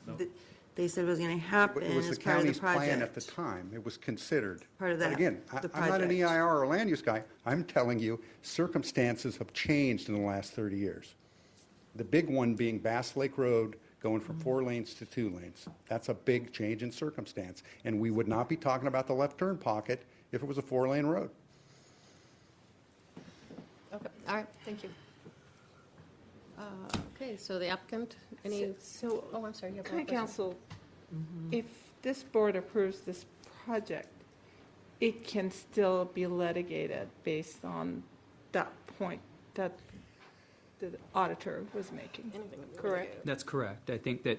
H: they said was going to happen
I: It was the
H: as part of the
I: county's
H: project?
I: plan at the time. It was considered.
H: Part of that,
I: But again,
H: the
I: I'm not an
H: project.
I: EIR or land use guy. I'm telling you, circumstances have changed in the last 30 years. The big one being Bass Lake Road going from 4 lanes to 2 lanes. That's a big change in circumstance. And we would not be talking about the left turn pocket if it was a 4-lane road.
A: Okay, all right, thank you. Okay, so the applicant, oh, I'm sorry. You have one
E: County
A: question.
E: Council, if this board approves this project, it can still be litigated based on that point that the auditor was making, correct?
D: That's correct. I think that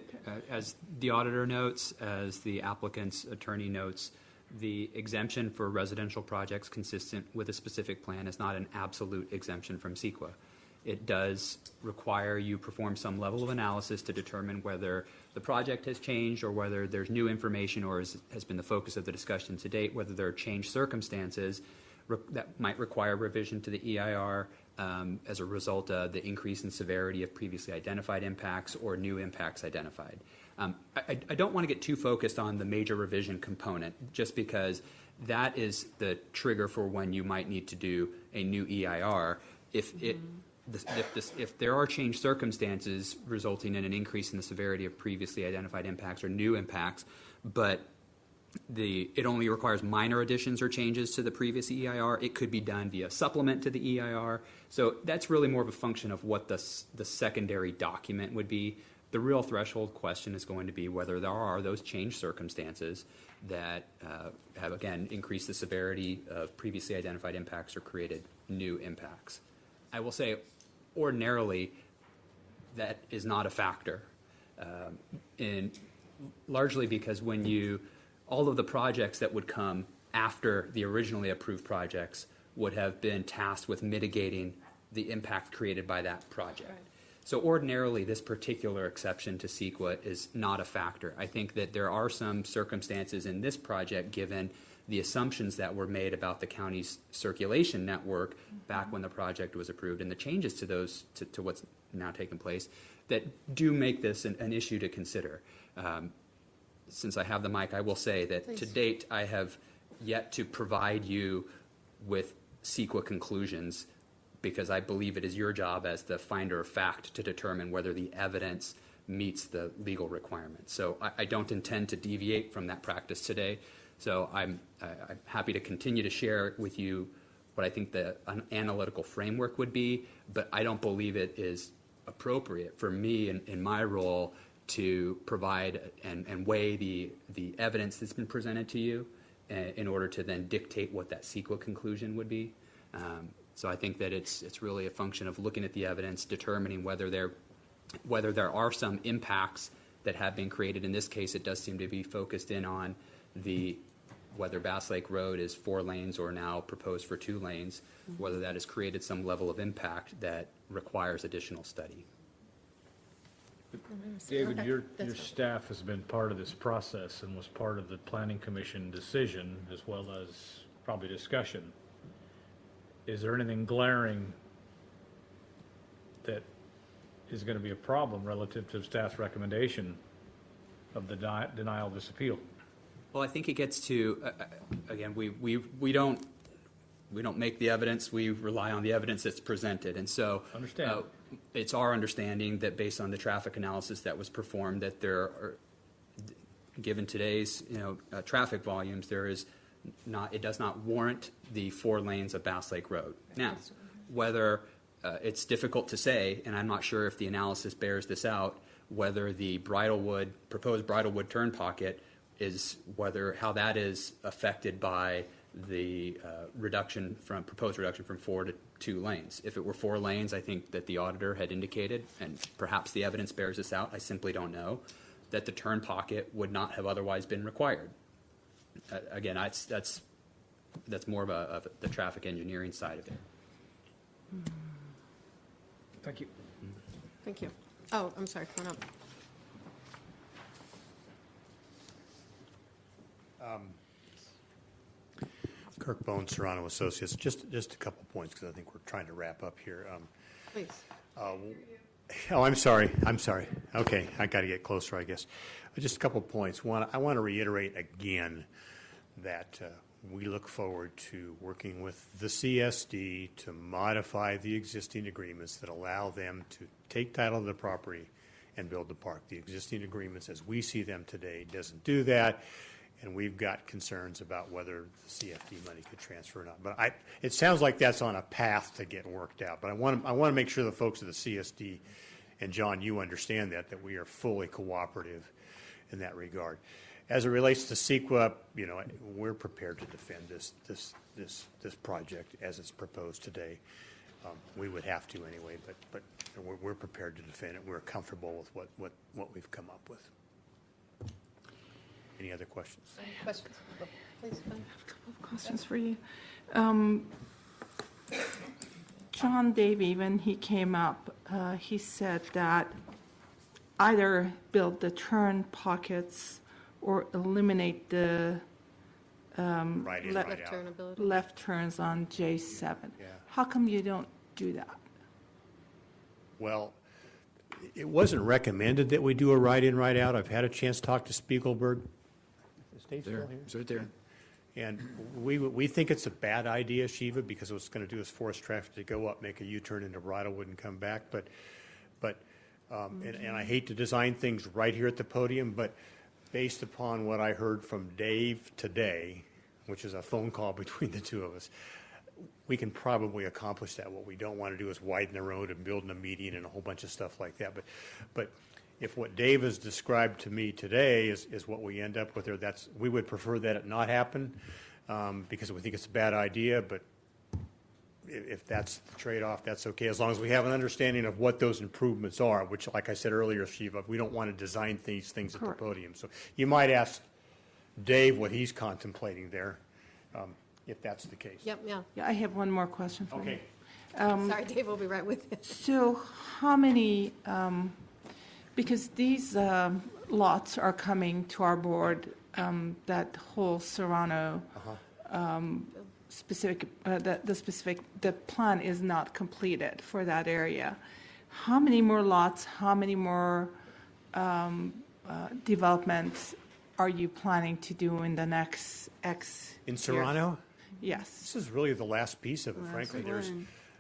D: as the auditor notes, as the applicant's attorney notes, the exemption for residential projects consistent with a specific plan is not an absolute exemption from CEQA. It does require you perform some level of analysis to determine whether the project has changed or whether there's new information or has been the focus of the discussion to date, whether there are changed circumstances that might require revision to the EIR as a result of the increase in severity of previously identified impacts or new impacts identified. I don't want to get too focused on the major revision component just because that is the trigger for when you might need to do a new EIR. If there are changed circumstances resulting in an increase in the severity of previously identified impacts or new impacts, but it only requires minor additions or changes to the previous EIR, it could be done via supplement to the EIR. So that's really more of a function of what the secondary document would be. The real threshold question is going to be whether there are those changed circumstances that have, again, increased the severity of previously identified impacts or created new impacts. I will say, ordinarily, that is not a factor, largely because all of the projects that would come after the originally approved projects would have been tasked with mitigating the impact created by that project. Right. So ordinarily, this particular exception to CEQA is not a factor. I think that there are some circumstances in this project, given the assumptions that were made about the county's circulation network back when the project was approved and the changes to those, to what's now taken place, that do make this an issue to consider. Since I have the mic, I will say that Please. To date, I have yet to provide you with CEQA conclusions because I believe it is your job as the finder of fact to determine whether the evidence meets the legal requirements. So I don't intend to deviate from that practice today. So I'm happy to continue to share with you what I think the analytical framework would be, but I don't believe it is appropriate for me in my role to provide and weigh the evidence that's been presented to you in order to then dictate what that CEQA conclusion would be. So I think that it's really a function of looking at the evidence, determining whether there are some impacts that have been created. In this case, it does seem to be focused in on whether Bass Lake Road is 4 lanes or now proposed for 2 lanes, whether that has created some level of impact that requires additional study.
K: David, your staff has been part of this process and was part of the Planning Commission decision as well as probably discussion. Is there anything glaring that is going to be a problem relative to staff's recommendation of the denial of this appeal?
D: Well, I think it gets to, again, we don't make the evidence. We rely on the evidence that's presented. And so it's our understanding that based on the traffic analysis that was performed, that there are, given today's traffic volumes, it does not warrant the 4 lanes of Bass Lake Road. Now, whether it's difficult to say, and I'm not sure if the analysis bears this out, whether the proposed Bridlewood turn pocket how that is affected by the proposed reduction from 4 to 2 lanes. If it were 4 lanes, I think that the auditor had indicated, and perhaps the evidence bears this out, I simply don't know, that the turn pocket would not have otherwise been required. Again, that's more of the traffic engineering side of it.
C: Thank you.
A: Thank you. Oh, I'm sorry, come on up.
J: Kirk Bones, Serrano Associates. Just a couple points because I think we're trying to wrap up here.
A: Please.
J: Oh, I'm sorry. Okay, I got to get closer, I guess. Just a couple points. One, I want to reiterate again that we look forward to working with the CSD to modify the existing agreements that allow them to take title of the property and build the park. The existing agreements, as we see them today, doesn't do that. And we've got concerns about whether the CFD money could transfer or not. But it sounds like that's on a path to get worked out. But I want to make sure the folks at the CSD, and John, you understand that we are fully cooperative in that regard. As it relates to CEQA, we're prepared to defend this project as it's proposed today. We would have to anyway, but we're prepared to defend it. We're comfortable with what we've come up with. Any other questions?
A: Questions? Please.
E: I have a couple of questions for you. John Davey, when he came up, he said that either build the turn pockets or eliminate the left turns on J7.
J: Yeah.
E: How come you don't do that?
J: Well, it wasn't recommended that we do a right-in, right-out. I've had a chance to talk to Spiegelberg. Is Dave still here?
G: It's right there.
J: And we think it's a bad idea, Shiva, because what it's going to do is force traffic to go up, make a U-turn into Bridlewood and come back. And I hate to design things right here at the podium, but based upon what I heard from Dave today, which is a phone call between the two of us, we can probably accomplish that. What we don't want to do is widen the road and build a median and a whole bunch of stuff like that. But if what Dave has described to me today is what we end up with there, we would prefer that it not happen because we think it's a bad idea. But if that's the trade-off, that's okay, as long as we have an understanding of what those improvements are, which, like I said earlier, Shiva, we don't want to design these things at the podium. So you might ask Dave what he's contemplating there, if that's the case.
A: Yep, yeah.
E: Yeah, I have one more question for you.
A: Sorry, Dave, we'll be right with you.
E: So how many, because these lots are coming to our board, that whole Serrano the plan is not completed for that area. How many more lots, how many more developments are you planning to do in the next X
J: In
E: years?
J: Serrano?
E: Yes.
J: This is really the last piece of it, frankly.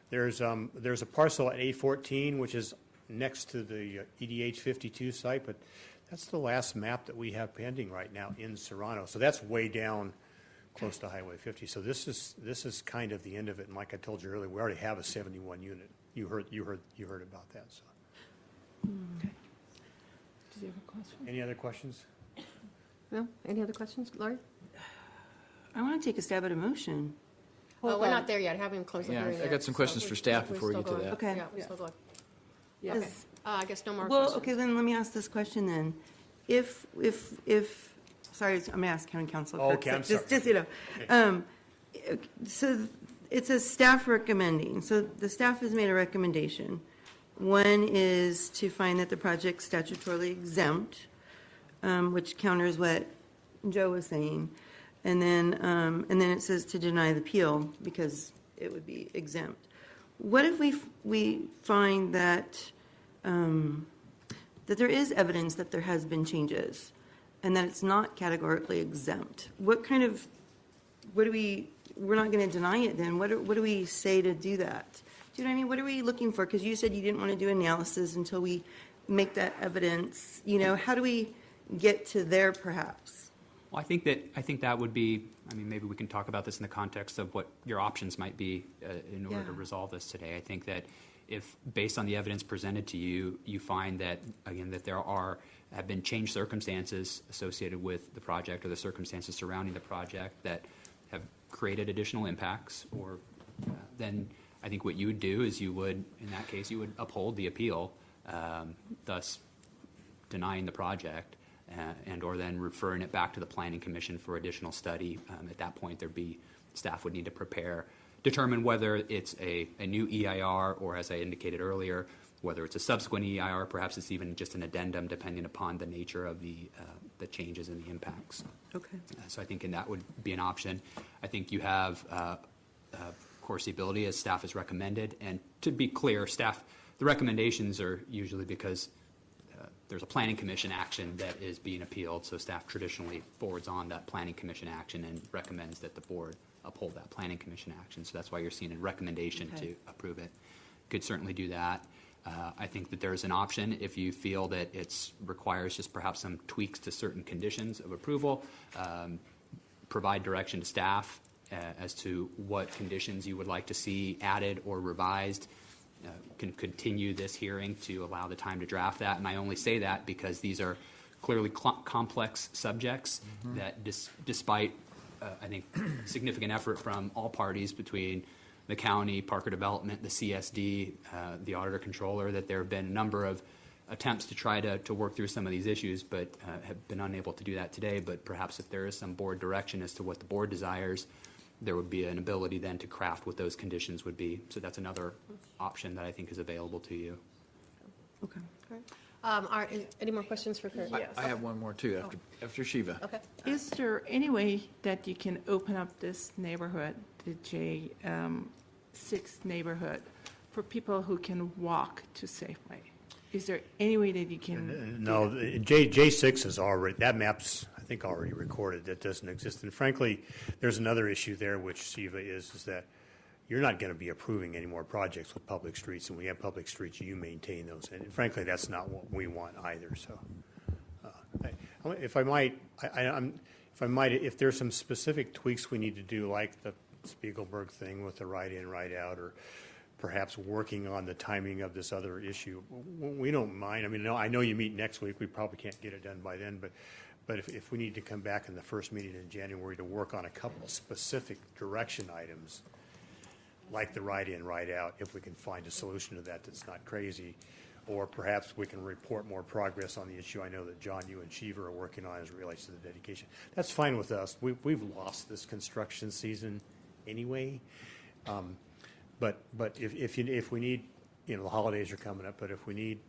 J: There's a parcel at A14, which is next to the EDH 52 site, but that's the last map that we have pending right now in Serrano. So that's way down close to Highway 50. So this is kind of the end of it. And like I told you earlier, we already have a 71 unit. You heard about that. So.
E: Okay. Did you have a question?
J: Any other questions?
A: No? Any other questions, Laurie?
H: I want to take a stab at a motion.
A: Well, we're not there yet. Have him close the hearing.
G: I got some questions for staff before we get to that.
H: Okay.
A: Yeah, we're still going.
H: Yes.
A: Okay. I guess no more
H: Well,
A: questions.
H: okay, then let me ask this question then. If sorry, I'm going to ask county council.
J: Oh, okay, I'm sorry.
H: Just, so it says staff recommending. So the staff has made a recommendation. One is to find that the project's statutorily exempt, which counters what Joe was saying. And then it says to deny the appeal because it would be exempt. What if we find that that there is evidence that there has been changes and that it's not categorically exempt? We're not going to deny it then. What do we say to do that? Do you know what I mean? What are we looking for? Because you said you didn't want to do analysis until we make that evidence. You know, how do we get to there, perhaps?
D: Well, I think that would be, I mean, maybe we can talk about this in the context of what your options might be in order to resolve this today. I think that if, based on the evidence presented to you, you find that, again, that there have been changed circumstances associated with the project or the circumstances surrounding the project that have created additional impacts, or then I think what you would do is you would, in that case, you would uphold the appeal, thus denying the project, and or then referring it back to the Planning Commission for additional study. At that point, staff would need to determine whether it's a new EIR, or, as I indicated earlier, whether it's a subsequent EIR, perhaps it's even just an addendum, depending upon the nature of the changes and the impacts.
H: Okay.
D: So I think that would be an option. I think you have, of course, the ability, as staff has recommended, and to be clear, the recommendations are usually because there's a Planning Commission action that is being appealed, so staff traditionally forwards on that Planning Commission action and recommends that the board uphold that Planning Commission action. So that's why you're seeing a recommendation to approve it. Could certainly do that. I think that there's an option if you feel that it requires just perhaps some tweaks to certain conditions of approval, provide direction to staff as to what conditions you would like to see added or revised. Can continue this hearing to allow the time to draft that. And I only say that because these are clearly complex subjects that despite, I think, significant effort from all parties between the county, Parker Development, the CSD, the auditor controller, that there have been a number of attempts to try to work through some of these issues, but have been unable to do that today. But perhaps if there is some board direction as to what the board desires, there would be an ability then to craft what those conditions would be. So that's another option that I think is available to you.
H: Okay.
A: Any more questions for Kurt?
G: I have one more too after Shiva.
A: Okay.
E: Is there any way that you can open up this neighborhood, the J6 neighborhood, for people who can walk to Safeway? Is there any way that you can?
J: No, J6 is already, that map's, I think, already recorded. That doesn't exist. And frankly, there's another issue there, which Shiva is that you're not going to be approving any more projects with public streets, and we have public streets, you maintain those. And frankly, that's not what we want either. So, if there's some specific tweaks we need to do, like the Spiegelberg thing with the right-in, right-out, or perhaps working on the timing of this other issue, we don't mind. I mean, I know you meet next week. We probably can't get it done by then, but if we need to come back in the first meeting in January to work on a couple of specific direction items, like the right-in, right-out, if we can find a solution to that that's not crazy, or perhaps we can report more progress on the issue I know that John, you and Shiva are working on as it relates to the dedication. That's fine with us. We've lost this construction season anyway. But if we need, the holidays are coming up, but if we need,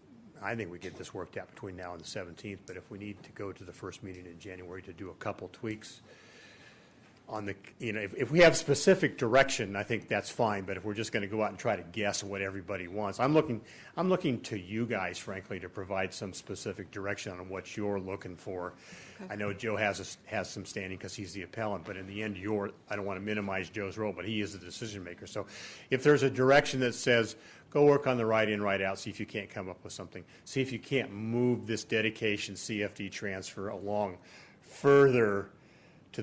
J: I think we get this worked out between now and the 17th, but if we need to go to the first meeting in January to do a couple tweaks on the, if we have specific direction, I think that's fine, but if we're just going to go out and try to guess what everybody wants, I'm looking to you guys, frankly, to provide some specific direction on what you're looking for. Okay. I know Joe has some standing because he's the appellant, but in the end, I don't want to minimize Joe's role, but he is the decision maker. So if there's a direction that says, go work on the right-in, right-out, see if you can't come up with something. See if you can't move this dedication CFD transfer along further to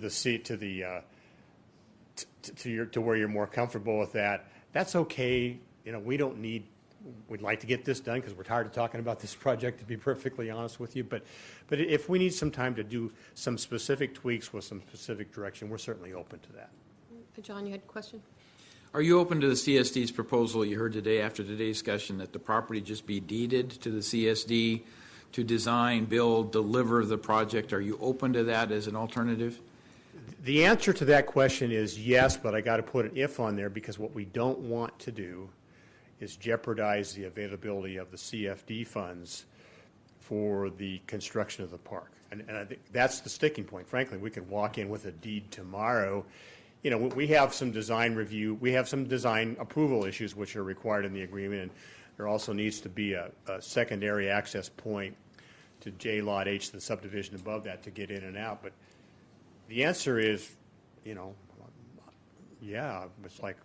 J: where you're more comfortable with that. That's okay. We'd like to get this done because we're tired of talking about this project, to be perfectly honest with you. But if we need some time to do some specific tweaks with some specific direction, we're certainly open to that.
A: John, you had a question?
G: Are you open to the CSD's proposal you heard today after today's discussion that the property just be deeded to the CSD to design, build, deliver the project? Are you open to that as an alternative?
J: The answer to that question is yes, but I got to put an if on there because what we don't want to do is jeopardize the availability of the CFD funds for the construction of the park. And I think that's the sticking point. Frankly, we could walk in with a deed tomorrow. We have some design review. We have some design approval issues which are required in the agreement, and there also needs to be a secondary access point to J Lot H, the subdivision above that, to get in and out. But the answer is, yeah, it's like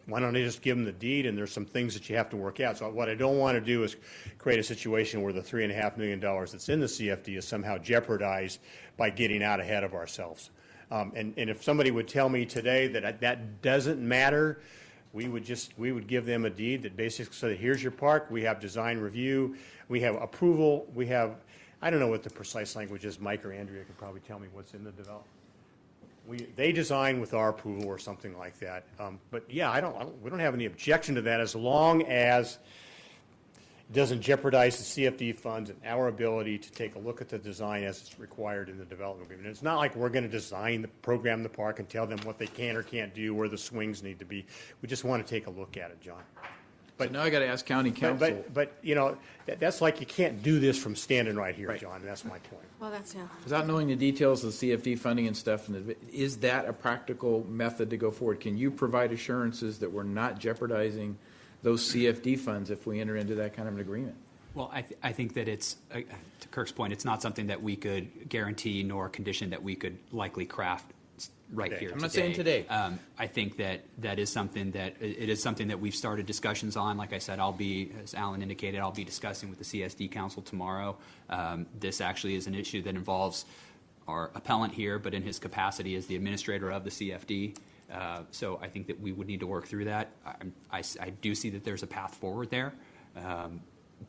J: why don't they just give them the deed, and there's some things that you have to work out. So what I don't want to do is create a situation where the $3.5 million that's in the CFD is somehow jeopardized by getting out ahead of ourselves. And if somebody would tell me today that that doesn't matter, we would give them a deed that basically said, here's your park, we have design review, we have approval, we have, I don't know what the precise language is, Mike or Andrea could probably tell me what's in the development. They design with our approval or something like that. But yeah, we don't have any objection to that as long as it doesn't jeopardize the CFD funds and our ability to take a look at the design as it's required in the development agreement. It's not like we're going to program the park and tell them what they can or can't do, where the swings need to be. We just want to take a look at it, John.
G: But now I got to ask county council.
J: But you know, that's like you can't do this from standing right here, John. And that's my point.
A: Well, that's, yeah.
G: Without knowing the details of the CFD funding and stuff, is that a practical method to go forward? Can you provide assurances that we're not jeopardizing those CFD funds if we enter into that kind of an agreement?
D: Well, I think that it's, to Kirk's point, it's not something that we could guarantee nor condition that we could likely craft right here
G: I'm not saying today.
D: I think that is something that we've started discussions on. Like I said, as Allan indicated, I'll be discussing with the CSD Council tomorrow. This actually is an issue that involves our appellant here, but in his capacity as the administrator of the CFD. So I think that we would need to work through that. I do see that there's a path forward there.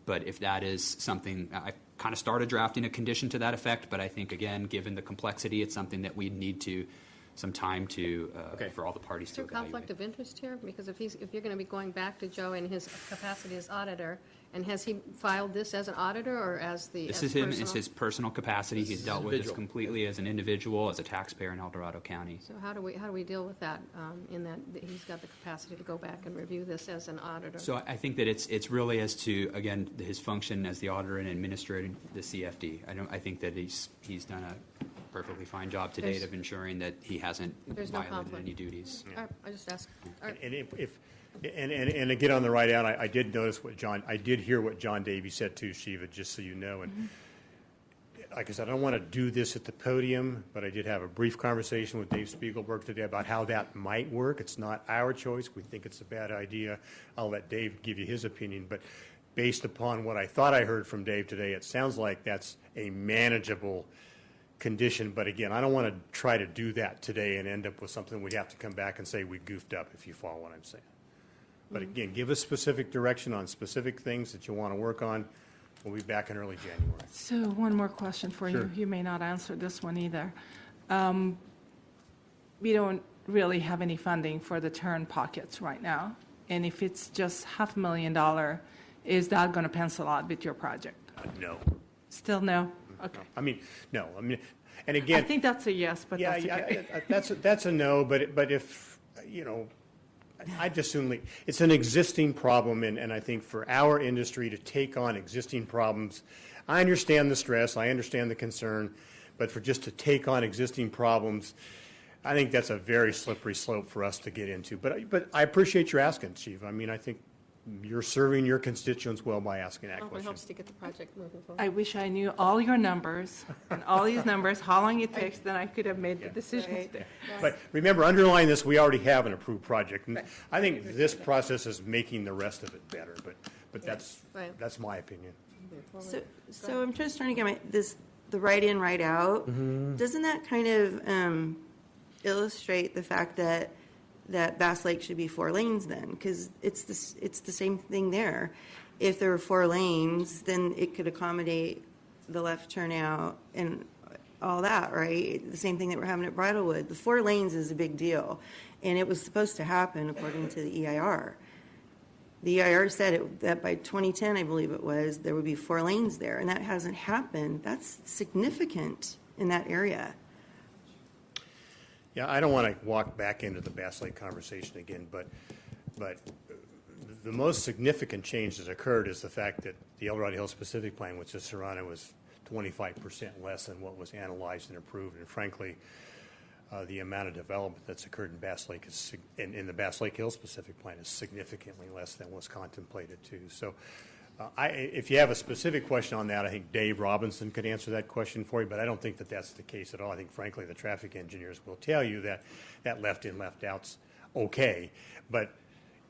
D: But if that is something, I kind of started drafting a condition to that effect, but I think, again, given the complexity, it's something that we need some time for all the parties to
A: Is there
D: evaluate.
A: conflict of interest here? Because if you're going to be going back to Joe in his capacity as auditor, and has he filed this as an auditor or as the?
D: This is him. It's his personal capacity. He's dealt with this completely as an individual, as a taxpayer in El Dorado County.
A: So how do we deal with that? In that he's got the capacity to go back and review this as an auditor.
D: So I think that it's really as to, again, his function as the auditor and administrating the CFD. I think that he's done a perfectly fine job to date of ensuring that he hasn't violated any duties.
A: All right, I just asked. All right.
J: And to get on the right out, I did notice I did hear what John Davey said too, Shiva, just so you know. And like I said, I don't want to do this at the podium, but I did have a brief conversation with Dave Spiegelberg today about how that might work. It's not our choice. We think it's a bad idea. I'll let Dave give you his opinion, but based upon what I thought I heard from Dave today, it sounds like that's a manageable condition. But again, I don't want to try to do that today and end up with something we have to come back and say we goofed up, if you follow what I'm saying. But again, give us specific direction on specific things that you want to work on. We'll be back in early January.
E: So one more question for
J: Sure.
E: you. You may not answer this one either. We don't really have any funding for the turn pockets right now. And if it's just $500,000, is that going to pencil out with your project?
J: No.
E: Still no? Okay.
J: I mean, no. I mean, and again,
E: I think that's a yes, but
J: yeah,
E: that's okay.
J: that's a no. But if you know, I just assume it's an existing problem, and I think for our industry to take on existing problems, I understand the stress, I understand the concern, but just to take on existing problems, I think that's a very slippery slope for us to get into. But I appreciate your asking, Chief. I mean, I think you're serving your constituents well by asking that
A: It
J: question.
A: helps to get the project moving forward.
E: I wish I knew all your numbers and all these numbers, how long it takes, then I could have made the decision today.
J: But remember, underlying this, we already have an approved project. And I think this process is making the rest of it better, but that's my opinion.
H: So I'm just trying to get the right in, right out. Doesn't that kind of illustrate the fact that Bass Lake should be 4 lanes then? Because it's the same thing there. If there were 4 lanes, then it could accommodate the left turnout and all that, right? The same thing that we're having at Bridlewood. The 4 lanes is a big deal, and it was supposed to happen according to the EIR. The EIR said that by 2010, I believe it was, there would be 4 lanes there, and that hasn't happened. That's significant in that area.
J: Yeah, I don't want to walk back into the Bass Lake conversation again, but the most significant change that's occurred is the fact that the El Dorado Hills Pacific Plan, which is Serrano, was 25% less than what was analyzed and approved. And frankly, the amount of development that's occurred in Bass Lake in the Bass Lake Hills Pacific Plan is significantly less than was contemplated too. So if you have a specific question on that, I think Dave Robinson could answer that question for you, but I don't think that that's the case at all. I think, frankly, the traffic engineers will tell you that left in, left out's okay. But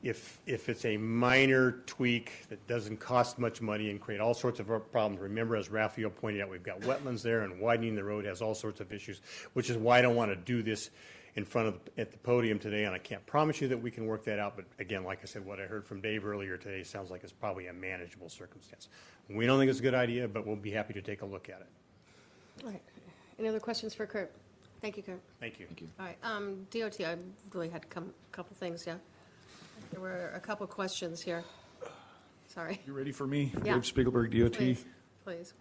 J: if it's a minor tweak that doesn't cost much money and create all sorts of problems, remember, as Raphael pointed out, we've got wetlands there, and widening the road has all sorts of issues, which is why I don't want to do this in front of at the podium today, and I can't promise you that we can work that out. But again, like I said, what I heard from Dave earlier today sounds like it's probably a manageable circumstance. We don't think it's a good idea, but we'll be happy to take a look at it.
A: All right. Any other questions for Kurt? Thank you, Kurt.
J: Thank you. Thank you.
A: All right. DOT, I really had a couple things, yeah. There were a couple questions here. Sorry.
L: You ready for me?
A: Yeah.
L: Dave Spiegelberg, DOT.
A: Please.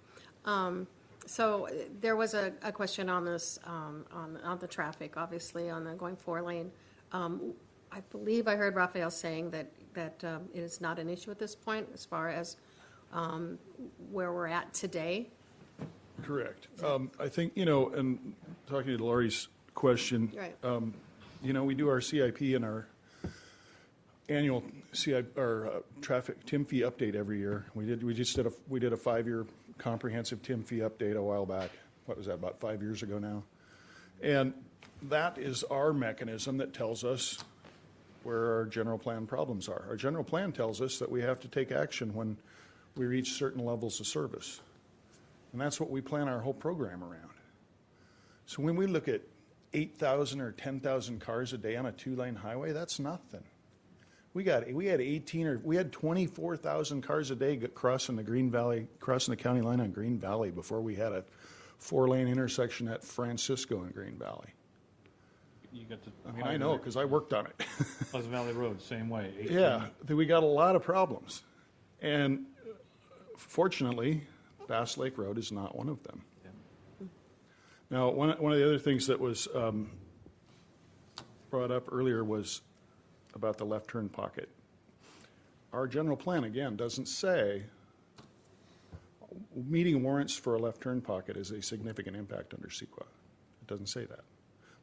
A: So there was a question on this, on the traffic, obviously, on the going 4-lane. I believe I heard Raphael saying that it is not an issue at this point as far as where we're at today.
L: Correct. I think, and talking to Laurie's question,
A: Right.
L: We do our CIP and our annual CIP, our traffic TIM fee update every year. We did a 5-year comprehensive TIM fee update a while back. What was that, about 5 years ago now? And that is our mechanism that tells us where our general plan problems are. Our general plan tells us that we have to take action when we reach certain levels of service. And that's what we plan our whole program around. So when we look at 8,000 or 10,000 cars a day on a 2-lane highway, that's nothing. We had 24,000 cars a day crossing the county line on Green Valley before we had a 4-lane intersection at Francisco and Green Valley.
K: You got the.
L: I know because I worked on it.
K: Pleasant Valley Road, same way.
L: Yeah, we got a lot of problems, and fortunately, Bass Lake Road is not one of them. Yeah. Now, one of the other things that was brought up earlier was about the left turn pocket. Our general plan, again, doesn't say meeting warrants for a left turn pocket is a significant impact under CEQA. It doesn't say that.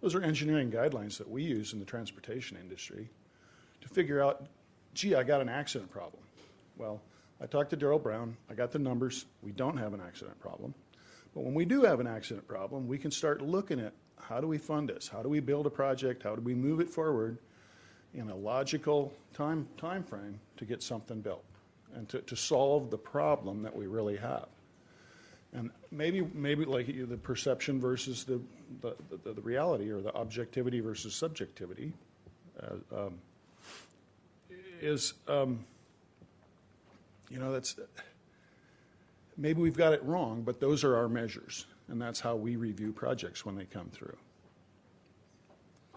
L: Those are engineering guidelines that we use in the transportation industry to figure out, gee, I got an accident problem. Well, I talked to Darrell Brown. I got the numbers. We don't have an accident problem. But when we do have an accident problem, we can start looking at how do we fund this? How do we build a project? How do we move it forward in a logical time frame to get something built and to solve the problem that we really have. And maybe like the perception versus the reality, or the objectivity versus subjectivity is, that's, maybe we've got it wrong, but those are our measures, and that's how we review projects when they come through.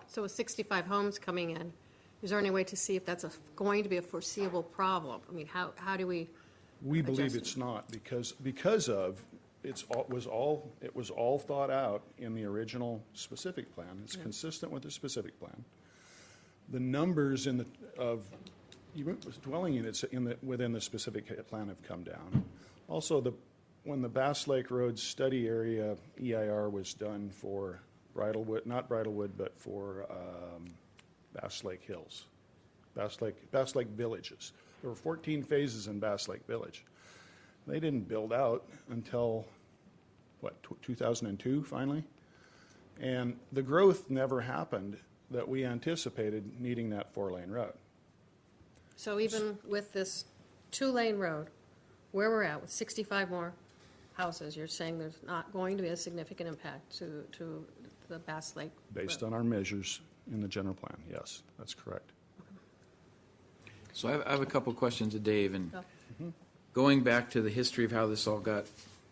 A: So with 65 homes coming in, is there any way to see if that's going to be a foreseeable problem? I mean, how do we?
L: We believe it's not because of it was all thought out in the original specific plan. It's consistent with the specific plan. The numbers of dwelling units within the specific plan have come down. Also, when the Bass Lake Road study area EIR was done for not Bridlewood, but for Bass Lake Hills, Bass Lake Villages. There were 14 phases in Bass Lake Village. They didn't build out until, 2002 finally? And the growth never happened that we anticipated needing that 4-lane road.
A: So even with this 2-lane road, where we're at with 65 more houses, you're saying there's not going to be a significant impact to the Bass Lake
L: Based
A: road.
L: on our measures in the general plan, yes, that's correct.
G: So I have a couple of questions to Dave, and going back to the history of how this all got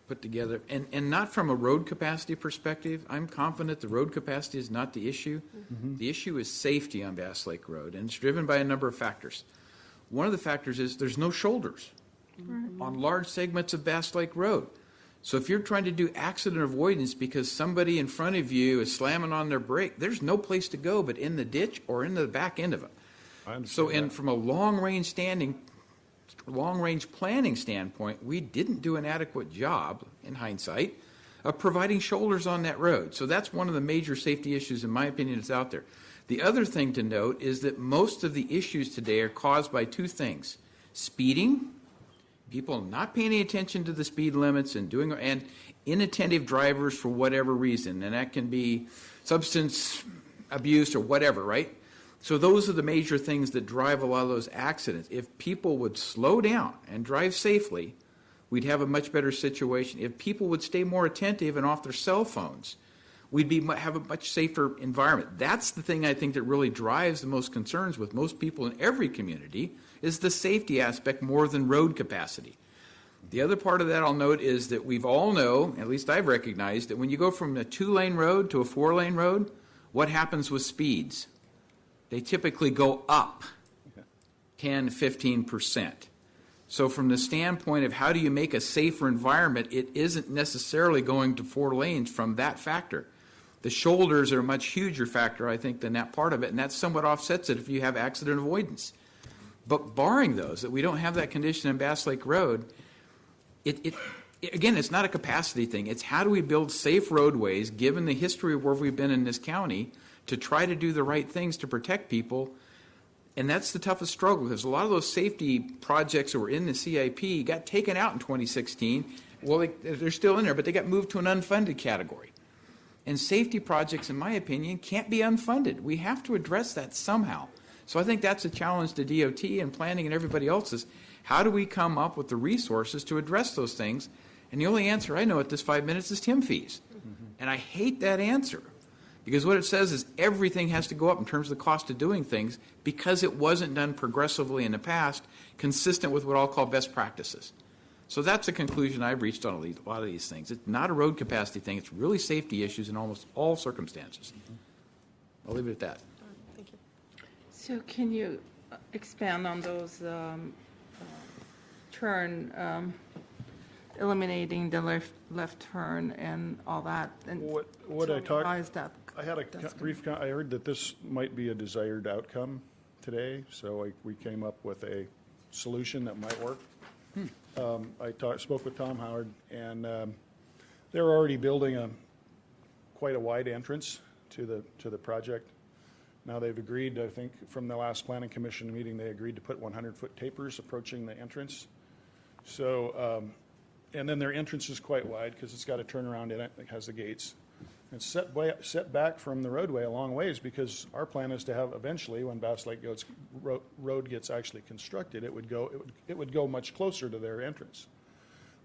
G: put together, and not from a road capacity perspective. I'm confident the road capacity is not the issue. Mm-hmm. The issue is safety on Bass Lake Road, and it's driven by a number of factors. One of the factors is there's no shoulders on large segments of Bass Lake Road. So if you're trying to do accident avoidance because somebody in front of you is slamming on their brake, there's no place to go but in the ditch or in the back end of it. So from a long-range planning standpoint, we didn't do an adequate job, in hindsight, of providing shoulders on that road. So that's one of the major safety issues, in my opinion, that's out there. The other thing to note is that most of the issues today are caused by two things: speeding, people not paying any attention to the speed limits and inattentive drivers for whatever reason, and that can be substance abuse or whatever, right? So those are the major things that drive a lot of those accidents. If people would slow down and drive safely, we'd have a much better situation. If people would stay more attentive and off their cell phones, we'd have a much safer environment. That's the thing I think that really drives the most concerns with most people in every community, is the safety aspect more than road capacity. The other part of that I'll note is that we've all know, at least I've recognized, that when you go from a 2-lane road to a 4-lane road, what happens with speeds? They typically go up 10, 15%. So from the standpoint of how do you make a safer environment, it isn't necessarily going to 4 lanes from that factor. The shoulders are a much huger factor, I think, than that part of it, and that somewhat offsets it if you have accident avoidance. But barring those, that we don't have that condition in Bass Lake Road, again, it's not a capacity thing. It's how do we build safe roadways, given the history of where we've been in this county, to try to do the right things to protect people. And that's the toughest struggle, because a lot of those safety projects that were in the CIP got taken out in 2016. Well, they're still in there, but they got moved to an unfunded category. And safety projects, in my opinion, can't be unfunded. We have to address that somehow. So I think that's a challenge to DOT and planning and everybody else is, how do we come up with the resources to address those things? And the only answer I know at this 5 minutes is TIM fees. And I hate that answer. Because what it says is everything has to go up in terms of the cost of doing things because it wasn't done progressively in the past, consistent with what I'll call best practices. So that's a conclusion I've reached on a lot of these things. It's not a road capacity thing. It's really safety issues in almost all circumstances. I'll leave it at that.
A: Thank you.
E: So can you expand on those eliminating the left turn and all that? And
L: what I talked,
E: how is that?
L: I had a brief, I heard that this might be a desired outcome today, so we came up with a solution that might work. I spoke with Tom Howard, and they're already building quite a wide entrance to the project. Now they've agreed, I think, from the last Planning Commission meeting, they agreed to put 100-foot tapers approaching the entrance. So, and then their entrance is quite wide because it's got a turnaround in it. It has the gates. It's set back from the roadway a long ways because our plan is to have eventually, when Bass Lake Road gets actually constructed, it would go much closer to their entrance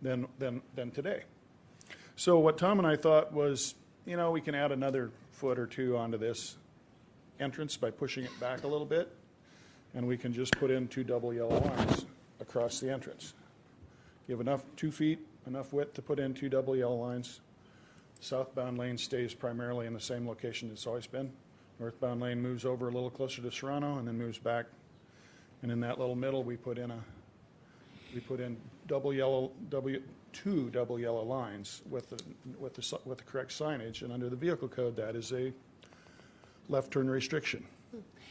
L: than today. So what Tom and I thought was, we can add another foot or two onto this entrance by pushing it back a little bit, and we can just put in 2 double yellow lines across the entrance. Give 2 feet, enough width to put in 2 double yellow lines. Southbound lane stays primarily in the same location it's always been. Northbound lane moves over a little closer to Serrano and then moves back. And in that little middle, we put in 2 double yellow lines with the correct signage. And under the vehicle code, that is a left turn restriction,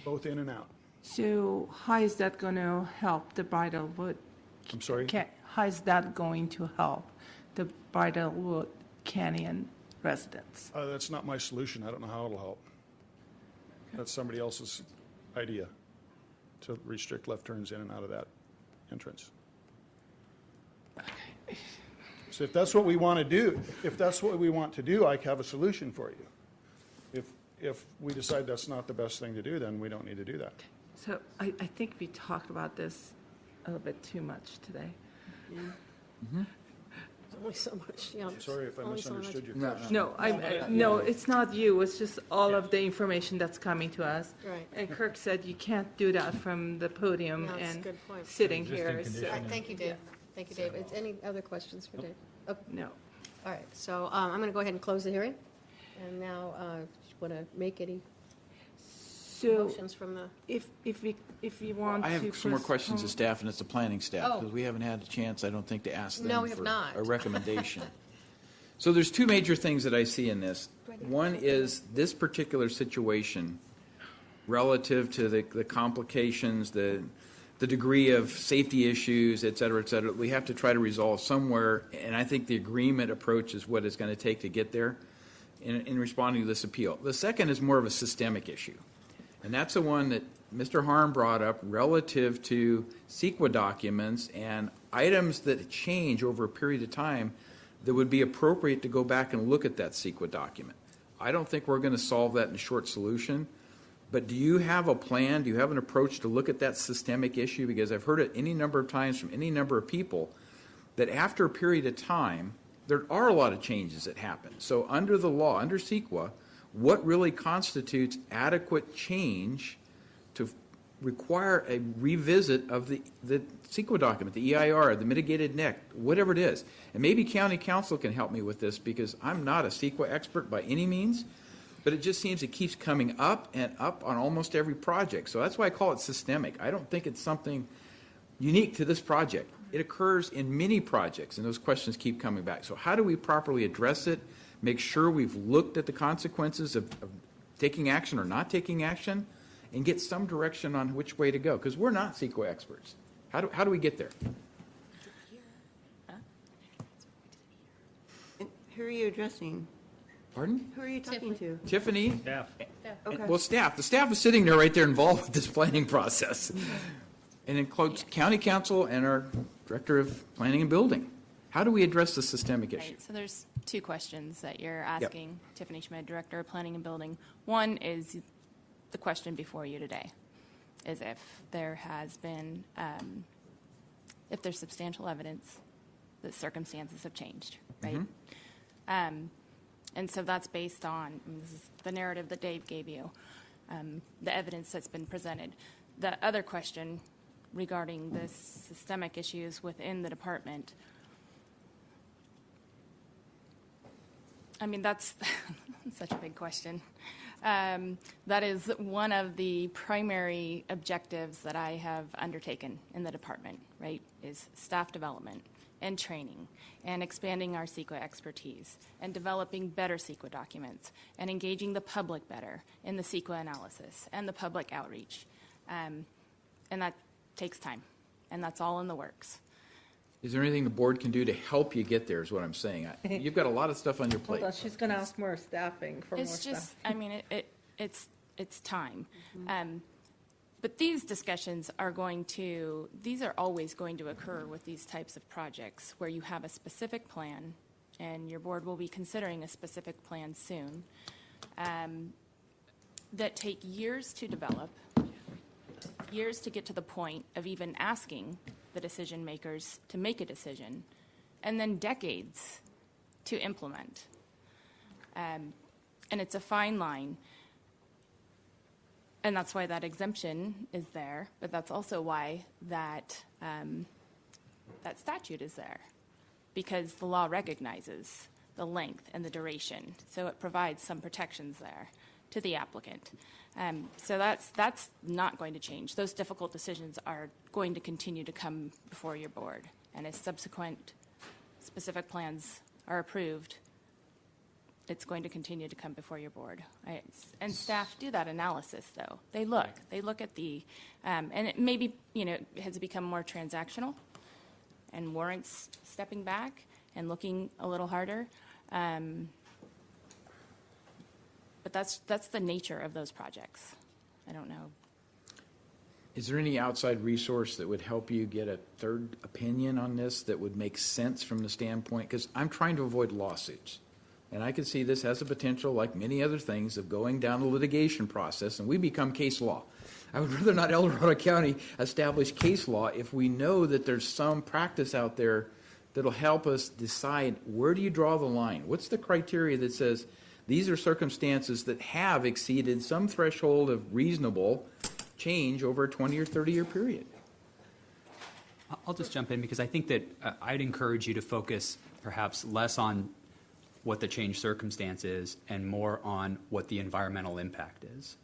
L: both in and out.
E: So how is that going to help the Bridlewood?
L: I'm sorry?
E: How is that going to help the Bridlewood Canyon residents?
L: That's not my solution. I don't know how it'll help. That's somebody else's idea, to restrict left turns in and out of that entrance. Okay. So if that's what we want to do, I have a solution for you. If we decide that's not the best thing to do, then we don't need to do that.
E: So I think we talked about this a little bit too much today.
A: Yeah. There's only so much. Yeah,
L: sorry if I misunderstood your question.
E: No, it's not you. It's just all of the information that's coming to us.
A: Right.
E: And Kirk said you can't do that from the podium
A: No, that's a
E: and
A: good point.
E: sitting here.
A: Thank you, Dave. Thank you, Dave. Any other questions for Dave? Oh.
E: No.
A: All right. So I'm going to go ahead and close the hearing. And now, want to make any motions from the?
E: If you want to.
G: I have some more questions to staff, and it's the planning staff, because we haven't had a chance, I don't think, to ask them
A: No, we have
G: for
A: not.
G: a recommendation. So there's 2 major things that I see in this. One is this particular situation relative to the complications, the degree of safety issues, et cetera, we have to try to resolve somewhere, and I think the agreement approach is what it's going to take to get there in responding to this appeal. The second is more of a systemic issue, and that's the one that Mr. Harn brought up relative to CEQA documents and items that change over a period of time that would be appropriate to go back and look at that CEQA document. I don't think we're going to solve that in a short solution, But do you have a plan? Do you have an approach to look at that systemic issue? Because I've heard it any number of times from any number of people that after a period of time, there are a lot of changes that happen. So under the law, under CEQA, what really constitutes adequate change to require a revisit of the CEQA document, the EIR, the mitigated NEC, whatever it is? And maybe county council can help me with this, because I'm not a CEQA expert by any means, but it just seems it keeps coming up and up on almost every project. So that's why I call it systemic. I don't think it's something unique to this project. It occurs in many projects, and those questions keep coming back. So how do we properly address it, make sure we've looked at the consequences of taking action or not taking action, and get some direction on which way to go? Because we're not CEQA experts. How do we get there?
H: And who are you addressing?
G: Pardon?
H: Who are you talking to?
G: Tiffany?
K: Staff.
H: Okay.
G: Well, staff. The staff is sitting there right there involved with this planning process. And includes county council and our director of planning and building. How do we address the systemic issue?
U: Right, so there's two questions that you're asking, Tiffany Schmidt, Director of Planning and Building. One is the question before you today, is if there has been, if there's substantial evidence that circumstances have changed, right? And so that's based on, this is the narrative that Dave gave you, the evidence that's been presented. The other question regarding the systemic issues within the department, I mean, that's such a big question. That is one of the primary objectives that I have undertaken in the department, right, is staff development and training and expanding our CEQA expertise and developing better CEQA documents and engaging the public better in the CEQA analysis and the public outreach. And that takes time, and that's all in the works.
G: Is there anything the board can do to help you get there, is what I'm saying? You've got a lot of stuff on your plate.
E: Hold on, she's going to ask more staffing for
U: It's
E: more
U: just,
E: staff.
U: I mean, it's time. But these discussions are these are always going to occur with these types of projects where you have a specific plan, and your board will be considering a specific plan soon, that take years to develop, years to get to the point of even asking the decision makers to make a decision, and then decades to implement. And it's a fine line. And that's why that exemption is there, but that's also why that statute is there, because the law recognizes the length and the duration, so it provides some protections there to the applicant. So that's not going to change. Those difficult decisions are going to continue to come before your board, and as subsequent specific plans are approved, it's going to continue to come before your board. And staff do that analysis, though. They look at the, and it maybe, has become more transactional and warrants stepping back and looking a little harder. But that's the nature of those projects. I don't know.
G: Is there any outside resource that would help you get a third opinion on this that would make sense from the standpoint? Because I'm trying to avoid lawsuits. And I can see this has a potential, like many other things, of going down the litigation process, and we become case law. I would rather not El Dorado County establish case law if we know that there's some practice out there that'll help us decide, where do you draw the line? What's the criteria that says these are circumstances that have exceeded some threshold of reasonable change over a 20 or 30-year period?
D: I'll just jump in, because I think that I'd encourage you to focus perhaps less on what the change circumstance is and more on what the environmental impact is.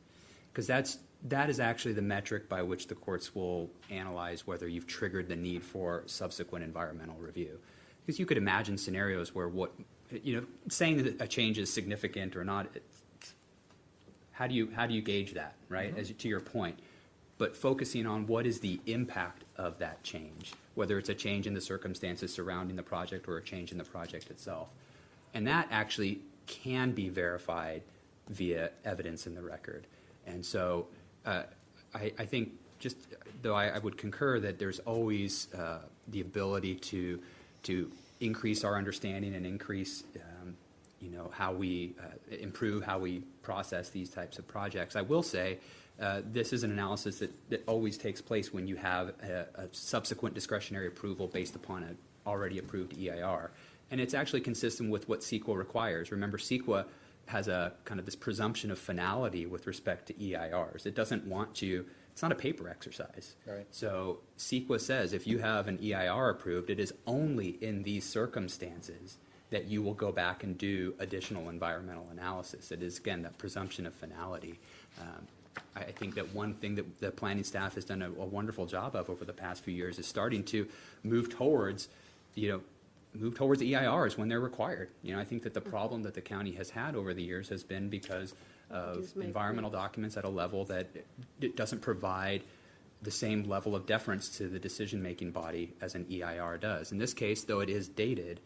D: Because that is actually the metric by which the courts will analyze whether you've triggered the need for subsequent environmental review. Because you could imagine scenarios where saying that a change is significant or not, how do you gauge that, right? As to your point. But focusing on what is the impact of that change, whether it's a change in the circumstances surrounding the project or a change in the project itself. And that actually can be verified via evidence in the record. And so I think, just though I would concur that there's always the ability to increase our understanding and increase how we improve how we process these types of projects. I will say this is an analysis that always takes place when you have a subsequent discretionary approval based upon an already approved EIR. And it's actually consistent with what CEQA requires. Remember, CEQA has a kind of this presumption of finality with respect to EIRs. It doesn't want to, it's not a paper exercise.
G: Right.
D: So CEQA says if you have an EIR approved, it is only in these circumstances that you will go back and do additional environmental analysis. It is, again, that presumption of finality. I think that one thing that the planning staff has done a wonderful job of over the past few years is starting to move towards, EIRs when they're required. I think that the problem that the county has had over the years has been because of environmental documents at a level that it doesn't provide the same level of deference to the decision-making body as an EIR does. In this case, though it is dated,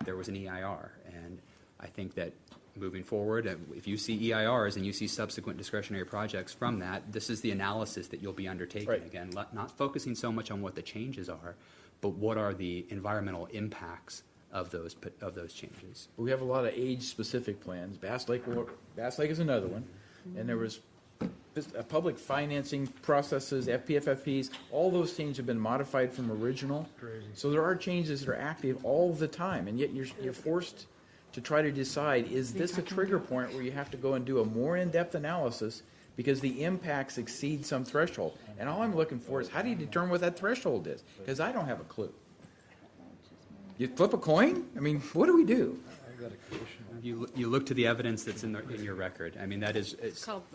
D: there was an EIR, and I think that moving forward, if you see EIRs and you see subsequent discretionary projects from that, this is the analysis that you'll be undertaking. Right. Again, not focusing so much on what the changes are, but what are the environmental impacts of those changes.
G: We have a lot of age-specific plans. Bass Lake is another one, and there was public financing processes, FPFFPs, all those things have been modified from original. Crazy. So there are changes that are active all the time, and yet you're forced to try to decide, is this a trigger point where you have to go and do a more in-depth analysis because the impacts exceed some threshold? And all I'm looking for is, how do you determine what that threshold is? Because I don't have a clue. You flip a coin? I mean, what do we do?
D: You look to the evidence that's in your record. I mean, that is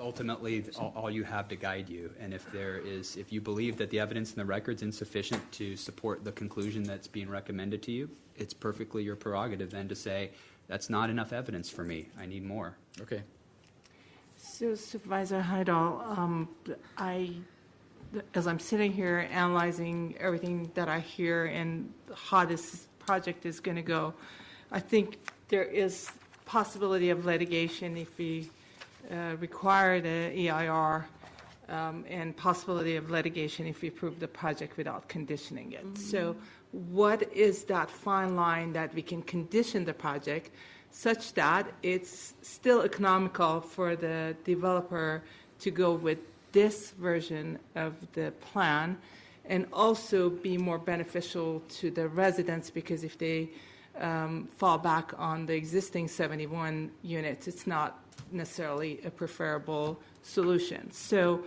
D: ultimately all you have to guide you. And if you believe that the evidence in the record's insufficient to support the conclusion that's being recommended to you, it's perfectly your prerogative then to say, that's not enough evidence for me. I need more.
G: Okay.
E: So Supervisor Heidel, as I'm sitting here analyzing everything that I hear and how this project is going to go, I think there is possibility of litigation if we require the EIR, and possibility of litigation if we approve the project without conditioning it. So what is that fine line that we can condition the project such that it's still economical for the developer to go with this version of the plan, and also be more beneficial to the residents, because if they fall back on the existing 71 units, it's not necessarily a preferable solution. So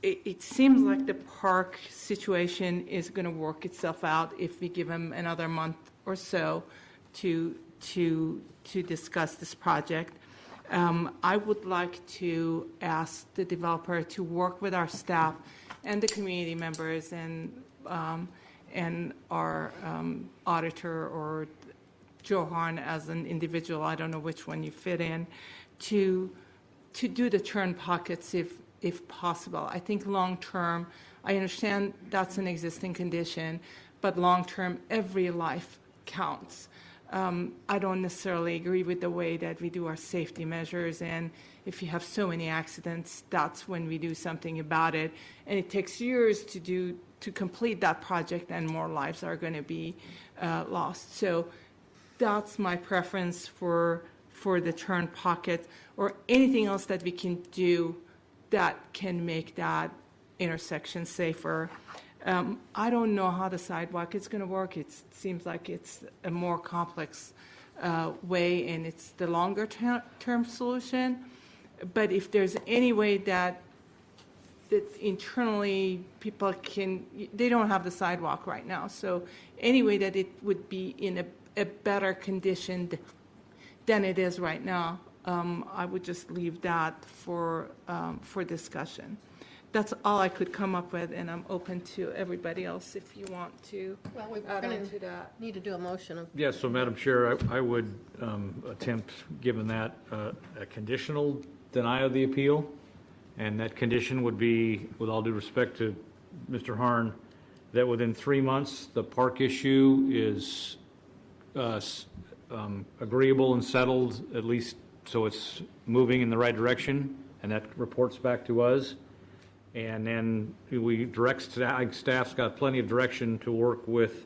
E: it seems like the park situation is going to work itself out if we give them another month or so to discuss this project. I would like to ask the developer to work with our staff and the community members and our auditor, or Joe Harn as an individual, I don't know which one you fit in, to do the churn pockets if possible. I think long-term, I understand that's an existing condition, but long-term, every life counts. I don't necessarily agree with the way that we do our safety measures, and if you have so many accidents, that's when we do something about it. And it takes years to complete that project, and more lives are going to be lost. So that's my preference for the churn pocket, or anything else that we can do that can make that intersection safer. I don't know how the sidewalk is going to work. It seems like it's a more complex way, and it's the longer term solution. But if there's any way that internally people they don't have the sidewalk right now. So any way that it would be in a better condition than it is right now, I would just leave that for discussion. That's all I could come up with, and I'm open to everybody else if you want to add on to that.
A: Need to do a motion.
K: Yes, so Madam Chair, I would attempt, given that, a conditional denial of the appeal, and that condition would be, with all due respect to Mr. Harn, that within 3 months, the park issue is agreeable and settled, at least so it's moving in the right direction, and that reports back to us. And then staff's got plenty of direction to work with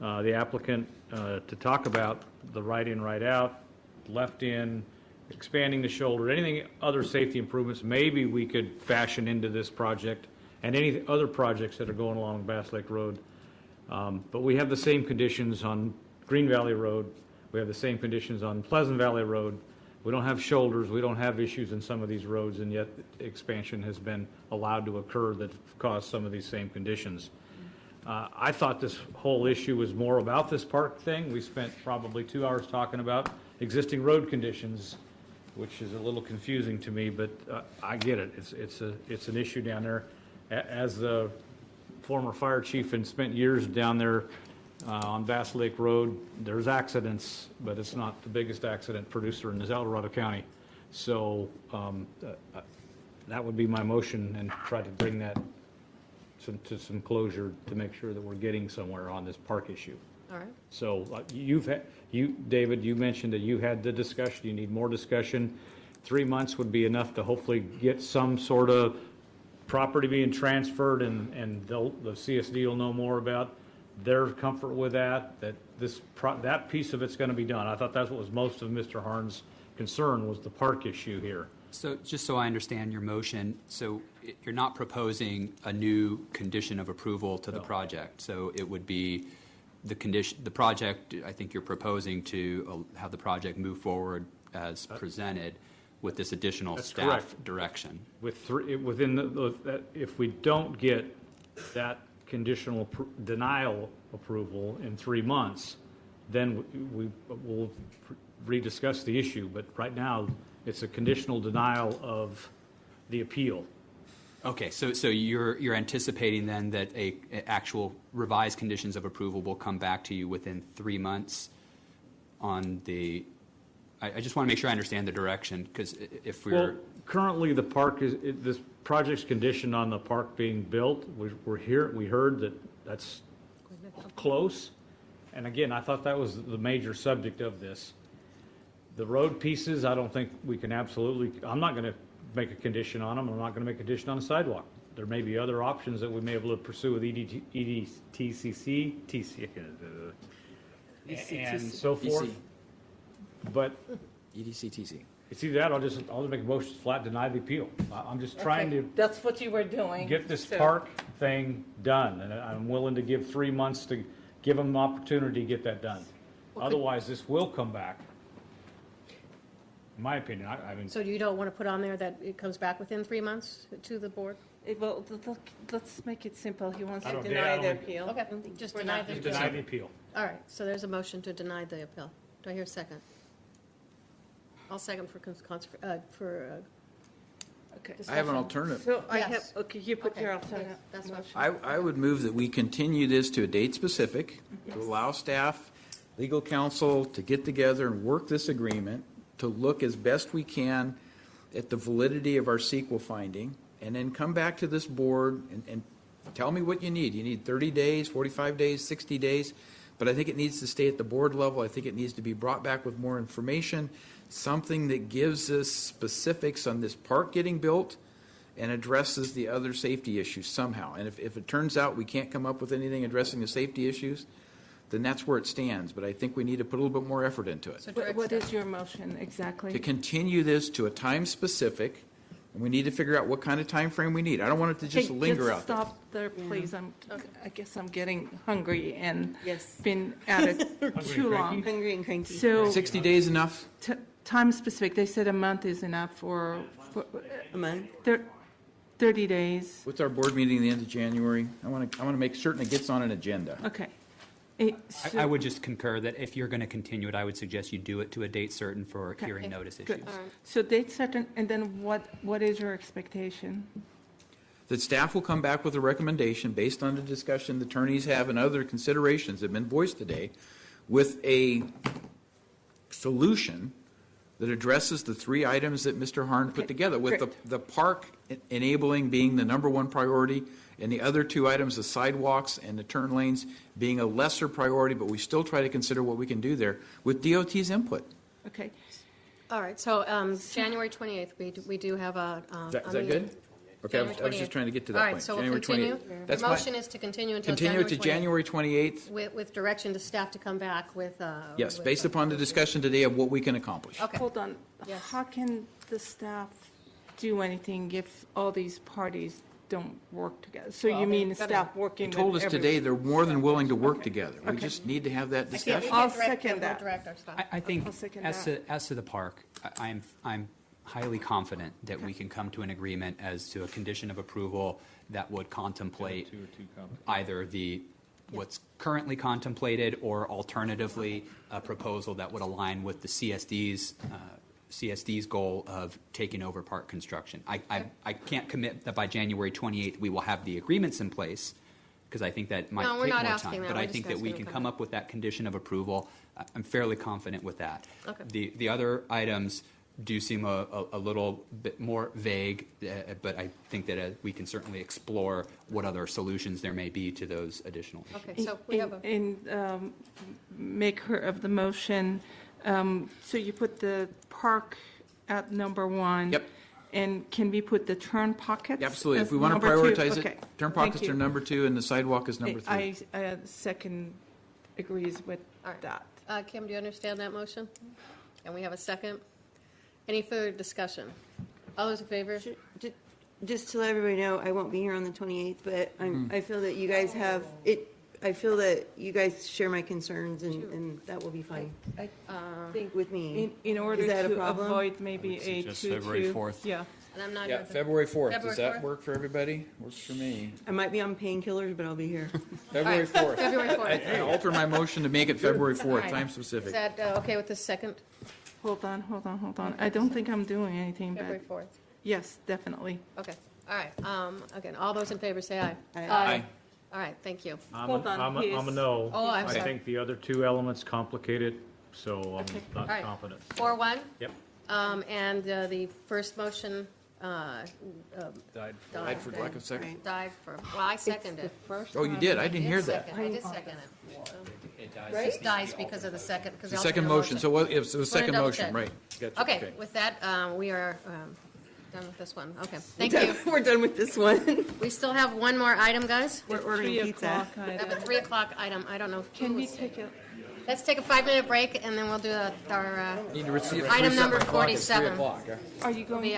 K: the applicant to talk about the right in, right out, left in, expanding the shoulder, anything, other safety improvements, maybe we could fashion into this project and any other projects that are going along Bass Lake Road. But we have the same conditions on Green Valley Road. We have the same conditions on Pleasant Valley Road. We don't have shoulders. We don't have issues in some of these roads, and yet expansion has been allowed to occur that caused some of these same conditions. I thought this whole issue was more about this park thing. We spent probably 2 hours talking about existing road conditions, which is a little confusing to me, but I get it. It's an issue down there. As the former fire chief and spent years down there on Bass Lake Road, there's accidents, but it's not the biggest accident producer in El Dorado County. So that would be my motion, and try to bring that to some closure to make sure that we're getting somewhere on this park issue.
A: All right.
K: So David, you mentioned that you had the discussion. You need more discussion. 3 months would be enough to hopefully get some sort of property being transferred, and the CSD will know more about their comfort with that that piece of it's going to be done. I thought that's what was most of Mr. Harn's concern, was the park issue here.
D: So just so I understand your motion, so you're not proposing a new condition of approval to the project. So it would be the project, I think you're proposing to have the project move forward as presented with this additional staff direction.
K: If we don't get that conditional denial approval in 3 months, then we will rediscuss the issue. But right now, it's a conditional denial of the appeal.
D: Okay, so you're anticipating then that a actual revised conditions of approval will come back to you within 3 months on the. I just want to make sure I understand the direction, because if we're
K: currently the park this project's conditioned on the park being built. We heard that's close, and again, I thought that was the major subject of this. The road pieces, I don't think we can absolutely. I'm not going to make a condition on them. I'm not going to make a condition on a sidewalk. There may be other options that we may be able to pursue with EDTCC, and so forth. But
G: EDCTC.
K: It's either that, I'll just make a motion to flat deny the appeal. I'm just trying to.
E: That's what you were doing.
K: Get this park thing done, and I'm willing to give 3 months to give them an opportunity to get that done. Otherwise, this will come back. In my opinion, I mean.
A: So you don't want to put on there that it comes back within 3 months to the board?
E: Well, let's make it simple. He wants to deny the appeal.
A: Okay, just deny the appeal.
K: Deny the appeal.
A: All right, so there's a motion to deny the appeal. Do I hear a second? I'll second for
E: okay.
G: I have an alternative.
E: So I have, you put your alternative.
A: That's what
G: I would move that we continue this to a date specific, to allow staff, legal counsel to get together and work this agreement, to look as best we can at the validity of our CEQA finding, and then come back to this board and tell me what you need. You need 30 days, 45 days, 60 days, but I think it needs to stay at the board level. I think it needs to be brought back with more information, something that gives us specifics on this park getting built and addresses the other safety issues somehow. And if it turns out we can't come up with anything addressing the safety issues, then that's where it stands. But I think we need to put a little bit more effort into it.
E: So what is your motion exactly?
G: To continue this to a time specific, and we need to figure out what kind of time frame we need. I don't want it to just linger out there.
E: Stop there, please. I guess I'm getting hungry and been at it too long.
H: Hungry and cranky.
E: So
G: 60 days enough?
E: Time specific. They said a month is enough for
H: a month.
E: 30 days.
G: What's our board meeting at the end of January? I want to make certain it gets on an agenda.
E: Okay.
D: I would just concur that if you're going to continue it, I would suggest you do it to a date certain for hearing notice issues.
E: So date certain, and then what is your expectation?
G: That staff will come back with a recommendation based on the discussion the attorneys have and other considerations that have been voiced today, with a solution that addresses the 3 items that Mr. Harn put together, with the park enabling being the #1 priority, and the other 2 items, the sidewalks and the turn lanes, being a lesser priority, but we still try to consider what we can do there with DOT's input.
E: Okay.
A: All right, so January 28th, we do have a.
G: Is that good? Okay, I
A: January
G: was just
A: 28th.
G: trying to get to that
A: All
G: point.
A: right, so we'll
G: January
A: continue.
G: 28th.
A: The
G: That's my-
A: motion is to continue until
G: Continue it to
A: January
G: January 28th.
A: with direction to staff to come back with.
G: Yes,
A: with,
G: based upon the discussion today of what we can accomplish.
A: Okay.
E: Hold on.
A: Yes.
E: How can the staff do anything if all these parties don't work together? So you mean the staff working
G: They
E: with
G: told us today they're more than willing to work together. We
E: Okay.
G: just need to have that
A: We
G: discussion.
E: I'll
A: can't direct
E: second
A: them, we'll
E: that.
A: direct our staff.
D: I think
E: I'll second
D: as
E: that.
D: to the park, I'm highly confident that we can come to an agreement as to a condition of approval that would contemplate either what's currently contemplated or alternatively a proposal that would align with the CSD's goal of taking over park construction. I can't commit that by January 28th we will have the agreements in place, because I think that might
A: No, we're
D: take
A: not
D: more
A: asking
D: time.
A: that.
D: But
A: We're
D: I
A: just
D: think that we
A: asking
D: can
A: to
D: come
A: come
D: up with that condition of approval. I'm fairly confident with that.
A: Okay.
D: The other items do seem a little bit more vague, but I think that we can certainly explore what other solutions there may be to those additional issues.
A: Okay, so we have a.
E: Maker of the motion, so you put the park at number 1.
G: Yep.
E: And can we put the turn pockets?
G: Absolutely. If
E: as
G: we want to
E: number 2?
G: prioritize
E: Okay.
G: it, turn
E: Thank
G: pockets
E: you.
G: are number 2 and the sidewalk is number 3.
E: I second agrees with
A: All right.
E: that.
A: Kim, do you understand that motion? And we have a second. Any further discussion? All those in favor?
H: Just to let everybody know, I won't be here on the 28th, but I feel that you guys have it. I feel that you guys share my concerns, and that will be fine. I think with me.
E: In order
H: Is that a
E: to
H: problem?
E: avoid maybe a
D: suggest
E: 2-2.
D: February 4th.
E: Yeah.
A: And I'm not.
G: Yeah,
A: here for-
G: February 4th.
A: February
G: Does that
A: 4th?
G: work for everybody? Works for me.
H: I might be on painkillers, but I'll be here.
G: February 4th.
A: February 4th.
G: I alter my motion to make it February 4th,
A: All right.
G: time
A: Is
G: specific.
A: that okay with the second?
E: Hold on. I don't think I'm doing anything,
A: February
E: but
A: 4th.
E: yes, definitely.
A: Okay, all right. Again, all those in favor say aye.
G: Aye.
A: All right, thank you.
E: Hold on,
K: I'm
E: please.
K: a no.
A: Oh, I'm
K: I
A: sorry.
K: think the other two elements complicate it, so I'm not
A: All right.
K: confident.
A: 4-1?
K: Yep.
A: And the first motion
G: Died for lack of second.
A: died for, well, I seconded.
G: Oh, you did? I didn't hear that.
A: I did second it. It just dies because of the second. because
G: The
A: the
G: second
A: alternate
G: motion, so what, it was the
A: Wanna
G: second
A: double
G: motion,
A: check.
G: right. Gotcha.
A: Okay, with that, we are done with this one. Okay, thank you.
H: We're done with this one.
A: We still have one more item, guys.
H: We're ordering
E: 3
H: pizza.
E: o'clock
A: We have a
E: item.
A: 3 o'clock item. I don't know.
E: Can we take a,
A: Let's take a 5-minute break, and then we'll do our
G: Need to receive.
A: item
G: reset
A: number
G: my clock at 3
A: 47.
G: o'clock.
E: are you going?